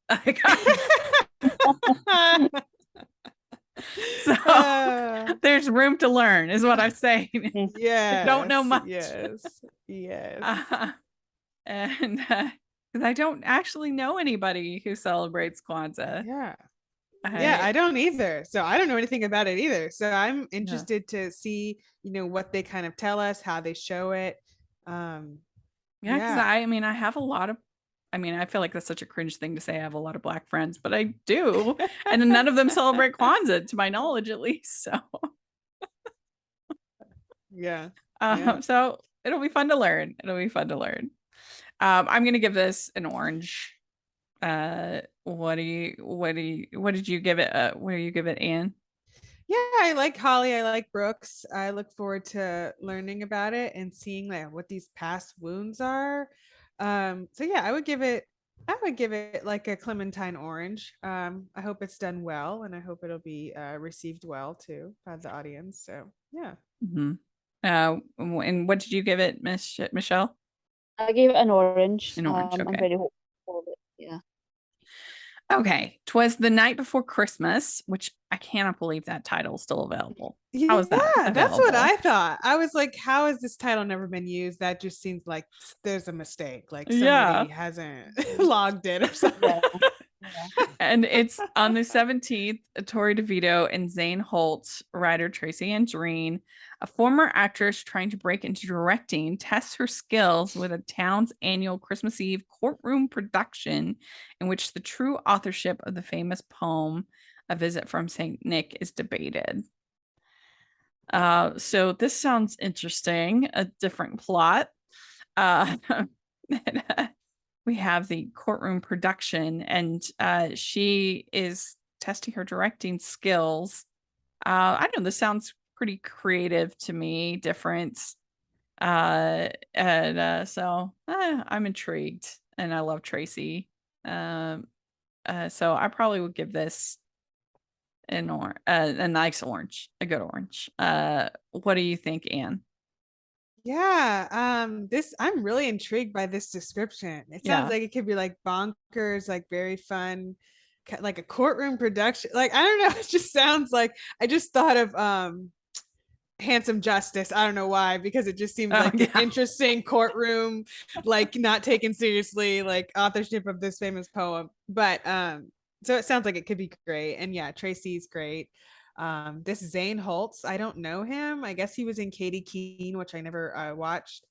So there's room to learn, is what I'm saying. Yes. Don't know much. Yes. Yes. And because I don't actually know anybody who celebrates Kwanzaa. Yeah. Yeah, I don't either. So I don't know anything about it either. So I'm interested to see, you know, what they kind of tell us, how they show it. Because Yeah. I mean, I have a lot of, I mean, I feel like that's such a cringe thing to say. I have a lot of Black friends, but I do. And none of them celebrate Kwanzaa, to my knowledge, at least. So, Yeah. So it'll be fun to learn. It'll be fun to learn. I'm gonna give this an orange. What did you give it? What do you give it, Anne? Yeah, I like Holly. I like Brooks. I look forward to learning about it and seeing like what these past wounds are. So yeah, I would give it like a clementine orange. I hope it's done well, and I hope it'll be received well too by the audience. So yeah. Mm-hmm. And what did you give it, Michelle? I gave it an orange. An orange. I'm Okay. very hopeful of it. Yeah. Okay. 'Twas the Night Before Christmas, which I cannot believe that title is still available. How is that Yeah, that's what available? I thought. I was like, how has this title never been used? That just seems like there's a mistake. Like somebody hasn't logged it or something. Yeah. And it's on the 17th. Tori DeVito and Zane Holt, writer Tracy Andreen, a former actress trying to break into directing, tests her skills with a town's annual Christmas Eve courtroom production in which the true authorship of the famous poem, A Visit from St. Nick, is debated. So this sounds interesting, a different plot. We have the courtroom production, and she is testing her directing skills. I don't know, this sounds pretty creative to me, different. So I'm intrigued, and I love Tracy. So I probably would give this a nice orange, a good orange. What do you think, Anne? Yeah, I'm really intrigued by this description. It sounds like it could be like bonkers, like very fun, like a courtroom production. Like I don't know, it just sounds like I just thought of Handsome Justice. I don't know why, because it just seems like an interesting courtroom, like not taken seriously, like authorship of this famous poem. But so it sounds like it could be great. And yeah, Tracy's great. This Zane Holtz, I don't know him. I guess he was in Katie Keene, which I never watched,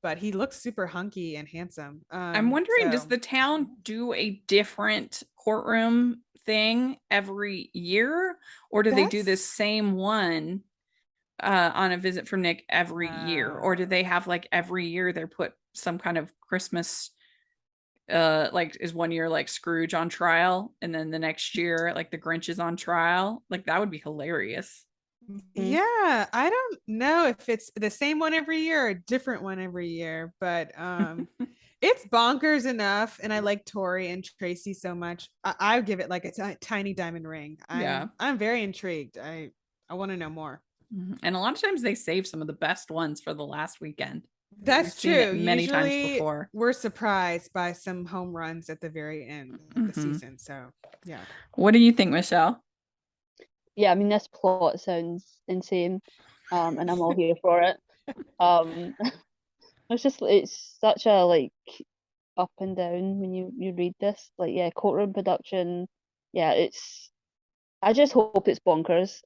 but he looks super hunky and handsome. I'm wondering, does the town do a different courtroom thing every year, or do they do this same one on A Visit from Nick every year, or do they have like every year they put some kind of Christmas, like is one year like Scrooge on trial, and then the next year like the Grinch is on trial? Like that would be hilarious. Yeah, I don't know if it's the same one every year or a different one every year, but it's bonkers enough. And I like Tori and Tracy so much. I would give it like a tiny diamond ring. Yeah. I'm very intrigued. I want to know more. And a lot of times they save some of the best ones for the last weekend. We've That's seen it true. many times Usually before. we're surprised by some home runs at the very end of the season. So yeah. What do you think, Michelle? Yeah, I mean, this plot sounds insane, and I'm all here for it. It's such a like up and down when you read this. Like, yeah, courtroom production. Yeah, I just hope it's bonkers.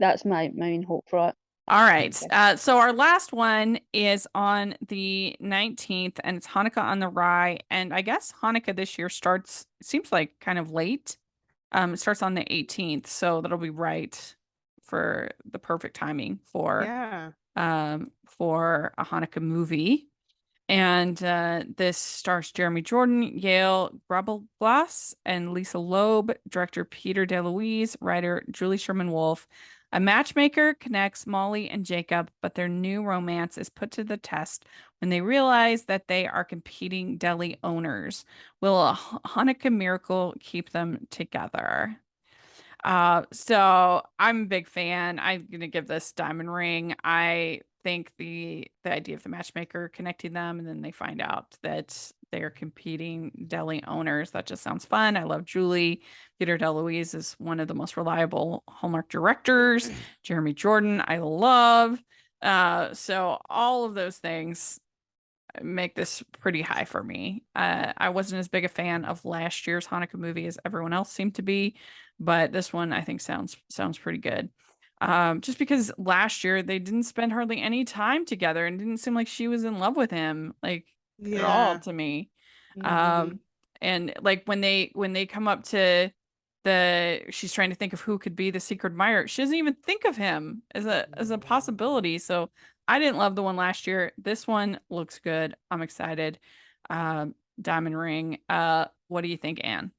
That's my main hope for it. All right. So our last one is on the 19th, and it's Hanukkah on the Rye. And I guess Hanukkah this year seems like kind of late. It starts on the 18th, so that'll be right for the perfect timing for a Hanukkah movie. And this stars Jeremy Jordan, Yale Grabelglas, and Lisa Loeb, director Peter DeLuise, writer Julie Sherman-Wolf. A matchmaker connects Molly and Jacob, but their new romance is put to the test when they realize that they are competing deli owners. Will a Hanukkah miracle keep them together? So I'm a big fan. I'm gonna give this diamond ring. I think the idea of the matchmaker connecting them and then they find out that they are competing deli owners. That just sounds fun. I love Julie. Peter DeLuise is one of the most reliable Hallmark directors. Jeremy Jordan, I love. So all of those things make this pretty high for me. I wasn't as big a fan of last year's Hanukkah movie as everyone else seemed to be, but this one I think sounds pretty good. Just because last year they didn't spend hardly any time together and didn't seem like she was in love with him like at all to me. And like when they come up to she's trying to think of who could be the secret admirer. She doesn't even think of him as a possibility. So I didn't love the one last year. This one looks good. I'm excited. Diamond ring. What do you think, Anne?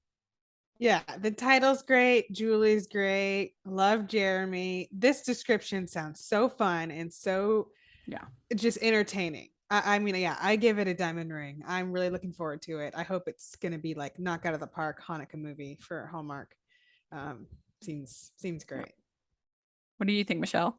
Yeah, the title's great. Julie's great. Love Jeremy. This description sounds so fun and so just entertaining. I mean, yeah, I give it a diamond ring. I'm really looking forward to it. I hope it's gonna be like knock out of the park Hanukkah movie for Hallmark. Seems great. What do you think, Michelle?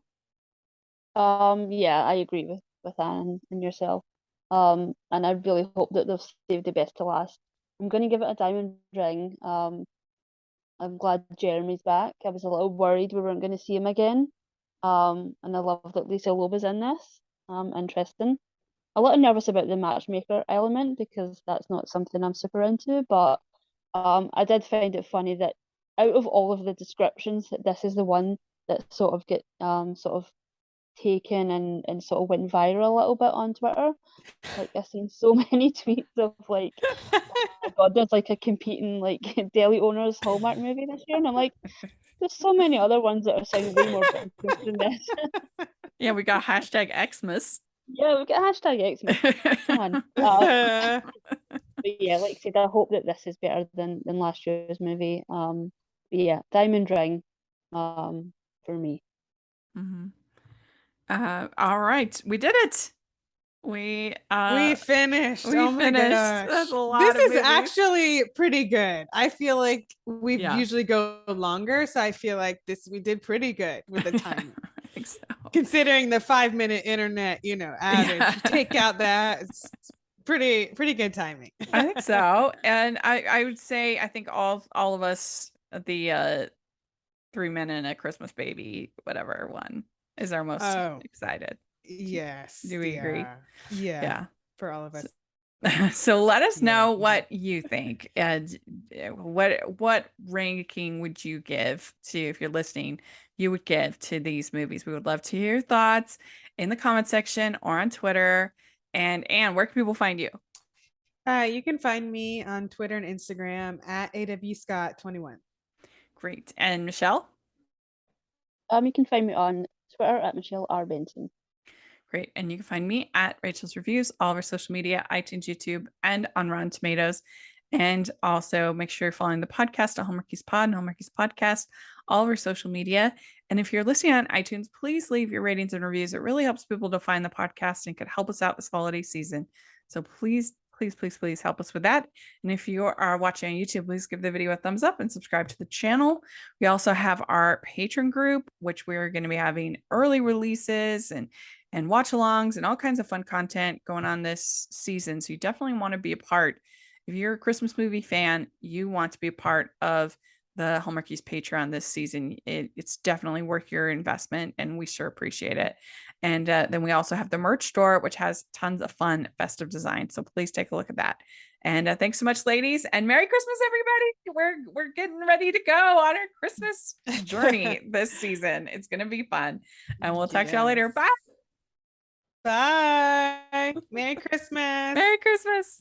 Yeah, I agree with Anne and yourself. And I really hope that they've saved the best to last. I'm going to give it a diamond ring. I'm glad Jeremy's back. I was a little worried we weren't going to see him again. And I love that Lisa Loeb is in this. Interesting. A little nervous about the matchmaker element because that's not something I'm super into, but I did find it funny that out of all of the descriptions, that this is the one that sort of get sort of taken and sort of went viral a little bit on Twitter. Like I've seen so many tweets of like, oh my God, there's like a competing like deli owners Hallmark movie this year, and I'm like, there's so many other ones that are sounding way more bonkers than this. Yeah, we got hashtag Xmas. Yeah, we got hashtag Xmas. Come on. But yeah, like I said, I hope that this is better than last year's movie. But yeah, diamond ring, for me. All right, we did it. We finished. We oh my finished. gosh. That's a lot This of is movies. actually pretty good. I feel like we usually go longer, so I feel like we did pretty good with the time. I think so. Considering the 5-minute internet, average, take out that, it's pretty good timing. I think so. And I would say I think all of us, the 3 Men and a Christmas Baby, whatever one is our most excited. Yes. Do we agree? Yeah. For all of us. So let us know what you think and what ranking would you give to, if you're listening, you would give to these movies. We would love to hear your thoughts in the comment section or on Twitter. And Anne, where can people find you? You can find me on Twitter and Instagram at awscott21. Great. And Michelle? You can find me on Twitter at Michelle R. Benson. Great. And you can find me at Rachel's Reviews, all of our social media, iTunes, YouTube, and on Rotten Tomatoes. And also make sure you're following the podcast at Hallmarkies Pod and Hallmarkies Podcast all of our social media. And if you're listening on iTunes, please leave your ratings and reviews. It really helps people to find the podcast and could help us out this holiday season. So please help us with that. And if you are watching on YouTube, please give the video a thumbs up and subscribe to the channel. We also have our patron group, which we're going to be having early releases and watch alongs and all kinds of fun content going on this season. So you definitely want to be a part. If you're a Christmas movie fan, you want to be a part of the Hallmarkies Patreon this season. It's definitely worth your investment, and we sure appreciate it. And then we also have the merch store, which has tons of fun festive design. So please take a look at that. And thanks so much, ladies, and Merry Christmas, everybody. We're getting ready to go on our Christmas journey this season. It's going to be fun. And we'll talk to y'all later. Bye. Bye. Merry Christmas. Merry Christmas.